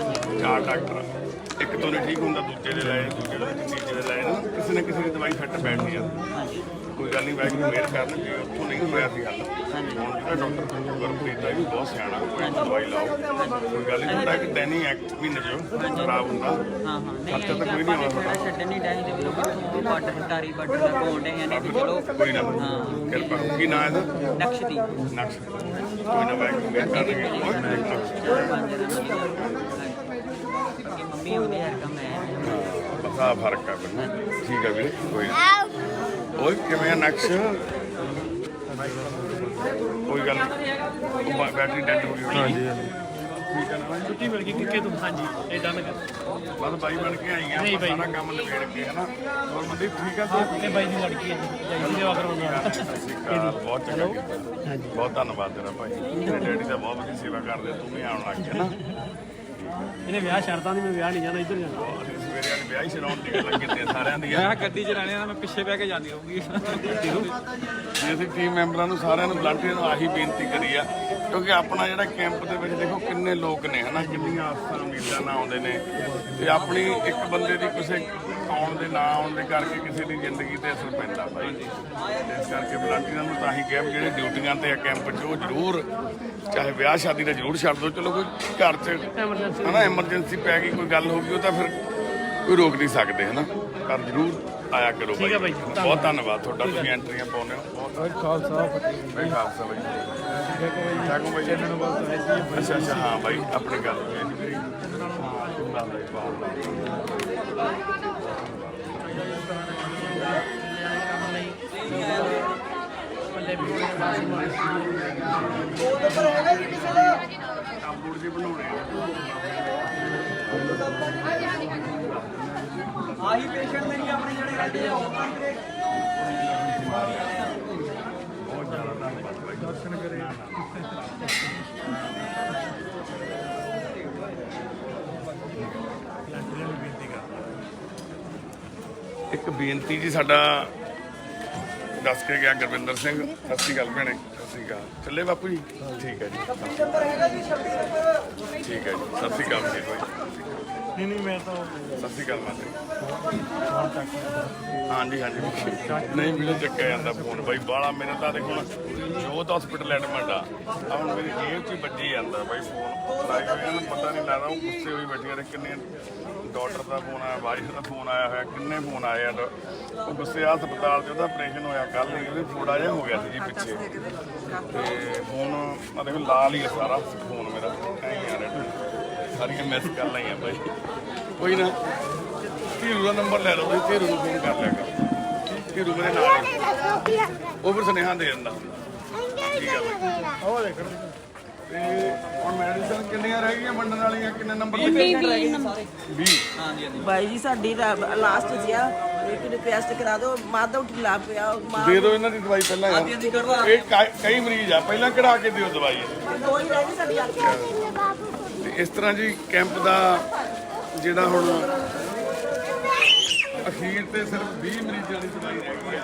S1: 4 ਡਾਕਟਰ। ਇੱਕ ਤੋਂ ਨਹੀਂ ਠੀਕ ਹੁੰਦਾ, ਦੂਜੇ ਦੇ ਲਏ, ਦੂਜੇ ਦੇ ਤੀਜੇ ਦੇ ਲਏ, ਕਿਸੇ ਨਾ ਕਿਸੇ ਦੀ ਦਵਾਈ ਫਿੱਟ ਬੈਠਦੀ ਆ। ਕੋਈ ਗੱਲ ਨਹੀਂ, ਵਾਹਿਗੁਰੂ ਮਿਹਰ ਕਰਨ, ਜੇ ਉੱਥੋਂ ਨਹੀਂ ਹੋਇਆ ਸੀ ਹੱਲ, ਹੁਣ ਜਿਹੜਾ ਡਾਕਟਰ ਗੁਰਪ੍ਰੀਤ ਆ ਵੀ ਬਹੁਤ ਸਿਆਣਾ, ਕੋਈ ਦਵਾਈ ਲਾਓ, ਕੋਈ ਗੱਲ ਨਹੀਂ। ਹੁੰਦਾ ਕਿ ਟੈਨੀ ਐਕਟ ਮਹੀਨੇ 'ਚ ਖਰਾਬ ਹੁੰਦਾ, ਖਰਚਾ ਤਾਂ ਕੋਈ ਨਹੀਂ ਆਉਂਦਾ।
S14: ਛੱਡਣ ਨਹੀਂ ਡਾਈ ਦੇ ਲੋਕ ਬਾਰਡਰ ਤਾਰੀ ਬਾਰਡਰ ਦਾ ਕੋਂਡੇ ਆ ਨੇ, ਤੇ ਚਲੋ
S1: ਕੋਈ ਨਾ ਕਿਰਪਾ। ਕੀ ਨਾਂ ਇਹਦਾ?
S14: ਨਕਸ਼ਦੀਪ।
S1: ਕੋਈ ਨਾ ਵਾਹਿਗੁਰੂ ਮਿਹਰ ਕਰਨਗੇ।
S14: ਮੰਮੀ ਉਹਦੇ ਹਰ ਕੰਮ ਹੈ
S1: ਬਸ ਆ ਫਰਕ ਆ ਬੰਦਾ। ਠੀਕ ਆ ਵੀਰੇ, ਕੋਈ ਓਏ ਕਿਵੇਂ ਆ ਨਕਸ਼? ਕੋਈ ਗੱਲ ਨਹੀਂ, ਬੈਟਰੀ ਡੈਡ ਹੋ ਗਈ ਹੋਣੀ। ਠੀਕ ਹੈ ਨਾ
S2: ਛੁੱਟੀ ਮਿਲ ਗਈ ਕਿੱਕੇ ਤੋਂ ਹਾਂਜੀ ਇਦਾਂ ਨਾ ਕਰ
S1: ਬਸ ਬਾਈ ਬਣ ਕੇ ਆਈਆਂ
S2: ਨਹੀਂ ਬਾਈ।
S1: ਸਾਰਾ ਕੰਮ ਨਿਬੇੜ ਕੇ ਹਨਾ ਹੋਰ ਮਨਦੀਪ ਠੀਕ ਆ ਤੂੰ
S2: ਇਹ ਬਾਈ ਦੀ ਲੜਕੀ ਹੈ ਜੀ ਜਾਈ ਸੇਵਾ ਕਰਾਉਣ ਵਾਲਾ
S1: ਬਹੁਤ ਚੰਗਾ ਕੀਤਾ ਬਹੁਤ ਧੰਨਵਾਦ ਤੇਰਾ ਭਾਈ ਤੇਰੇ ਡੈਡੀ ਦਾ ਬਹੁਤ ਵਧੀਆ ਸੇਵਾ ਕਰਦੇ ਤੂੰ ਵੀ ਆਉਣ ਲੱਗ ਗਿਆ ਨਾ
S2: ਇਹਨੇ ਵਿਆਹ ਛੱਡਤਾ ਨਹੀਂ ਮੈਂ ਵਿਆਹ ਨਹੀਂ ਜਾਣਾ ਇੱਧਰ ਜਾਣਾ
S1: ਅਸੀਂ ਸਵੇਰੇ ਵਾਲੀ ਵਿਆਹ ਹੀ ਛਡਾਉਣ ਦੀ ਗੱਲ ਕੀਤੀ ਸਾਰਿਆਂ ਦੀ
S7: ਮੈਂ ਗੱਡੀ ਚਲਾਣੇ ਆ ਮੈਂ ਪਿੱਛੇ ਬਹਿ ਕੇ ਜਾਂਦੀ ਰਹੂੰਗੀ
S1: ਅਸੀਂ ਟੀਮ ਮੈਂਬਰਾਂ ਨੂੰ ਸਾਰਿਆਂ ਨੂੰ ਵਲੰਟੀਅਰ ਨੂੰ ਆਹੀ ਬੇਨਤੀ ਕਰੀ ਆ ਕਿਉਂਕਿ ਆਪਣਾ ਜਿਹੜਾ ਕੈਂਪ ਦੇ ਵਿੱਚ ਦੇਖੋ ਕਿੰਨੇ ਲੋਕ ਨੇ ਹਨਾ ਕਿੰਨੀਆਂ ਆਸਾਂ ਉਮੀਦਾਂ ਨਾਲ ਆਉਂਦੇ ਨੇ ਤੇ ਆਪਣੀ ਇੱਕ ਬੰਦੇ ਦੀ ਕਿਸੇ ਆਉਣ ਦੇ ਨਾ ਆਉਣ ਦੇ ਕਰਕੇ ਕਿਸੇ ਦੀ ਜ਼ਿੰਦਗੀ ਤੇ ਅਸਰ ਪੈਂਦਾ ਭਾਈ ਇਸ ਕਰਕੇ ਵਲੰਟੀਅਰਾਂ ਨੂੰ ਤਾਂ ਹੀ ਕਿਹਾ ਵੀ ਜਿਹੜੇ ਡਿਊਟੀਆਂ ਤੇ ਆ ਕੈਂਪ 'ਚ ਉਹ ਜ਼ਰੂਰ ਚਾਹੇ ਵਿਆਹ ਸ਼ਾਦੀ ਦਾ ਜ਼ਰੂਰ ਛੱਡ ਦਿਓ ਚਲੋ ਕੋਈ ਘਰ 'ਚ ਹਨਾ ਐਮਰਜੈਂਸੀ ਪੈ ਗਈ ਕੋਈ ਗੱਲ ਹੋ ਗਈ ਉਹ ਤਾਂ ਫਿਰ ਕੋਈ ਰੋਕ ਨਹੀਂ ਸਕਦੇ ਹਨਾ ਪਰ ਜ਼ਰੂਰ ਆਇਆ ਕਰੋ ਬਾਈ ਬਹੁਤ ਧੰਨਵਾਦ ਤੁਹਾਡਾ ਤੁਸੀਂ ਐਂਟਰੀਆਂ ਪਾਉਂਦੇ ਹੋ ਬਹੁਤ ਖਾਲਸਾ ਬਾਈ ਜਾਗੋ ਬਾਈ ਅੱਛਾ ਅੱਛਾ ਹਾਂ ਬਾਈ ਆਪਣੀ ਗੱਲ ਹੋਈ ਜੀ ਮੇਰੀ ਕਾਬੂੜ ਜੀ ਬਣਾਉਣੇ
S14: ਆਹੀ ਪੇਸ਼ੈਂਟ ਮੇਰੀ ਆਪਣੇ ਜਿਹੜੇ ਰਹਿੰਦੇ ਆ
S1: ਬਹੁਤ ਜ਼ਿਆਦਾ ਧੰਨਵਾਦ ਬਾਈ ਦਰਸ਼ਨ ਕਰੇ ਇੱਕ ਬੇਨਤੀ ਜੀ ਸਾਡਾ ਦੱਸ ਕੇ ਗਿਆ ਗੁਰਵਿੰਦਰ ਸਿੰਘ ਸਤਿ ਸ਼੍ਰੀ ਅਕਾਲ ਭੈਣੇ ਸਤਿ ਸ਼੍ਰੀ ਅਕਾਲ ਚੱਲੇ ਬਾਪੂ ਜੀ ਠੀਕ ਹੈ ਜੀ ਠੀਕ ਹੈ ਜੀ ਸਤਿ ਸ਼੍ਰੀ ਅਕਾਲ ਜੀ ਭਾਈ
S2: ਨਹੀਂ ਮੈਂ ਤਾਂ
S1: ਸਤਿ ਸ਼੍ਰੀ ਅਕਾਲ ਮਾਤੇ ਹਾਂਜੀ ਹਾਂਜੀ ਨਹੀਂ ਵੀਡੀਓ ਚੱਕਿਆ ਜਾਂਦਾ ਫੋਨ ਬਾਈ ਬਾਲਾ ਮੇਰਾ ਤਾਂ ਦੇਖੋ ਜੋਤ ਹਸਪੀਟਲ ਐਡਮਿਟ ਆ ਹੁਣ ਮੇਰੀ ਜੇਬ 'ਚ ਹੀ ਵੱਜੀ ਜਾਂਦਾ ਬਾਈ ਫੋਨ ਲਾਈ ਹੋਇਆ ਨੂੰ ਪਤਾ ਨਹੀਂ ਲੱਗਦਾ ਉਹ ਗੁੱਸੇ ਹੋਈ ਬੈਠੀਆਂ ਨੇ ਕਿੰਨੇ ਡਾਕਟਰ ਦਾ ਫੋਨ ਆਇਆ ਵਾਈਫ ਦਾ ਫੋਨ ਆਇਆ ਹੋਇਆ ਕਿੰਨੇ ਫੋਨ ਆਏ ਆ ਉਹ ਗੁੱਸੇ ਆ ਹਸਪਤਾਲ 'ਚ ਉਹਦਾ ਆਪਰੇਸ਼ਨ ਹੋਇਆ ਕੱਲ੍ਹ ਹੀ ਉਹਦੇ ਫੋੜਾ ਜਿਹਾ ਹੋ ਗਿਆ ਸੀ ਜੀ ਪਿੱਛੇ ਤੇ ਫੋਨ ਆ ਦੇਖੋ ਲਾਲ ਹੀ ਆ ਸਾਰਾ ਫੋਨ ਮੇਰਾ ਐਂ ਆ ਰਿਹਾ ਸਾਰੀਆਂ ਮਿਸ ਕਰ ਲਈਆਂ ਬਾਈ ਕੋਈ ਨਾ ਧੀਰੂ ਦਾ ਨੰਬਰ ਲੈ ਲਓ ਧੀਰੂ ਨੂੰ ਫੋਨ ਕਰ ਲਿਆ ਕਰ ਧੀਰੂ ਮੇਰੇ ਨਾਲ ਉਹ ਫਿਰ ਸੁਨੇਹਾ ਦੇ ਦਿੰਦਾ ਠੀਕ ਹੈ ਬਾਈ ਉਹ ਦੇਖ ਤੇ ਹੁਣ ਮੈਡੀਸਨ ਕਿੰਨੀਆਂ ਰਹਿ ਗਈਆਂ ਵੰਡਣ ਵਾਲੀਆਂ ਕਿੰਨੇ ਨੰਬਰ ਤੇ 20 ਹਾਂਜੀ
S9: ਬਾਈ ਜੀ ਸਾਡੀ ਲਾਸਟ ਜਿਆ ਇੱਕ ਰਿਕੁਐਸਟ ਕਰਾ ਦਿਓ ਮਾਧਵ ਢਿੱਲਾ ਪਿਆ
S1: ਦੇ ਦਿਓ ਇਹਨਾਂ ਦੀ ਦਵਾਈ ਪਹਿਲਾਂ ਯਾਰ ਇਹ ਕਈ ਮਰੀਜ਼ ਆ ਪਹਿਲਾਂ ਕਢਾ ਕੇ ਦਿਓ ਦਵਾਈ
S9: ਦੋ ਹੀ ਰਹਿ ਗਈ ਸਾਡੀ
S1: ਤੇ ਇਸ ਤਰ੍ਹਾਂ ਜੀ ਕੈਂਪ ਦਾ ਜਿਹੜਾ ਹੁਣ ਅਖੀਰ ਤੇ ਸਿਰਫ 20 ਮਰੀਜ਼ਾਂ ਦੀ ਦਵਾਈ ਰਹਿ ਗਈ ਆ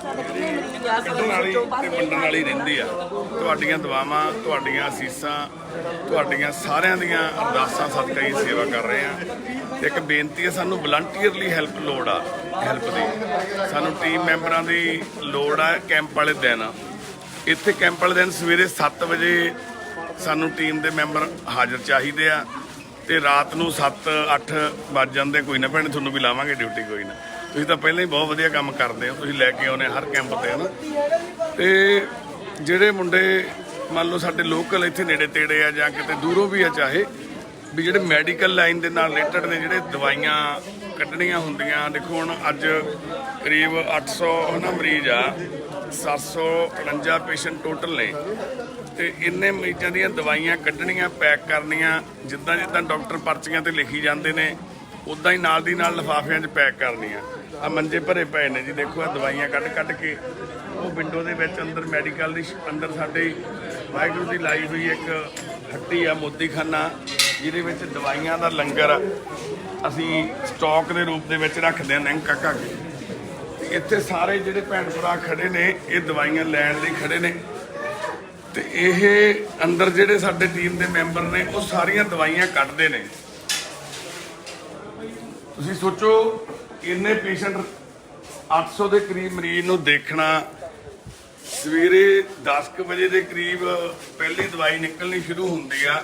S1: ਕੱਢਣ ਵਾਲੀ ਤੇ ਵੰਡਣ ਵਾਲੀ ਰਹਿੰਦੀ ਆ ਤੁਹਾਡੀਆਂ ਦੁਆਵਾਂ ਤੁਹਾਡੀਆਂ ਅਸੀਸਾਂ ਤੁਹਾਡੀਆਂ ਸਾਰਿਆਂ ਦੀਆਂ ਅਰਦਾਸਾਂ ਸਦਕਾ ਹੀ ਸੇਵਾ ਕਰ ਰਹੇ ਆ ਇੱਕ ਬੇਨਤੀ ਹੈ ਸਾਨੂੰ ਵਲੰਟੀਅਰਲੀ ਹੈਲਪ ਲੋੜ ਆ ਹੈਲਪ ਦੀ ਸਾਨੂੰ ਟੀਮ ਮੈਂਬਰਾਂ ਦੀ ਲੋੜ ਆ ਕੈਂਪ ਵਾਲੇ ਦਿਨ ਇੱਥੇ ਕੈਂਪ ਵਾਲੇ ਦਿਨ ਸਵੇਰੇ 7 ਵਜੇ ਸਾਨੂੰ ਟੀਮ ਦੇ ਮੈਂਬਰ ਹਾਜ਼ਰ ਚਾਹੀਦੇ ਆ ਤੇ ਰਾਤ ਨੂੰ 7-8 ਵੱਜ ਜਾਂਦੇ ਕੋਈ ਨਾ ਭੈਣੇ ਤੁਹਾਨੂੰ ਵੀ ਲਾਵਾਂਗੇ ਡਿਊਟੀ ਕੋਈ ਨਾ ਤੁਸੀਂ ਤਾਂ ਪਹਿਲਾਂ ਹੀ ਬਹੁਤ ਵਧੀਆ ਕੰਮ ਕਰਦੇ ਹੋ ਤੁਸੀਂ ਲੈ ਕੇ ਆਉਨੇ ਹਰ ਕੈਂਪ ਤੇ ਹਨਾ ਤੇ ਜਿਹੜੇ ਮੁੰਡੇ ਮੰਨ ਲਓ ਸਾਡੇ ਲੋਕਲ ਇੱਥੇ ਨੇੜੇ ਤੇੜੇ ਆ ਜਾਂ ਕਿਤੇ ਦੂਰੋਂ ਵੀ ਆ ਚਾਹੇ ਵੀ ਜਿਹੜੇ ਮੈਡੀਕਲ ਲਾਈਨ ਦੇ ਨਾਲ ਰਿਲੇਟਡ ਨੇ ਜਿਹੜੇ ਦਵਾਈਆਂ ਕੱਢਣੀਆਂ ਹੁੰਦੀਆਂ ਦੇਖੋ ਹੁਣ ਅੱਜ ਕਰੀਬ 800 ਹਨਾ ਮਰੀਜ਼ ਆ 749 ਪੇਸ਼ੈਂਟ ਟੋਟਲ ਨੇ ਤੇ ਇੰਨੇ ਮਰੀਜ਼ਾਂ ਦੀਆਂ ਦਵਾਈਆਂ ਕੱਢਣੀਆਂ ਪੈਕ ਕਰਨੀਆਂ ਜਿੱਦਾਂ ਜਿੱਦਾਂ ਡਾਕਟਰ ਪਰਚੀਆਂ ਤੇ ਲਿਖੀ ਜਾਂਦੇ ਨੇ ਉਦਾਂ ਹੀ ਨਾਲ ਦੀ ਨਾਲ ਲਿਫਾਫਿਆਂ 'ਚ ਪੈਕ ਕਰਨੀਆਂ ਆ ਮੰਜੇ ਭਰੇ ਪਏ ਨੇ ਜੀ ਦੇਖੋ ਆ ਦਵਾਈਆਂ ਕੱਢ ਕੇ ਉਹ ਵਿੰਡੋ ਦੇ ਵਿੱਚ ਅੰਦਰ ਮੈਡੀਕਲ ਦੀ ਅੰਦਰ ਸਾਡੇ ਵਾਹਿਗੁਰੂ ਦੀ ਲਾਈ ਹੋਈ ਇੱਕ ਹੱਟੀ ਆ ਮੋਦੀਖਾਨਾ ਜਿਹਦੇ ਵਿੱਚ ਦਵਾਈਆਂ ਦਾ ਲੰਗਰ ਅਸੀਂ ਸਟਾਕ ਦੇ ਰੂਪ ਦੇ ਵਿੱਚ ਰੱਖਦੇ ਹਾਂ ਨਿੰਗ ਕੱਕਾ ਕੇ ਇੱਥੇ ਸਾਰੇ ਜਿਹੜੇ ਭੈਣ ਭਰਾ ਖੜੇ ਨੇ ਇਹ ਦਵਾਈਆਂ ਲੈਣ ਲਈ ਖੜੇ ਨੇ ਤੇ ਇਹ ਅੰਦਰ ਜਿਹੜੇ ਸਾਡੇ ਟੀਮ ਦੇ ਮੈਂਬਰ ਨੇ ਉਹ ਸਾਰੀਆਂ ਦਵਾਈਆਂ ਕੱਢਦੇ ਨੇ ਤੁਸੀਂ ਸੋਚੋ ਇੰਨੇ ਪੇਸ਼ੈਂਟ 800 ਦੇ ਕਰੀਬ ਮਰੀਜ਼ ਨੂੰ ਦੇਖਣਾ ਸਵੇਰੇ 10 ਵਜੇ ਦੇ ਕਰੀਬ ਪਹਿਲੀ ਦਵਾਈ ਨਿਕਲਣੀ ਸ਼ੁਰੂ ਹੁੰਦੀ ਆ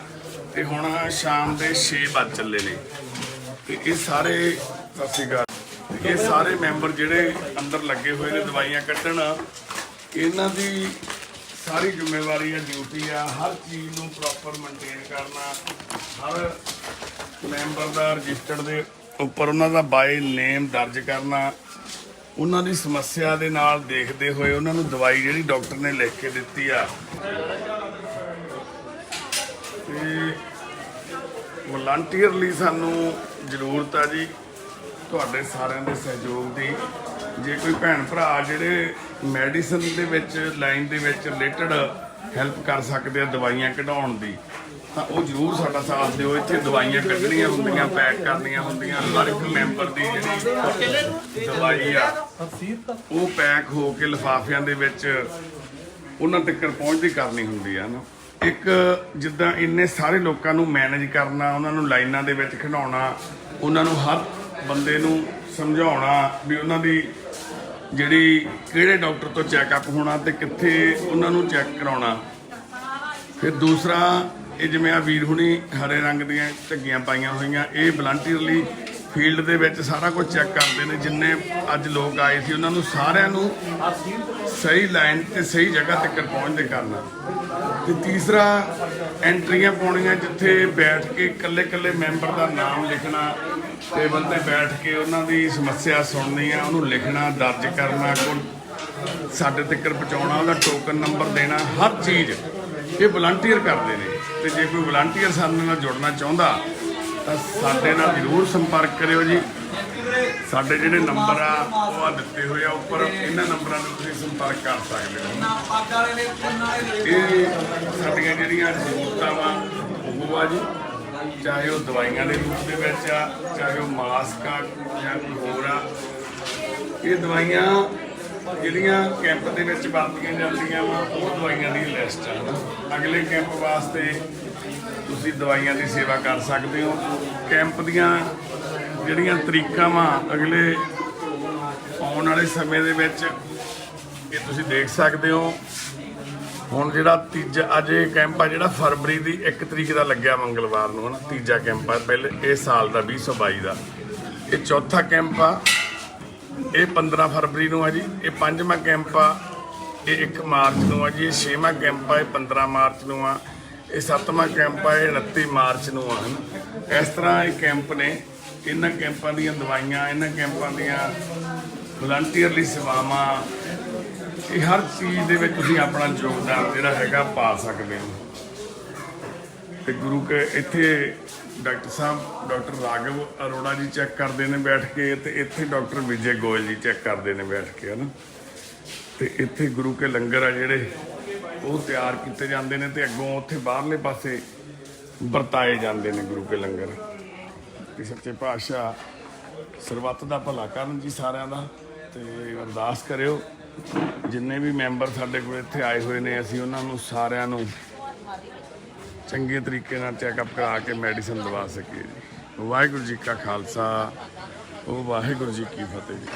S1: ਤੇ ਹੁਣ ਸ਼ਾਮ ਦੇ 6 ਵੱਜ ਚੱਲੇ ਨੇ ਤੇ ਇਹ ਸਾਰੇ ਸਤਿ ਸ਼੍ਰੀ ਅਕਾਲ ਇਹ ਸਾਰੇ ਮੈਂਬਰ ਜਿਹੜੇ ਅੰਦਰ ਲੱਗੇ ਹੋਏ ਨੇ ਦਵਾਈਆਂ ਕੱਢਣ ਇਹਨਾਂ ਦੀ ਸਾਰੀ ਜ਼ਿੰਮੇਵਾਰੀ ਆ ਡਿਊਟੀ ਆ ਹਰ ਚੀਜ਼ ਨੂੰ ਪ੍ਰੋਪਰ ਮੇਨਟੇਨ ਕਰਨਾ ਹਰ ਮੈਂਬਰ ਦਾ ਰਜਿਸਟਰ ਦੇ ਉੱਪਰ ਉਹਨਾਂ ਦਾ ਬਾਈ ਨੇਮ ਦਰਜ ਕਰਨਾ ਉਹਨਾਂ ਦੀ ਸਮੱਸਿਆ ਦੇ ਨਾਲ ਦੇਖਦੇ ਹੋਏ ਉਹਨਾਂ ਨੂੰ ਦਵਾਈ ਜਿਹੜੀ ਡਾਕਟਰ ਨੇ ਲਿਖ ਕੇ ਦਿੱਤੀ ਆ ਤੇ ਵਲੰਟੀਅਰਲੀ ਸਾਨੂੰ ਜ਼ਰੂਰਤ ਆ ਜੀ ਤੁਹਾਡੇ ਸਾਰਿਆਂ ਦੇ ਸਹਿਯੋਗ ਦੀ। ਜੇ ਕੋਈ ਭੈਣ ਭਰਾ ਜਿਹੜੇ ਮੈਡੀਸਨ ਦੇ ਵਿੱਚ ਲਾਈਨ ਦੇ ਵਿੱਚ ਰਿਲੇਟਡ ਹੈਲਪ ਕਰ ਸਕਦੇ ਆ ਦਵਾਈਆਂ ਕਢਾਉਣ ਦੀ, ਤਾਂ ਉਹ ਜ਼ਰੂਰ ਸਾਡਾ ਸਾਥ ਦਿਓ। ਇੱਥੇ ਦਵਾਈਆਂ ਕੱਢਣੀਆਂ ਹੁੰਦੀਆਂ, ਪੈਕ ਕਰਨੀਆਂ ਹੁੰਦੀਆਂ, ਹਰ ਇੱਕ ਮੈਂਬਰ ਦੀ ਜਿਹੜੀ ਦਵਾਈ ਆ ਉਹ ਪੈਕ ਹੋ ਕੇ ਲਿਫਾਫਿਆਂ ਦੇ ਵਿੱਚ ਉਹਨਾਂ ਤੱਕ ਪਹੁੰਚਦੀ ਕਰਨੀ ਹੁੰਦੀ ਆ ਨਾ। ਇੱਕ ਜਿੱਦਾਂ ਇੰਨੇ ਸਾਰੇ ਲੋਕਾਂ ਨੂੰ ਮੈਨੇਜ ਕਰਨਾ, ਉਹਨਾਂ ਨੂੰ ਲਾਈਨਾਂ ਦੇ ਵਿੱਚ ਖਿਡਾਉਣਾ, ਉਹਨਾਂ ਨੂੰ ਹਰ ਬੰਦੇ ਨੂੰ ਸਮਝਾਉਣਾ ਵੀ ਉਹਨਾਂ ਦੀ ਜਿਹੜੀ ਕਿਹੜੇ ਡਾਕਟਰ ਤੋਂ ਚੈੱਕਅਪ ਹੋਣਾ ਤੇ ਕਿੱਥੇ ਉਹਨਾਂ ਨੂੰ ਚੈੱਕ ਕਰਾਉਣਾ। ਫਿਰ ਦੂਸਰਾ ਇਹ ਜਿਵੇਂ ਆ ਵੀਰ ਹੁਣੀ ਹਰੇ ਰੰਗ ਦੀਆਂ ਝੱਗੀਆਂ ਪਾਈਆਂ ਹੋਈਆਂ, ਇਹ ਵਲੰਟੀਅਰਲੀ ਫੀਲਡ ਦੇ ਵਿੱਚ ਸਾਰਾ ਕੁਝ ਚੈੱਕ ਕਰਦੇ ਨੇ। ਜਿੰਨੇ ਅੱਜ ਲੋਕ ਆਏ ਸੀ ਉਹਨਾਂ ਨੂੰ ਸਾਰਿਆਂ ਨੂੰ ਸਹੀ ਲਾਈਨ ਤੇ ਸਹੀ ਜਗ੍ਹਾ ਤੱਕ ਪਹੁੰਚਦੇ ਕਰਨਾ। ਤੇ ਤੀਸਰਾ ਐਂਟਰੀਆਂ ਪਾਉਣੀਆਂ ਜਿੱਥੇ ਬੈਠ ਕੇ ਇਕੱਲੇ ਮੈਂਬਰ ਦਾ ਨਾਮ ਲਿਖਣਾ, ਟੇਬਲ ਤੇ ਬੈਠ ਕੇ ਉਹਨਾਂ ਦੀ ਸਮੱਸਿਆ ਸੁਣਨੀ ਆ, ਉਹਨੂੰ ਲਿਖਣਾ, ਦਰਜ ਕਰਨਾ, ਸਾਡੇ ਤੱਕ ਪਹੁੰਚਾਉਣਾ, ਉਹਦਾ ਟੋਕਨ ਨੰਬਰ ਦੇਣਾ, ਹਰ ਚੀਜ਼ ਇਹ ਵਲੰਟੀਅਰ ਕਰਦੇ ਨੇ। ਤੇ ਜੇ ਕੋਈ ਵਲੰਟੀਅਰ ਸਾਡੇ ਨਾਲ ਜੁੜਨਾ ਚਾਹੁੰਦਾ ਤਾਂ ਸਾਡੇ ਨਾਲ ਜ਼ਰੂਰ ਸੰਪਰਕ ਕਰਿਓ ਜੀ। ਸਾਡੇ ਜਿਹੜੇ ਨੰਬਰ ਆ ਉਹ ਆ ਦਿੱਤੇ ਹੋਏ ਆ ਉੱਪਰ, ਇਹਨਾਂ ਨੰਬਰਾਂ ਨੂੰ ਤੁਸੀਂ ਸੰਪਰਕ ਕਰ ਸਕਦੇ ਹੋ। ਇਹ ਸਾਡੀਆਂ ਜਿਹੜੀਆਂ ਜ਼ਰੂਰਤਾਂ ਵਾ ਉਹ ਆ ਜੀ, ਚਾਹੇ ਉਹ ਦਵਾਈਆਂ ਦੇ ਰੂਪ ਦੇ ਵਿੱਚ ਆ, ਚਾਹੇ ਉਹ ਮਾਸਕ ਆ ਜਾਂ ਕੋਈ ਹੋਰ ਆ। ਇਹ ਦਵਾਈਆਂ ਜਿਹੜੀਆਂ ਕੈਂਪ ਦੇ ਵਿੱਚ ਵਰਤੀਆਂ ਜਾਂਦੀਆਂ ਵਾ ਉਹ ਦਵਾਈਆਂ ਦੀ ਲਿਸਟ ਆ। ਅਗਲੇ ਕੈਂਪ ਵਾਸਤੇ ਤੁਸੀਂ ਦਵਾਈਆਂ ਦੀ ਸੇਵਾ ਕਰ ਸਕਦੇ ਹੋ। ਕੈਂਪ ਦੀਆਂ ਜਿਹੜੀਆਂ ਤਰੀਕਾਂ ਵਾ ਅਗਲੇ ਆਉਣ ਵਾਲੇ ਸਮੇਂ ਦੇ ਵਿੱਚ ਇਹ ਤੁਸੀਂ ਦੇਖ ਸਕਦੇ ਹੋ। ਹੁਣ ਜਿਹੜਾ ਤੀਜਾ ਅੱਜ ਇਹ ਕੈਂਪ ਆ ਜਿਹੜਾ ਫਰਵਰੀ ਦੀ 1 ਤਰੀਕ ਦਾ ਲੱਗਿਆ ਮੰਗਲਵਾਰ ਨੂੰ, ਹਨਾ, ਤੀਜਾ ਕੈਂਪ ਆ ਪਹਿਲੇ ਇਸ ਸਾਲ ਦਾ 2022 ਦਾ। ਇਹ ਚੌਥਾ ਕੈਂਪ ਆ, ਇਹ 15 ਫਰਵਰੀ ਨੂੰ ਆ ਜੀ। ਇਹ 5ਵਾਂ ਕੈਂਪ ਆ, ਇਹ 1 ਮਾਰਚ ਨੂੰ ਆ ਜੀ। ਇਹ 6ਵਾਂ ਕੈਂਪ ਆ, ਇਹ 15 ਮਾਰਚ ਨੂੰ ਆ। ਇਹ 7ਵਾਂ ਕੈਂਪ ਆ, ਇਹ 29 ਮਾਰਚ ਨੂੰ ਆ। ਇਸ ਤਰ੍ਹਾਂ ਇਹ ਕੈਂਪ ਨੇ। ਇਹਨਾਂ ਕੈਂਪਾਂ ਦੀਆਂ ਦਵਾਈਆਂ, ਇਹਨਾਂ ਕੈਂਪਾਂ ਦੀਆਂ ਵਲੰਟੀਅਰਲੀ ਸੇਵਾਵਾਂ, ਇਹ ਹਰ ਚੀਜ਼ ਦੇ ਵਿੱਚ ਤੁਸੀਂ ਆਪਣਾ ਯੋਗਦਾਨ ਜਿਹੜਾ ਹੈਗਾ ਪਾ ਸਕਦੇ ਹੋ। ਤੇ ਗੁਰੂ ਕੇ ਇੱਥੇ ਡਾਕਟਰ ਸਾਹਿਬ ਡਾਕਟਰ ਰਾਘਵ ਅਰੋੜਾ ਜੀ ਚੈੱਕ ਕਰਦੇ ਨੇ ਬੈਠ ਕੇ, ਤੇ ਇੱਥੇ ਡਾਕਟਰ ਵਿਜੇ ਗੋਇਲ ਜੀ ਚੈੱਕ ਕਰਦੇ ਨੇ ਬੈਠ ਕੇ, ਹੈ ਨਾ। ਤੇ ਇੱਥੇ ਗੁਰੂ ਕੇ ਲੰਗਰ ਆ ਜਿਹੜੇ ਉਹ ਤਿਆਰ ਕੀਤੇ ਜਾਂਦੇ ਨੇ, ਤੇ ਅੱਗੋਂ ਉੱਥੇ ਬਾਹਰਲੇ ਪਾਸੇ ਵਰਤਾਏ ਜਾਂਦੇ ਨੇ ਗੁਰੂ ਕੇ ਲੰਗਰ। ਕਿ ਸੱਚੇ ਪਾਤਸ਼ਾਹ ਸਰਬੱਤ ਦਾ ਭਲਾ ਕਰਨ ਜੀ ਸਾਰਿਆਂ ਦਾ। ਤੇ ਅਰਦਾਸ ਕਰਿਓ ਜਿੰਨੇ ਵੀ ਮੈਂਬਰ ਸਾਡੇ ਕੋਲ ਇੱਥੇ ਆਏ ਹੋਏ ਨੇ, ਅਸੀਂ ਉਹਨਾਂ ਨੂੰ ਸਾਰਿਆਂ ਨੂੰ ਚੰਗੇ ਤਰੀਕੇ ਨਾਲ ਚੈੱਕਅਪ ਕਰਾ ਕੇ ਮੈਡੀਸਨ ਦਵਾ ਸਕੀਏ ਜੀ। ਵਾਹਿਗੁਰੂ ਜੀ ਕਾ ਖਾਲਸਾ, ਵਾਹਿਗੁਰੂ ਜੀ ਕੀ ਫਤਿਹ ਜੀ।